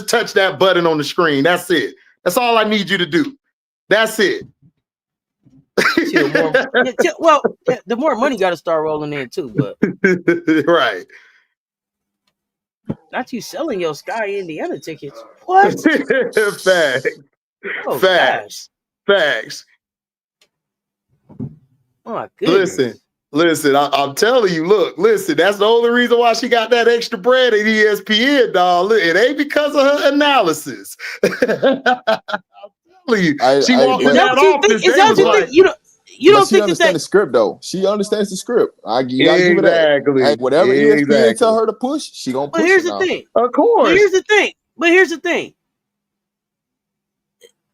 touch that button on the screen. That's it. That's all I need you to do. That's it. Well, the more money got to start rolling in too, but right. Not you selling your Sky Indiana tickets. What? Facts. Oh my goodness. Listen, I'm telling you, listen, that's the only reason why she got that extra bread at ESPN, dog. It ain't because of her analysis. I'm telling you, she walked in that office. You don't think understand the script though? She understands the script. You gotta give it that. Hey, whatever ESPN tell her to push, she gonna push. But here's the thing. Of course. But here's the thing.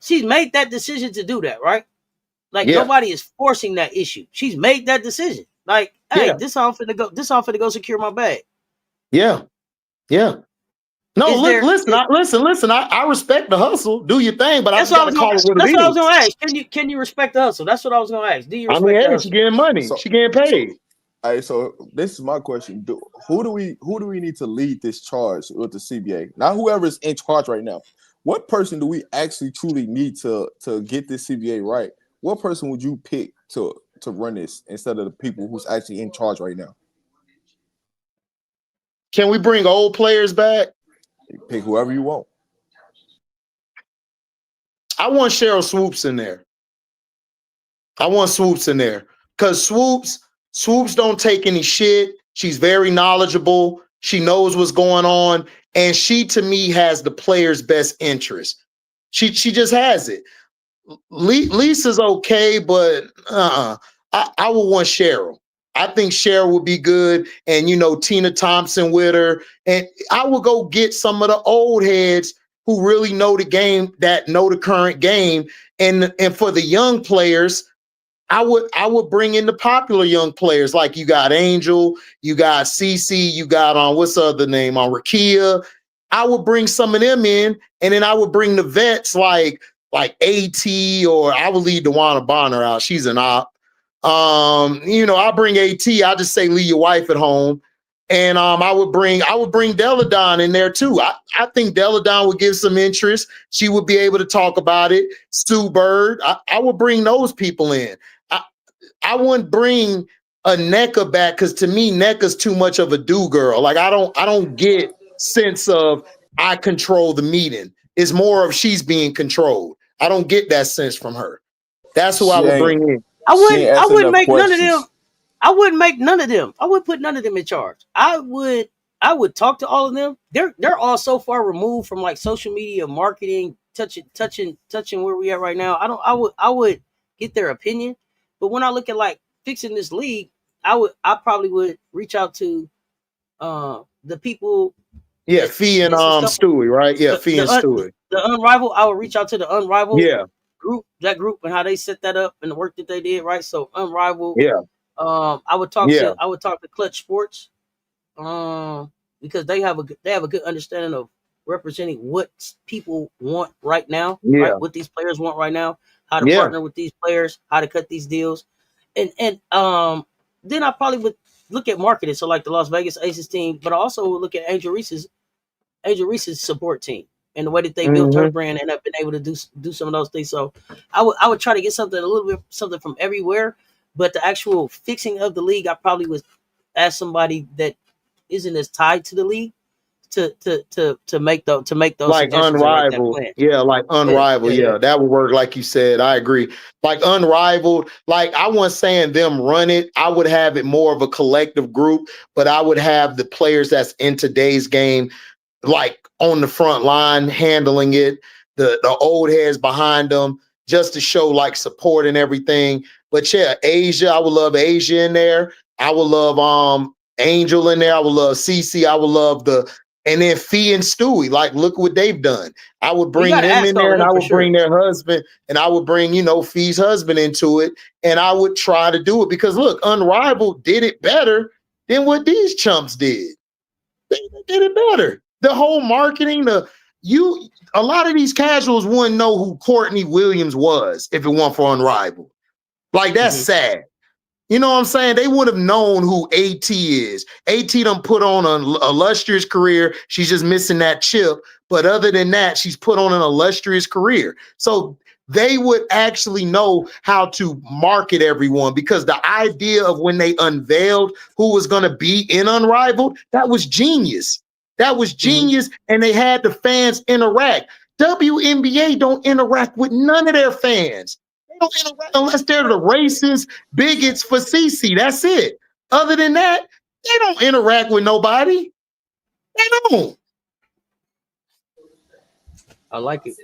She's made that decision to do that, right? Like nobody is forcing that issue. She's made that decision. Like, hey, this how I'm finna go secure my bag. Yeah. No, listen. I respect the hustle. Do your thing, but I gotta call it what it is. That's what I was gonna ask. Can you respect the hustle? That's what I was gonna ask. Do you respect the hustle? She getting money. She getting paid. All right, so this is my question. Who do we need to lead this charge with the CBA? Not whoever is in charge right now. What person do we actually truly need to get this CBA right? What person would you pick to run this instead of the people who's actually in charge right now? Can we bring old players back? Pick whoever you want. I want Cheryl Swoops in there. I want Swoops in there because Swoops don't take any shit. She's very knowledgeable. She knows what's going on, and she to me has the player's best interest. She just has it. Lisa's okay, but I would want Cheryl. I think Cheryl would be good, and Tina Thompson with her, and I would go get some of the old heads who really know the game, that know the current game, and for the young players, I would bring in the popular young players, like you got Angel, you got Cece, you got what's the other name on Rakia. I would bring some of them in, and then I would bring the vets like AT, or I would leave Dewana Bonner out. She's an op. I'll bring AT. I'll just say leave your wife at home. And I would bring Deladon in there too. I think Deladon would give some interest. She would be able to talk about it. Stu Bird. I would bring those people in. I wouldn't bring a NECA back because to me, NECA's too much of a do girl. Like I don't get sense of I control the meeting. It's more of she's being controlled. I don't get that sense from her. That's who I would bring in. I wouldn't make none of them. I wouldn't make none of them. I wouldn't put none of them in charge. I would talk to all of them. They're all so far removed from like social media marketing, touching where we at right now. I would get their opinion. But when I look at like fixing this league, I probably would reach out to the people. Yeah, Fee and Stewie, right? Yeah, Fee and Stewie. The Unrivaled, I would reach out to the Unrivaled group, and how they set that up and the work that they did, right? So Unrivaled. Yeah. I would talk to Clutch Sports, because they have a good understanding of representing what people want right now, right? What these players want right now, how to partner with these players, how to cut these deals, and then I probably would look at marketing, so like the Las Vegas Aces team, but I also would look at Angel Reese's support team and the way that they built her brand and have been able to do some of those things. So I would try to get something from everywhere. But the actual fixing of the league, I probably would ask somebody that isn't as tied to the league to make those like Unrivaled. Like Unrivaled. Yeah, that would work. Like you said, I agree. Like Unrivaled. Like I wasn't saying them run it. I would have it more of a collective group, but I would have the players that's in today's game, like on the front line handling it. The old heads behind them, just to show like support and everything. But yeah, Asia, I would love Asia in there. I would love Angel in there. I would love CC. I would love and then Fee and Stewie. Like, look what they've done. I would bring them in there, and I would bring their husband, and I would bring, Fee's husband into it, and I would try to do it because look, Unrivaled did it better than what these chumps did. They did it better. The whole marketing, a lot of these casuals wouldn't know who Courtney Williams was if it weren't for Unrivaled. Like, that's sad. You know what I'm saying? They would have known who AT is. AT done put on an illustrious career. She's just missing that chip. But other than that, she's put on an illustrious career. So they would actually know how to market everyone, because the idea of when they unveiled who was going to be in Unrivaled, that was genius. That was genius. And they had the fans interact. WNBA don't interact with none of their fans. They don't interact unless they're the racist bigots for CC. That's it. Other than that, they don't interact with nobody. They don't. I like it.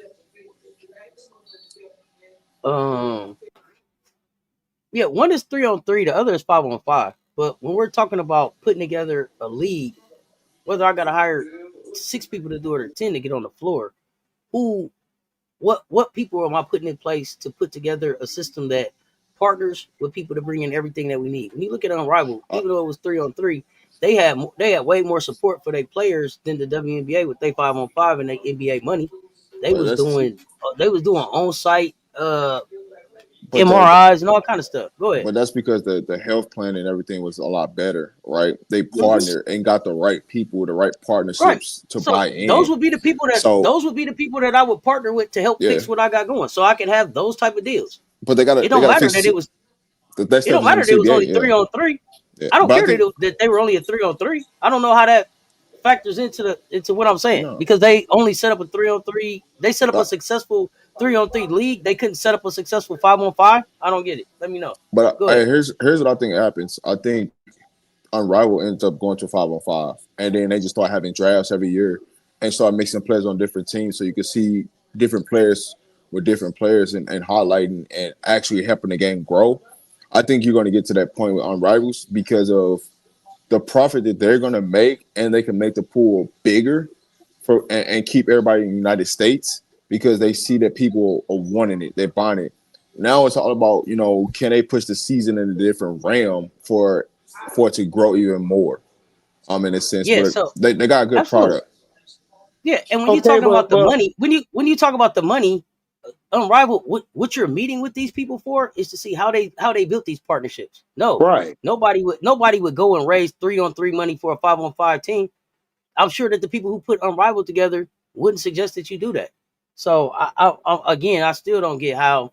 Yeah, one is 3-on-3, the other is 5-on-5. But when we're talking about putting together a league, whether I gotta hire 6 people to do it or 10 to get on the floor, what people am I putting in place to put together a system that partners with people to bring in everything that we need? When you look at Unrivaled, even though it was 3-on-3, they had way more support for their players than the WNBA with their 5-on-5 and their NBA money. They was doing on-site MRIs and all kind of stuff. Go ahead. But that's because the health plan and everything was a lot better, right? They partnered and got the right people, the right partnerships to buy in. Those would be the people that I would partner with to help fix what I got going, so I can have those type of deals. But it don't matter that it was only 3-on-3. I don't care that they were only a 3-on-3. I don't know how that factors into what I'm saying because they only set up a 3-on-3. They set up a successful 3-on-3 league. They couldn't set up a successful 5-on-5. I don't get it. Let me know. But Go ahead. here's what I think happens. I think Unrivaled ends up going to 5-on-5, and then they just start having drafts every year and start mixing players on different teams, so you can see different players with different players and highlighting and actually helping the game grow. I think you're going to get to that point with Unrivaled because of the profit that they're going to make, and they can make the pool bigger and keep everybody in the United States because they see that people are wanting it, they're buying it. Now it's all about, can they push the season in a different realm for it to grow even more? In a sense, Yeah, but so they got a good product. Yeah, and when you're talking about the money, when you talk about the money, Unrivaled, what you're meeting with these people for is to see how they built these partnerships. No, Right. Nobody would go and raise 3-on-3 money for a 5-on-5 team. I'm sure that the people who put Unrivaled together wouldn't suggest that you do that. So I still don't get how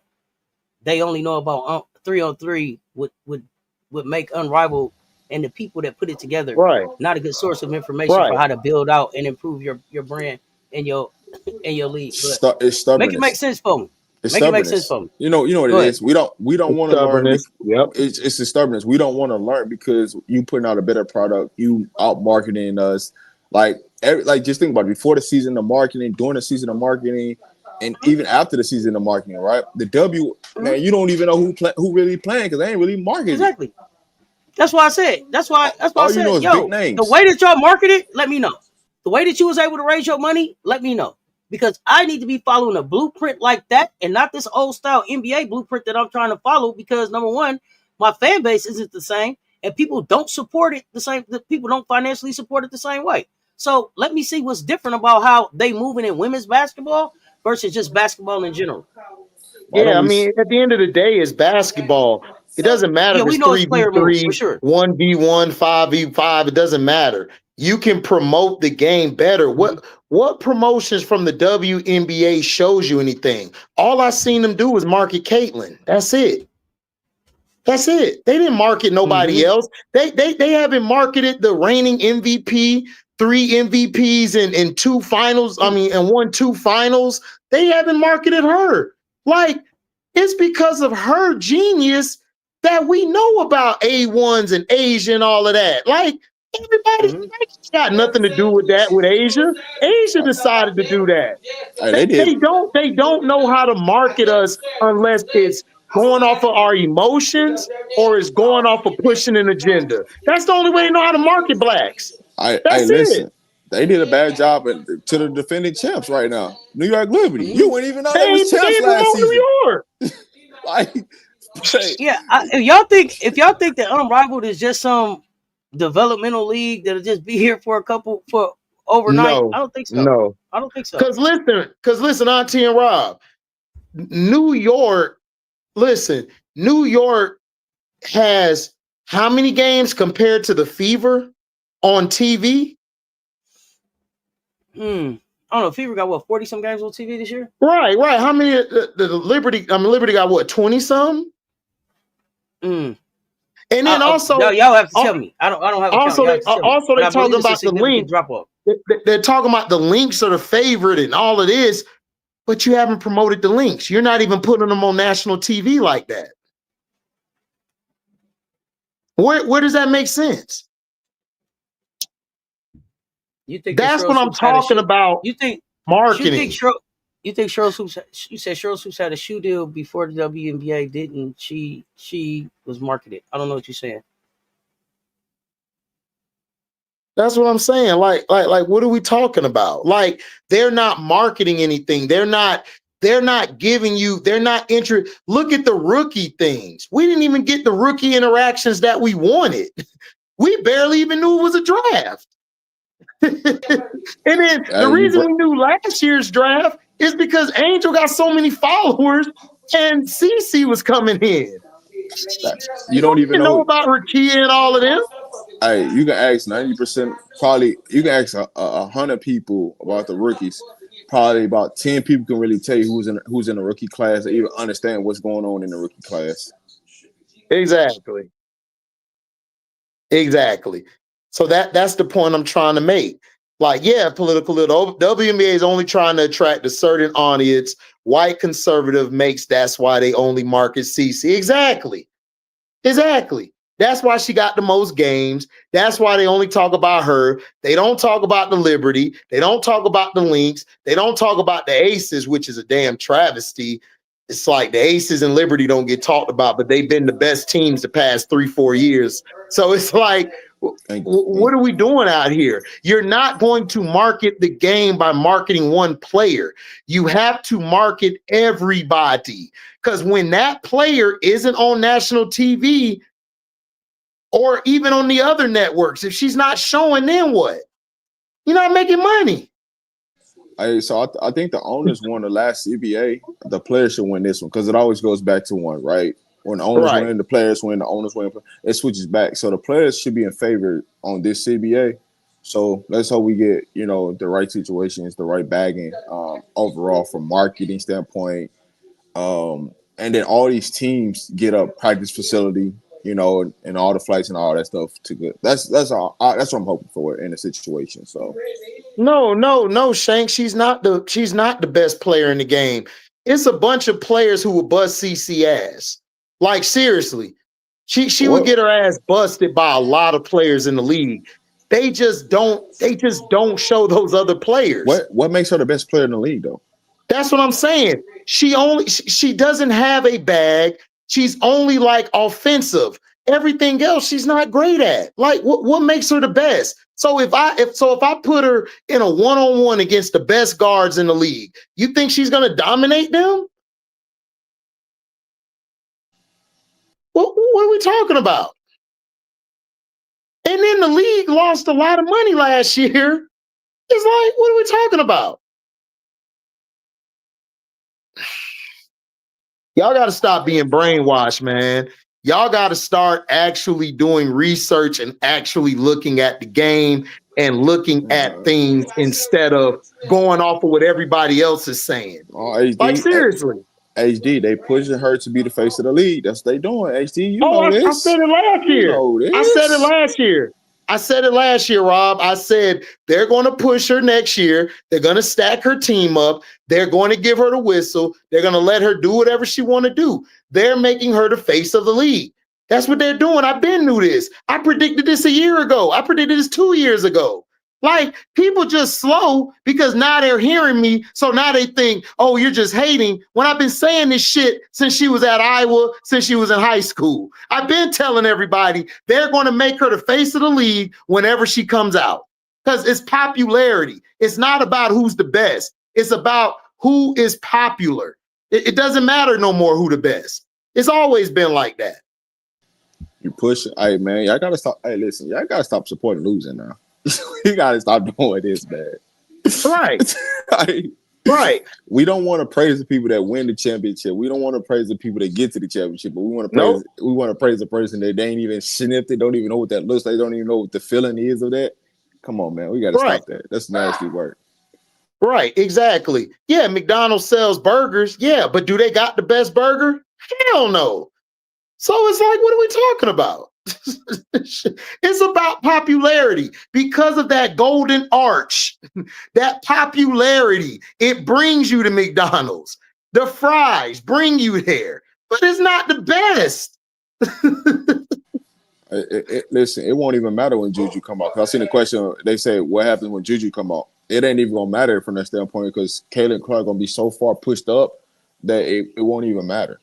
they only know about 3-on-3 would make Unrivaled and the people that put it together not a good source of information for how to build out and improve your brand and your league. But It's stubbornness. Make it make sense for me. Make it make sense for me. You know what it is. We don't want to learn. Yep. It's the stubbornness. We don't want to learn because you putting out a better product. You out marketing us. Like just think about it. Before the season of marketing, during the season of marketing, and even after the season of marketing, right? The man, you don't even know who really playing because they ain't really marketing. Exactly. That's why I said. That's why I said, big names. The way that y'all market it, let me know. The way that you was able to raise your money, let me know. Because I need to be following a blueprint like that and not this old style NBA blueprint that I'm trying to follow because number one, my fan base isn't the same and people don't support it the same. The people don't financially support it the same way. So let me see what's different about how they moving in women's basketball versus just basketball in general. Yeah, I mean, at the end of the day, it's basketball. It doesn't matter if it's 3v3, 1v1, 5v5. It doesn't matter. You can promote the game better. What promotions from the WNBA shows you anything? All I seen them do was market Caitlyn. That's it. They didn't market nobody else. They haven't marketed the reigning MVP, 3 MVPs and 2 finals. I mean, and won 2 finals. They haven't marketed her. Like, it's because of her genius that we know about A1s and Asia and all of that. Like, everybody got nothing to do with that with Asia. Asia decided to do that. They don't know how to market us unless it's going off of our emotions or it's going off of pushing an agenda. That's the only way they know how to market blacks. Listen. They did a bad job to the defending champs right now. New York Liberty. You wouldn't even know they was champs last season. New York. If y'all think that Unrivaled is just some developmental league that'll just be here for overnight, I don't think so. No, I don't think so. Because listen, Auntie and Rob, New York has how many games compared to the Fever on TV? I don't know. Fever got 40 some games on TV this year. Right. How many? The Liberty? Liberty got 20 some. And then also, y'all have to tell me. I don't have. Also, they're talking about the link. Drop off. They're talking about the links are the favorite and all of this, but you haven't promoted the links. You're not even putting them on national TV like that. Where does that make sense? You think that's what I'm talking about? You think marketing? You think Cheryl Swoops? You said Cheryl Swoops had a shoe deal before the WNBA didn't. She was marketed. I don't know what you're saying. That's what I'm saying. Like, what are we talking about? Like, they're not marketing anything. They're not giving you. They're not interested. Look at the rookie things. We didn't even get the rookie interactions that we wanted. We barely even knew it was a draft. And then the reason we knew last year's draft is because Angel got so many followers and CC was coming in. You don't even know about Rakia and all of them. Hey, you can ask 90%. Probably you can ask 100 people about the rookies. Probably about 10 people can really tell you who's in the rookie class or even understand what's going on in the rookie class. Exactly. So that's the point I'm trying to make. Like, yeah, political. The WNBA is only trying to attract a certain audience. White conservative makes that's why they only market CC. Exactly. That's why she got the most games. That's why they only talk about her. They don't talk about the Liberty. They don't talk about the Lynx. They don't talk about the Aces, which is a damn travesty. It's like the Aces and Liberty don't get talked about, but they've been the best teams the past 3-4 years. So it's like, what are we doing out here? You're not going to market the game by marketing one player. You have to market everybody. Because when that player isn't on national TV or even on the other networks, if she's not showing, then what? You're not making money. So I think the owners won the last CBA. The players should win this one because it always goes back to one, right? When the owners win, the players win, the owners win. It switches back. So the players should be in favor on this CBA. So let's hope we get, the right situations, the right bagging overall from marketing standpoint. And then all these teams get a practice facility, and all the flights and all that stuff to good. That's all. That's what I'm hoping for in the situation. So no, Shank. She's not the best player in the game. It's a bunch of players who will bust CC ass. Like, seriously, she would get her ass busted by a lot of players in the league. They just don't show those other players. What makes her the best player in the league, though? That's what I'm saying. She doesn't have a bag. She's only like offensive. Everything else she's not great at. Like, what makes her the best? So if I put her in a one-on-one against the best guards in the league, you think she's gonna dominate them? What are we talking about? And then the league lost a lot of money last year. It's like, what are we talking about? Y'all got to stop being brainwashed, man. Y'all got to start actually doing research and actually looking at the game and looking at things instead of going off of what everybody else is saying. Like, seriously. HD, they pushing her to be the face of the league. That's what they doing. HD, you know this. I said it last year. I said it last year, Rob. I said they're going to push her next year. They're going to stack her team up. They're going to give her the whistle. They're going to let her do whatever she want to do. They're making her the face of the league. That's what they're doing. I've been knew this. I predicted this a year ago. I predicted this 2 years ago. Like, people just slow because now they're hearing me. So now they think, oh, you're just hating. When I've been saying this shit since she was at Iowa, since she was in high school. I've been telling everybody they're going to make her the face of the league whenever she comes out. Because it's popularity. It's not about who's the best. It's about who is popular. It doesn't matter no more who the best. It's always been like that. You push it. Hey, man, y'all got to stop. Hey, listen, y'all got to stop supporting losing now. You gotta stop doing this, man. Right. Right. We don't want to praise the people that win the championship. We don't want to praise the people that get to the championship, but we want to praise the person that they ain't even sniffed it, don't even know what that looks like, don't even know what the feeling is of that. Come on, man. We gotta stop that. That's nasty work. Right, exactly. Yeah, McDonald's sells burgers. Yeah, but do they got the best burger? Hell no. So it's like, what are we talking about? It's about popularity because of that golden arch. That popularity, it brings you to McDonald's. The fries bring you there, but it's not the best. Listen, it won't even matter when Juju come out. I seen a question. They say, what happens when Juju come out? It ain't even gonna matter from that standpoint because Caitlin Clark gonna be so far pushed up that it won't even matter.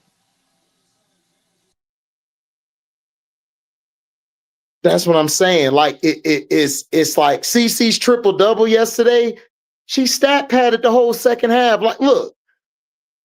That's what I'm saying. Like, it's like CC's triple-double yesterday. She stat padded the whole second half. Like, look,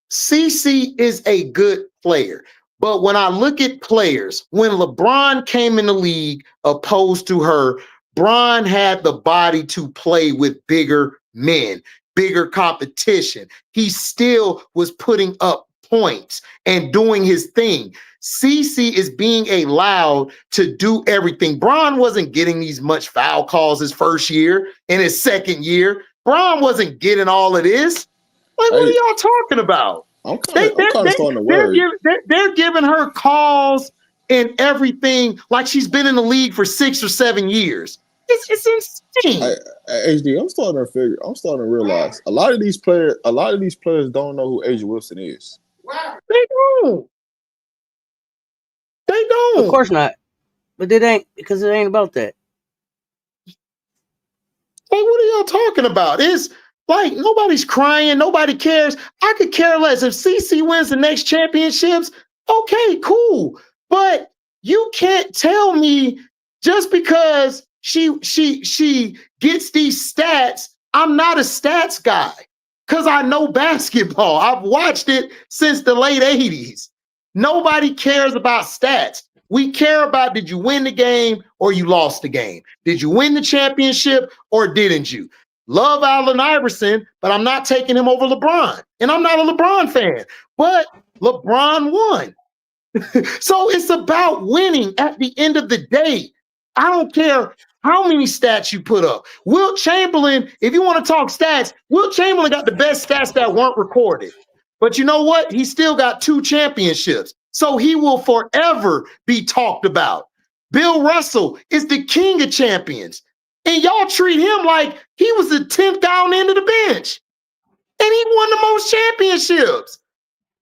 CC is a good player. But when I look at players, when LeBron came in the league opposed to her, Bron had the body to play with bigger men, bigger competition. He still was putting up points and doing his thing. CC is being allowed to do everything. Bron wasn't getting these much foul calls his first year. In his second year, Bron wasn't getting all of this. Like, what are y'all talking about? They're giving her calls and everything like she's been in the league for 6 or 7 years. It's insane. HD, I'm starting to realize a lot of these players don't know who Asia Wilson is. They don't. They don't. Of course not. But it ain't, because it ain't about that. Like, what are y'all talking about? It's like nobody's crying, nobody cares. I could care less if CC wins the next championships. Okay, cool. But you can't tell me just because she gets these stats, I'm not a stats guy. Because I know basketball. I've watched it since the late 80s. Nobody cares about stats. We care about, did you win the game or you lost the game? Did you win the championship or didn't you? Love Allen Iverson, but I'm not taking him over LeBron. And I'm not a LeBron fan, but LeBron won. So it's about winning at the end of the day. I don't care how many stats you put up. Wilt Chamberlain, if you want to talk stats, Wilt Chamberlain got the best stats that weren't recorded. But you know what? He still got 2 championships. So he will forever be talked about. Bill Russell is the king of champions. And y'all treat him like he was the 10th guy on the end of the bench. And he won the most championships.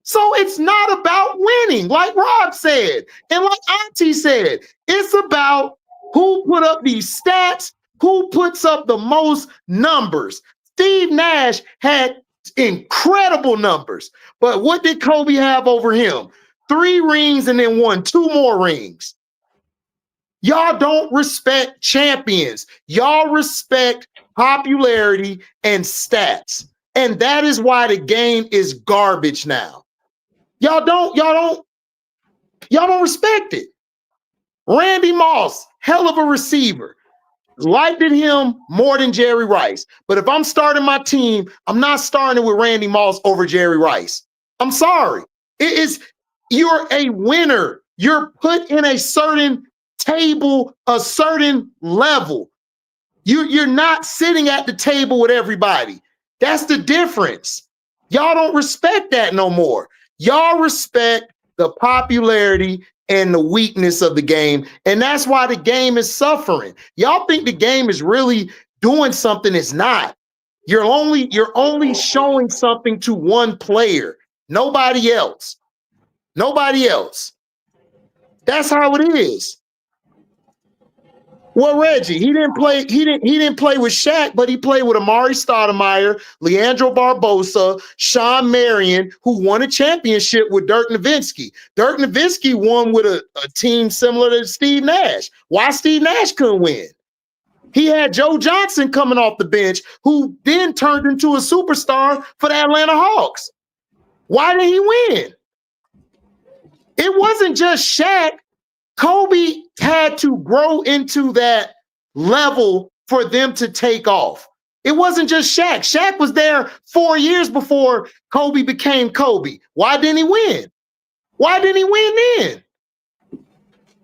So it's not about winning, like Rob said. And like Auntie said, it's about who put up these stats, who puts up the most numbers. Steve Nash had incredible numbers. But what did Kobe have over him? 3 rings and then won 2 more rings. Y'all don't respect champions. Y'all respect popularity and stats. And that is why the game is garbage now. Y'all don't respect it. Randy Moss, hell of a receiver. Liked him more than Jerry Rice. But if I'm starting my team, I'm not starting with Randy Moss over Jerry Rice. I'm sorry. You're a winner. You're put in a certain table, a certain level. You're not sitting at the table with everybody. That's the difference. Y'all don't respect that no more. Y'all respect the popularity and the weakness of the game. And that's why the game is suffering. Y'all think the game is really doing something it's not. You're only showing something to one player, nobody else. Nobody else. That's how it is. Well, Reggie, he didn't play with Shaq, but he played with Amari Stoudemire, Leandro Barbosa, Sean Marion, who won a championship with Dirk Nowitzki. Dirk Nowitzki won with a team similar to Steve Nash. Why Steve Nash couldn't win? He had Joe Johnson coming off the bench, who then turned into a superstar for the Atlanta Hawks. Why did he win? It wasn't just Shaq. Kobe had to grow into that level for them to take off. It wasn't just Shaq. Shaq was there 4 years before Kobe became Kobe. Why didn't he win? Why didn't he win then?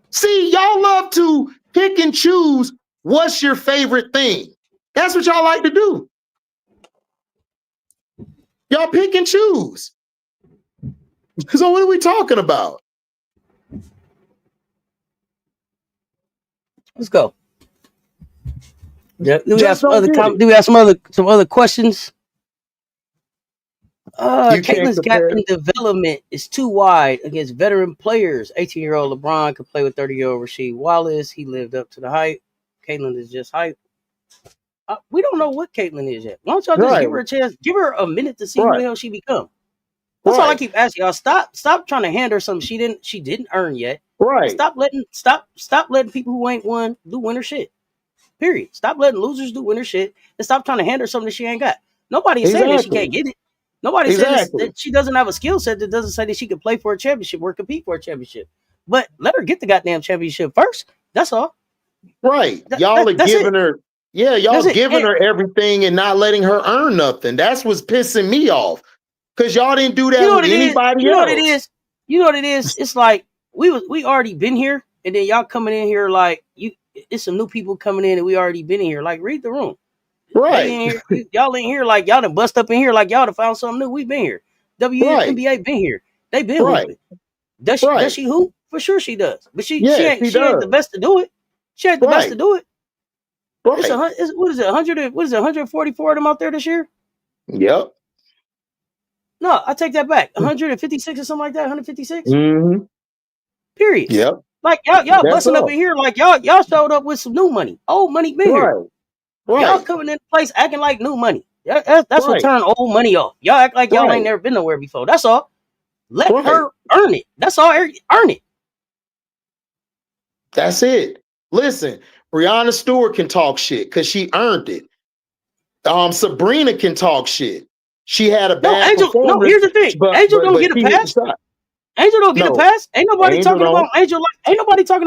See, y'all love to pick and choose what's your favorite thing. That's what y'all like to do. Y'all pick and choose. So what are we talking about? Let's go. Yeah, do we have some other questions? Caitlin's gap in development is too wide against veteran players. 18-year-old LeBron could play with 30-year-old Rasheed Wallace. He lived up to the hype. Caitlin is just hype. We don't know what Caitlin is yet. Why don't y'all just give her a chance? Give her a minute to see who the hell she become. That's all I keep asking y'all. Stop trying to hand her something she didn't earn yet. Right. Stop letting people who ain't won do winner shit. Period. Stop letting losers do winner shit and stop trying to hand her something that she ain't got. Nobody saying that she can't get it. Nobody says that she doesn't have a skill set that doesn't say that she can play for a championship or compete for a championship. But let her get the goddamn championship first. That's all. Right. Y'all are giving her, giving her everything and not letting her earn nothing. That's what's pissing me off. Because y'all didn't do that with anybody else. You know what it is? You know what it is? It's like we already been here, and then y'all coming in here like it's some new people coming in, and we already been in here. Like, read the room. Right. Y'all in here like y'all done bust up in here like y'all done found something new. We been here. WNBA been here. They been hooping. Does she hoop? For sure she does. But she ain't the best to do it. She ain't the best to do it. It's what is it? 100? What is it? 144 of them out there this year? Yep. No, I take that back. 156 or something like that. 156. Mm-hmm. Period. Yep. Like y'all busting up in here like y'all showed up with some new money. Old money been here. Right. Y'all coming in place acting like new money. That's what turned old money off. Y'all act like y'all ain't never been nowhere before. That's all. Let her earn it. That's all. Earn it. That's it. Listen, Brianna Stewart can talk shit because she earned it. Sabrina can talk shit. She had a bad performance. No, here's the thing. Angel don't get a pass. Angel don't get a pass. Ain't nobody talking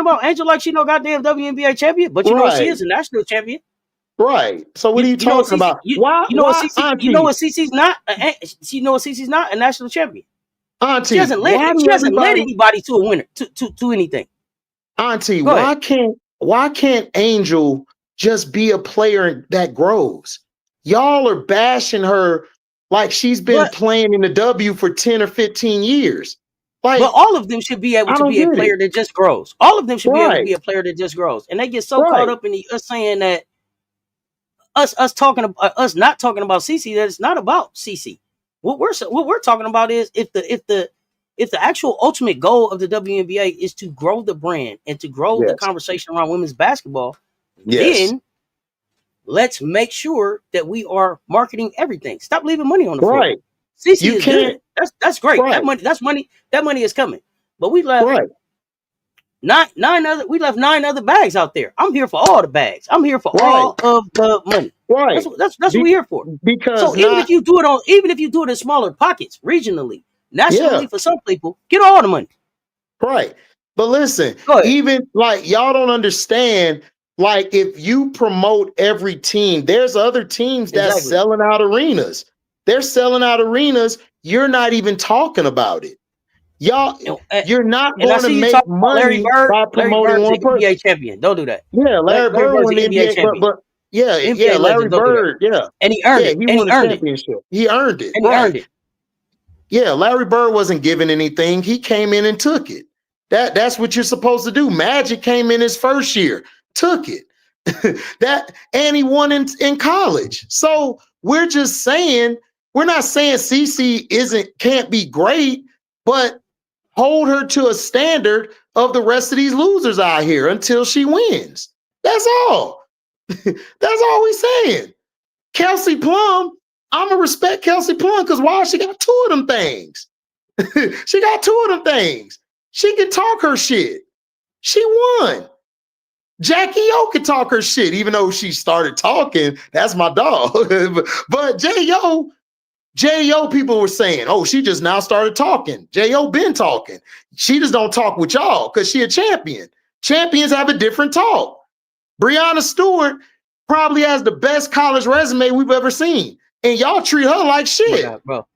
about Angel like she no goddamn WNBA champion, but you know she is a national champion. Right. So what are you talking about? Why? You know what CC's not? You know what CC's not? A national champion. Auntie, she hasn't led anybody to a winner to anything. Auntie, why can't Angel just be a player that grows? Y'all are bashing her like she's been playing in the W for 10 or 15 years. Like, but all of them should be able to be a player that just grows. All of them should be able to be a player that just grows. And they get so caught up in us saying that us not talking about CC, that it's not about CC. What we're talking about is if the actual ultimate goal of the WNBA is to grow the brand and to grow the conversation around women's basketball, then let's make sure that we are marketing everything. Stop leaving money on the floor. CC is good. That's great. That money is coming. But we left nine other bags out there. I'm here for all the bags. I'm here for all of the money. Right. That's what we're here for. Because even if you do it in smaller pockets, regionally, nationally, for some people, get all the money. Right. But listen, even like y'all don't understand. Like if you promote every team, there's other teams that's selling out arenas. They're selling out arenas. You're not even talking about it. Y'all, you're not going to make money by promoting one person. NBA champion. Don't do that. Yeah, Larry Bird won the NBA champion. But Larry Bird, and he earned it. He won the championship. He earned it. And he earned it. Yeah, Larry Bird wasn't given anything. He came in and took it. That's what you're supposed to do. Magic came in his first year, took it. And he won in college. So we're just saying, we're not saying CC can't be great, but hold her to a standard of the rest of these losers out here until she wins. That's all. That's all we saying. Kelsey Plum, I'm gonna respect Kelsey Plum because why? She got two of them things. She got two of them things. She can talk her shit. She won. Jackie O can talk her shit, even though she started talking. That's my dog. But J.O. people were saying, oh, she just now started talking. J.O. been talking. She just don't talk with y'all because she a champion. Champions have a different talk. Brianna Stewart probably has the best college resume we've ever seen. And y'all treat her like shit. Oh God, bro.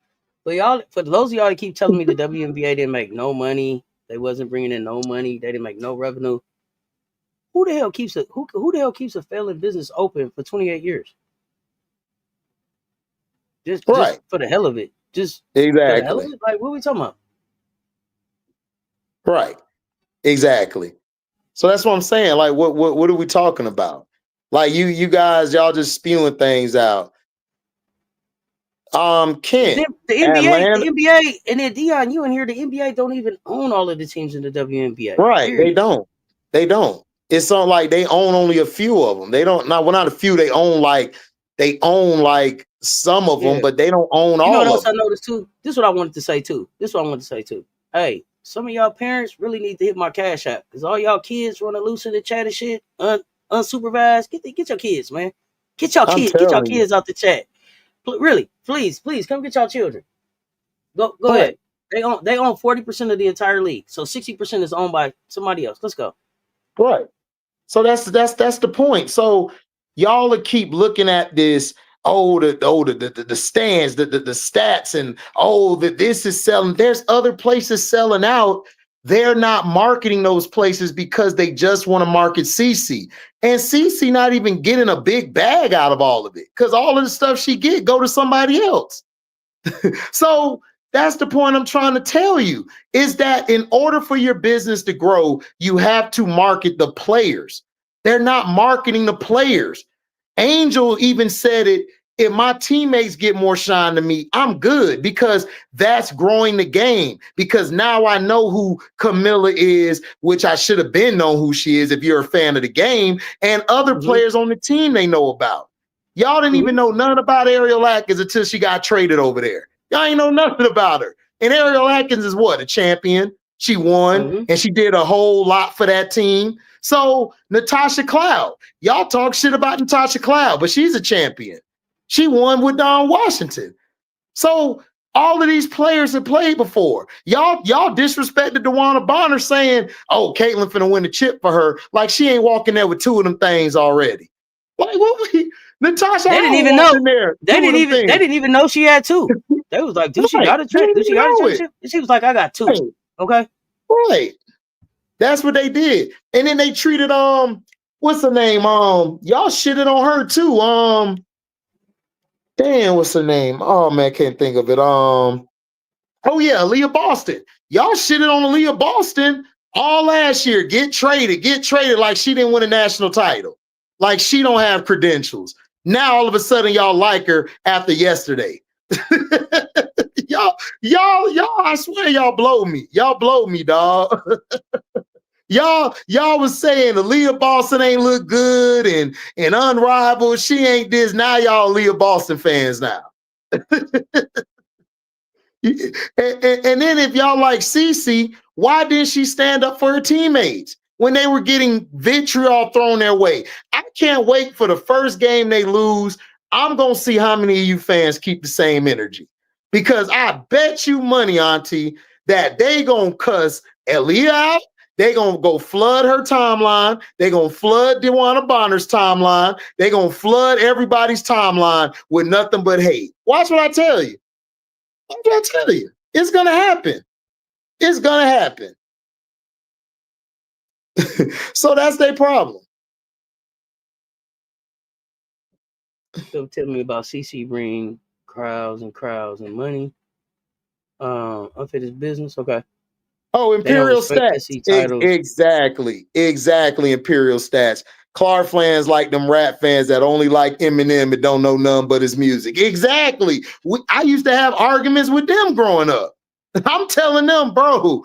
But for those of y'all that keep telling me the WNBA didn't make no money, they wasn't bringing in no money, they didn't make no revenue. Who the hell keeps a failing business open for 28 years? Just for the hell of it. Just for the hell of it? Like, what are we talking about? Right. Exactly. So that's what I'm saying. Like, what are we talking about? Like you guys, y'all just spewing things out. Ken, the NBA, and then Dion, you in here, the NBA don't even own all of the teams in the WNBA. Right. Period. They don't. It's not like they own only a few of them. They don't, not a few, they own like some of them, but they don't own all of them. You know what else I noticed too? This is what I wanted to say too. Hey, some of y'all parents really need to hit my Cashapp because all y'all kids running loose in the chat and shit, unsupervised. Get your kids, man. Get y'all kids out the chat. Really, please, come get y'all children. Go ahead. They own 40% of the entire league, so 60% is owned by somebody else. Let's go. Right. So that's the point. So y'all will keep looking at this. The stands, the stats, and that this is selling. There's other places selling out. They're not marketing those places because they just want to market CC. And CC not even getting a big bag out of all of it because all of the stuff she go to somebody else. So that's the point I'm trying to tell you, is that in order for your business to grow, you have to market the players. They're not marketing the players. Angel even said it. If my teammates get more shine than me, I'm good because that's growing the game. Because now I know who Camilla is, which I should have been known who she is if you're a fan of the game, and other players on the team they know about. Y'all didn't even know nothing about Ariel Atkins until she got traded over there. Y'all ain't know nothing about her. And Ariel Atkins is what? A champion. She won, and she did a whole lot for that team. So Natasha Cloud, y'all talk shit about Natasha Cloud, but she's a champion. She won with Don Washington. So all of these players have played before. Y'all disrespected DeWanna Bonner saying, oh, Caitlyn finna win the chip for her. Like she ain't walking there with two of them things already. Like what Natasha, they didn't even know. They didn't even know she had two. They was like, "Do she got a chip? Do she got a championship?" And she was like, "I got two." Okay, right. That's what they did, and then they treated what's her name? Y'all shitted on her too. Damn, what's her name? Oh man, I can't think of it. Oh yeah, Aaliyah Boston. Y'all shitted on Aaliyah Boston all last year. Get traded like she didn't win a national title, like she don't have credentials. Now all of a sudden y'all like her after yesterday. y'all, I swear y'all blow me. Y'all blow me, dog. y'all was saying Aaliyah Boston ain't look good and unrivaled. She ain't this. Now y'all Aaliyah Boston fans now. And then if y'all like Cece, why didn't she stand up for her teammates when they were getting vitriol thrown their way? I can't wait for the first game they lose. I'm going to see how many of you fans keep the same energy. Because I bet you money, Auntie, that they going to cuss Aaliyah out. They going to go flood her timeline. They going to flood DeWanna Bonner's timeline. They going to flood everybody's timeline with nothing but hate. Watch what I tell you. Watch what I tell you. It's going to happen. It's going to happen. So that's their problem. So tell me about CC bring crowds and money. Unfinished business. Okay. Oh, Imperial Stats. Exactly. Imperial Stats. Clark fans like them rap fans that only like Eminem and don't know none but his music. Exactly. I used to have arguments with them growing up. I'm telling them, bro,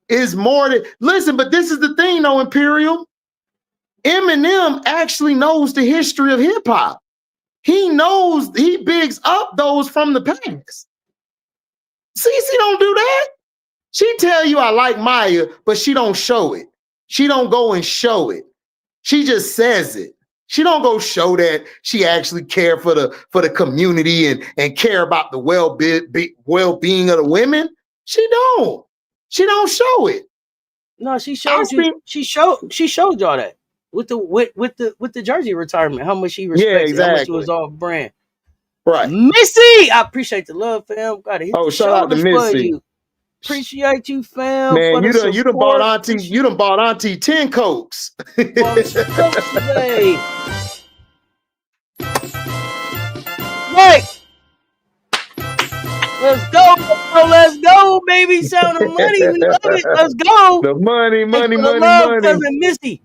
is more than listen, but this is the thing though, Imperial. Eminem actually knows the history of hip-hop. He knows, he bigs up those from the past. Cece don't do that. She tell you I like Maya, but she don't show it. She don't go and show it. She just says it. She don't go show that she actually care for the community and care about the well-being of the women. She don't. She don't show it. No, she showed you. She showed y'all that with the jersey retirement. How much she respected. Yeah, exactly. How much it was off brand. Right. Missy, I appreciate the love, fam. Gotta hit the shout out to Missy. Appreciate you, fam. Man, you done bought Auntie. You done bought Auntie 10 Cokes. Right. Let's go, baby. Sound of money. We love it. Let's go. The money. Cousin Missy.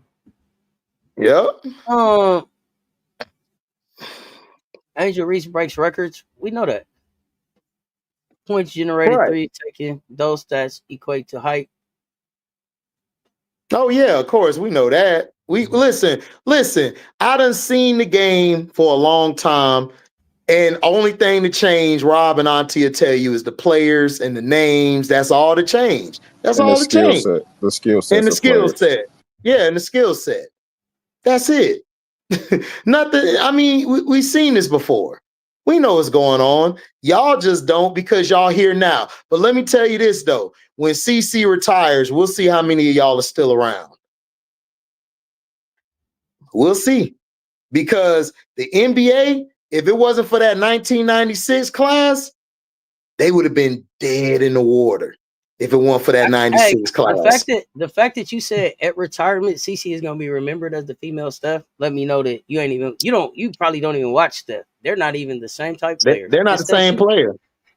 Yep. Angel Reese breaks records. We know that. Points generated, right. 3 taken. Those stats equate to height. Oh yeah, of course we know that. We listen. I done seen the game for a long time, and only thing to change, Rob and Auntie will tell you, is the players and the names. That's all to change. That's all to change. The skill set. And the skill set. Yeah, and the skill set. That's it. Nothing. I mean, we've seen this before. We know what's going on. Y'all just don't because y'all here now. But let me tell you this, though. When CC retires, we'll see how many of y'all are still around. We'll see. Because the NBA, if it wasn't for that 1996 class, they would have been dead in the water if it weren't for that 96 class. The fact that you said at retirement, CC is going to be remembered as the female Steph, let me know that you probably don't even watch Steph. They're not even the same type player. They're not the same player.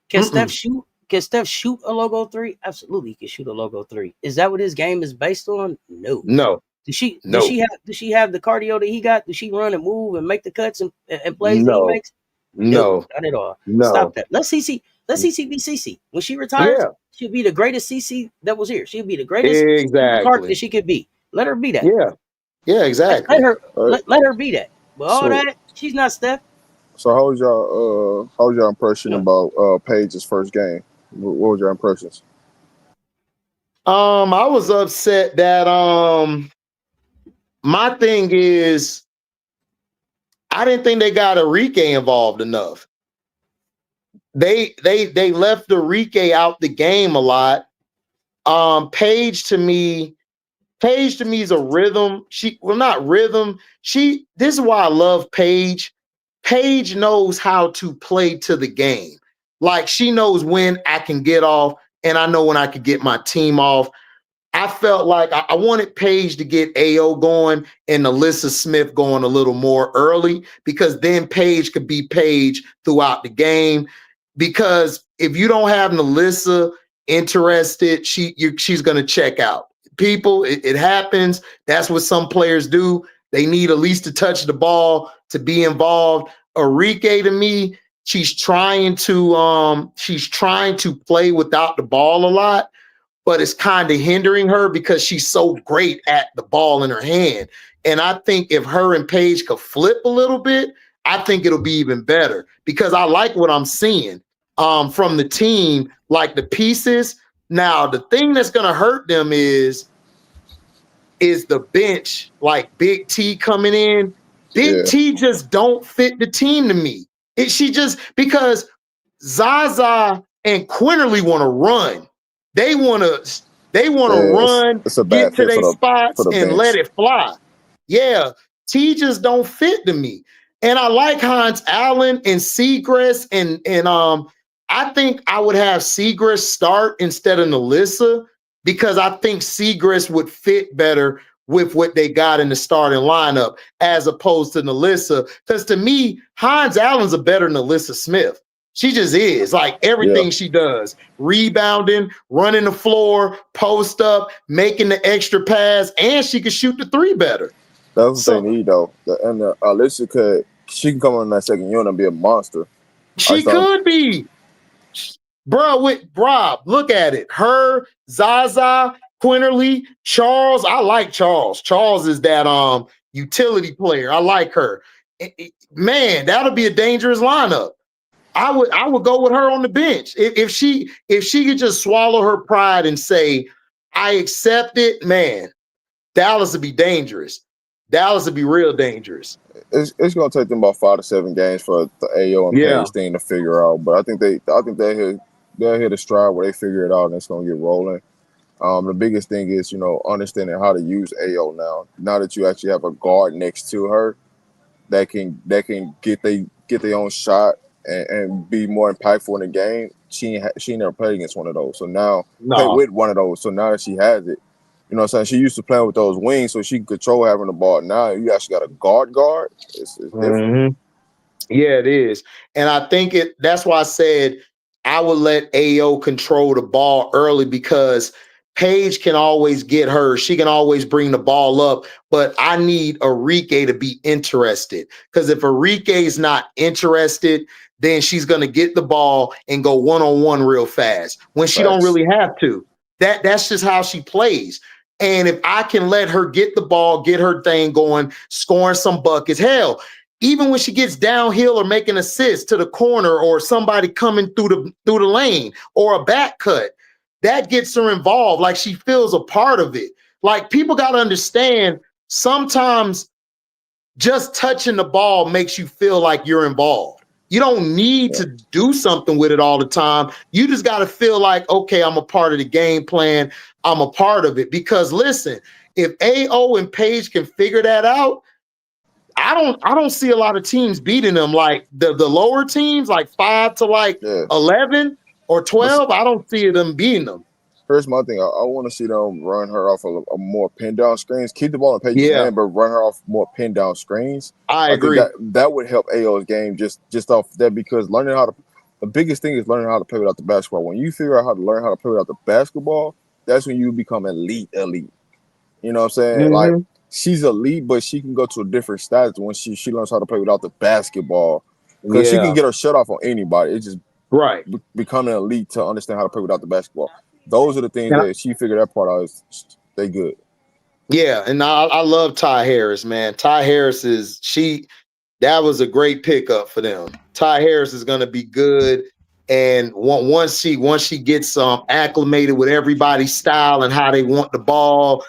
Can Steph shoot? Can Steph shoot a logo 3? Absolutely, he can shoot a logo 3. Is that what his game is based on? No. Does she No. does she have the cardio that he got? Does she run and move and make the cuts and plays that he No. makes? No. Dude, not at all. No. Stop that. Let CC be CC. When she retires, Yeah. she'll be the greatest CC that was here. She'll be the greatest Clark that she could be. Let her be that. Yeah. Yeah, exactly. Let her be that. But all that, she's not Steph. So how was your impression about Paige's first game? What was your impressions? I was upset that my thing is I didn't think they got Enrique involved enough. They left Enrique out the game a lot. Paige to me is a rhythm. Not rhythm. This is why I love Paige. Paige knows how to play to the game. Like she knows when I can get off and I know when I could get my team off. I felt like I wanted Paige to get AO going and Alyssa Smith going a little more early because then Paige could be Paige throughout the game. Because if you don't have Alyssa interested, she's going to check out. People, it happens. That's what some players do. They need at least to touch the ball to be involved. Enrique, to me, she's trying to play without the ball a lot, but it's kind of hindering her because she's so great at the ball in her hand. And I think if her and Paige could flip a little bit, I think it'll be even better because I like what I'm seeing from the team, like the pieces. Now, the thing that's going to hurt them is the bench, like Big T coming in. Big T just don't fit the team to me. Because Zaza and Quinterly want to run. They want to run, get to their spots, and let it fly. Yeah, T just don't fit to me. And I like Hans Allen and Seagrass, and I think I would have Seagrass start instead of Alyssa because I think Seagrass would fit better with what they got in the starting lineup as opposed to Alyssa. Because to me, Hans Allen's a better than Alyssa Smith. She just is. Like everything she does. Rebounding, running the floor, post up, making the extra pass, and she can shoot the three better. That's what they need, though. And Alyssa she can come on that second unit and be a monster. She could be. Bro, with Rob, look at it. Her, Zaza, Quinterly, Charles. I like Charles. Charles is that utility player. I like her. Man, that'll be a dangerous lineup. I would go with her on the bench. If she could just swallow her pride and say, I accept it, man, Dallas would be dangerous. Dallas would be real dangerous. It's gonna take them about 5 to 7 games for the AO and Paige thing to figure out. But I think they'll hit a stride where they figure it out and it's gonna get rolling. The biggest thing is, understanding how to use AO now. Now that you actually have a guard next to her that can get their own shot and be more impactful in the game. She never played against one of those. So now play with one of those. So now that she has it, you know what I'm saying? She used to play with those wings so she can control having the ball. Now you actually got a guard. It's different. Mm-hmm. Yeah, it is. And I think that's why I said I would let AO control the ball early because Paige can always get her. She can always bring the ball up. But I need Enrique to be interested. Because if Enrique's not interested, then she's going to get the ball and go one-on-one real fast when she don't really have to. That's just how she plays. And if I can let her get the ball, get her thing going, scoring some buckets, hell, even when she gets downhill or making assists to the corner or somebody coming through the lane or a back cut, that gets her involved. Like she feels a part of it. Like people got to understand sometimes just touching the ball makes you feel like you're involved. You don't need to do something with it all the time. You just got to feel like, okay, I'm a part of the game plan. I'm a part of it. Because listen, if AO and Paige can figure that out, I don't see a lot of teams beating them. Like the lower teams, like 5 to 11 or 12. I don't see them beating them. Here's my thing. I want to see them run her off a more pin down screens. Keep the ball in Paige's hand, but run her off more pin down screens. I agree. Think that would help AO's game just off that because the biggest thing is learning how to play without the basketball. When you figure out how to learn how to play without the basketball, that's when you become elite. You know what I'm saying? Mm-hmm. Like she's elite, but she can go to a different status when she learns how to play without the basketball. Because she can get her shut off on anybody. It's just becoming elite to understand how to play without the basketball. Those are the things that she figured that part out. They good. Yeah, and I love Ty Harris, man. Ty Harris that was a great pickup for them. Ty Harris is going to be good, and once she gets acclimated with everybody's style and how they want the ball,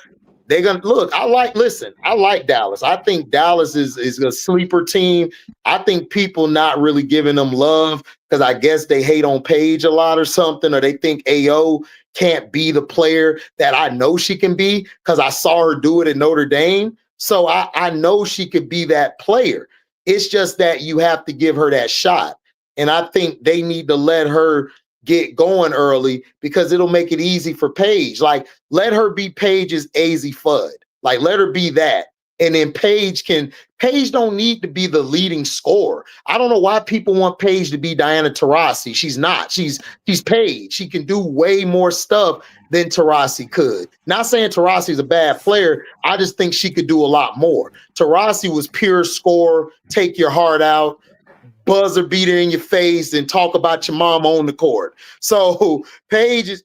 they're gonna look. I like Dallas. I think Dallas is a sleeper team. I think people not really giving them love because I guess they hate on Paige a lot or something, or they think AO can't be the player that I know she can be because I saw her do it at Notre Dame. So I know she could be that player. It's just that you have to give her that shot. And I think they need to let her get going early because it'll make it easy for Paige. Like, let her be Paige's AZ Fudd. Like, let her be that. And then Paige don't need to be the leading scorer. I don't know why people want Paige to be Diana Taurasi. She's not. She's Paige. She can do way more stuff than Taurasi could. Not saying Taurasi is a bad player. I just think she could do a lot more. Taurasi was pure score, take your heart out, buzzer beater in your face, and talk about your mom on the court. So Paige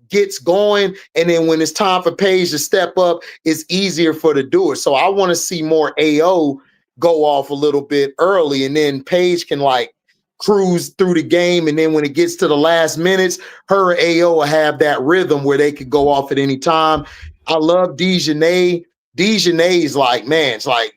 gets going, and then when it's time for Paige to step up, it's easier for her to do it. So I want to see more AO go off a little bit early, and then Paige can like cruise through the game, and then when it gets to the last minutes, her AO will have that rhythm where they could go off at any time. I love Dejanay. Dejanay's like, man, it's like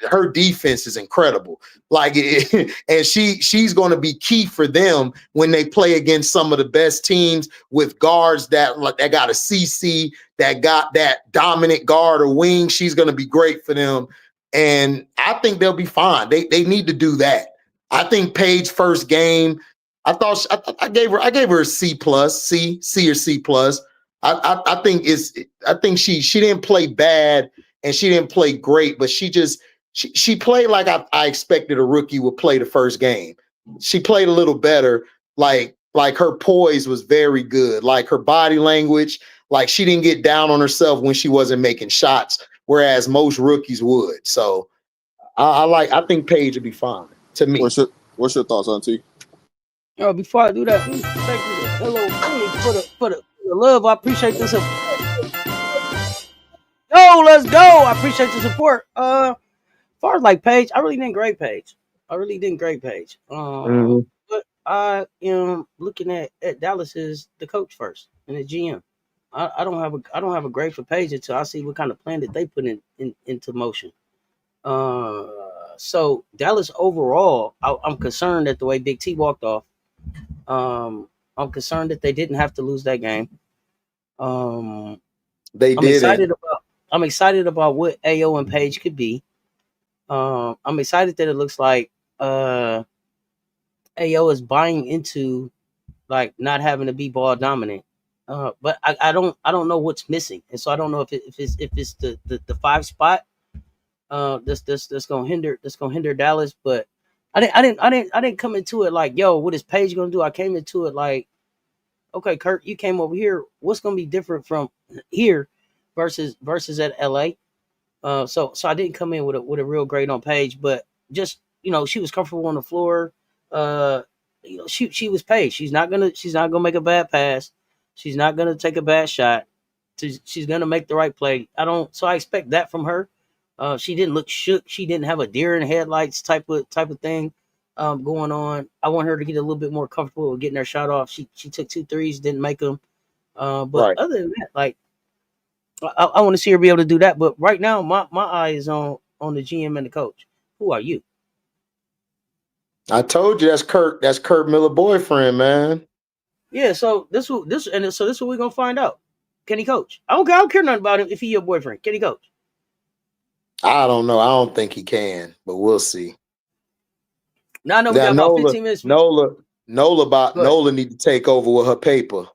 her defense is incredible. Like, and she's going to be key for them when they play against some of the best teams with guards that got a CC, that got that dominant guard or wing. She's going to be great for them, and I think they'll be fine. They need to do that. I think Paige first game, I gave her a C plus, C or C plus. I think she didn't play bad and she didn't play great, but she played like I expected a rookie would play the first game. She played a little better. Like her poise was very good. Like her body language, like she didn't get down on herself when she wasn't making shots, whereas most rookies would. So I think Paige would be fine to me. What's your thoughts, Auntie? Before I do that, thank you, hello, for the love. I appreciate this. Yo, let's go. I appreciate the support. As far as like Paige, I really didn't grade Paige. But I am looking at Dallas as the coach first and the GM. I don't have a grade for Paige until I see what kind of plan that they put into motion. So Dallas overall, I'm concerned at the way Big T walked off. I'm concerned that they didn't have to lose that game. I'm excited about what AO and Paige could be. I'm excited that it looks like AO is buying into like not having to be ball dominant. But I don't know what's missing, and so I don't know if it's the 5 spot. That's gonna hinder Dallas. But I didn't come into it like, yo, what is Paige gonna do? I came into it like, okay, Kurt, you came over here. What's gonna be different from here versus at LA? So I didn't come in with a real grade on Paige, but just, she was comfortable on the floor. She was Paige. She's not gonna make a bad pass. She's not gonna take a bad shot. She's gonna make the right play. So I expect that from her. She didn't look shook. She didn't have a deer in headlights type of thing going on. I want her to get a little bit more comfortable with getting her shot off. She took 2 threes, didn't make them. But other than that, like, I want to see her be able to do that. But right now, my eye is on the GM and the coach. Who are you? I told you that's Kurt Miller boyfriend, man. Yeah, so this is what we're gonna find out. Can he coach? I don't care nothing about him if he your boyfriend. Can he coach? I don't know. I don't think he can, but we'll see. Now I know we got about 15 minutes. Nola need to take over with her paper.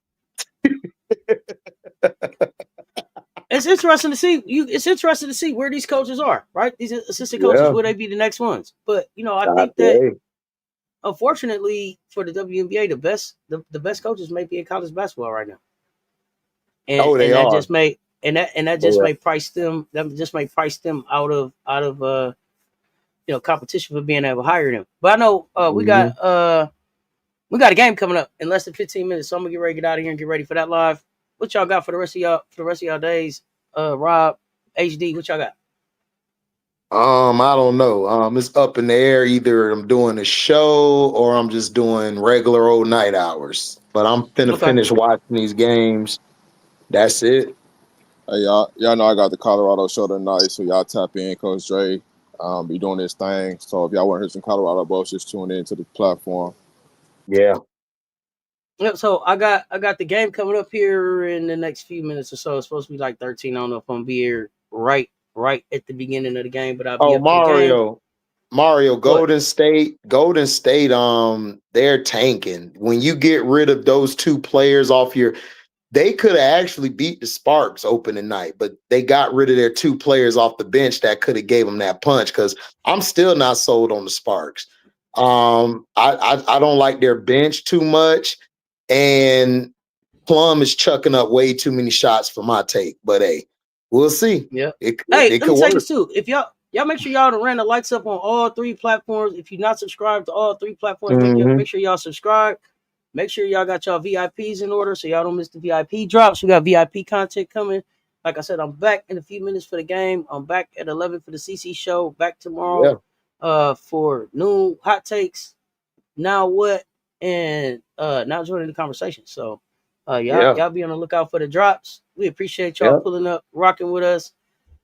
It's interesting to see It's interesting to see where these coaches are, right? These assistant coaches, will they be the next ones? But I think that unfortunately for the WNBA, the best coaches may be in college basketball right now. And they that are. just may and that just may price them. That just may price them out of competition for being able to hire them. But I know we got a game coming up in less than 15 minutes, so I'm gonna get ready to get out of here and get ready for that live. What y'all got for the rest of y'all days? Rob, HD, what y'all got? I don't know. It's up in the air. Either I'm doing a show or I'm just doing regular old night hours. But I'm finna finish watching these games. That's it. Hey, y'all know I got the Colorado show tonight, so y'all tap in. Coach Dre be doing this thing. So if y'all want to hear some Colorado boys, just tune in to the platform. Yeah. Yep. So I got the game coming up here in the next few minutes or so. It's supposed to be like 13. I don't know if I'm gonna be here right at the beginning of the game, but I'll be up Mario, Golden State, they're tanking. When you get rid of those two players off they could have actually beat the Sparks opening night, but they got rid of their two players off the bench that could have gave them that punch. Because I'm still not sold on the Sparks. I don't like their bench too much, and Plum is chucking up way too many shots for my take. But hey, we'll see. Yeah. It let me could tell work. you too. If y'all make sure y'all ran the lights up on all three platforms. If you're not subscribed to all three platforms, make sure y'all subscribe. Make sure y'all got y'all VIPs in order so y'all don't miss the VIP drops. We got VIP content coming. Like I said, I'm back in a few minutes for the game. I'm back at 11 for the CC show. Back tomorrow for noon hot takes. Now what? And now joining the conversation. So y'all be on the lookout for the drops. We appreciate y'all pulling up, rocking with us.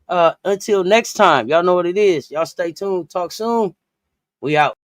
Until next time, y'all know what it is. Y'all stay tuned. Talk soon. We out.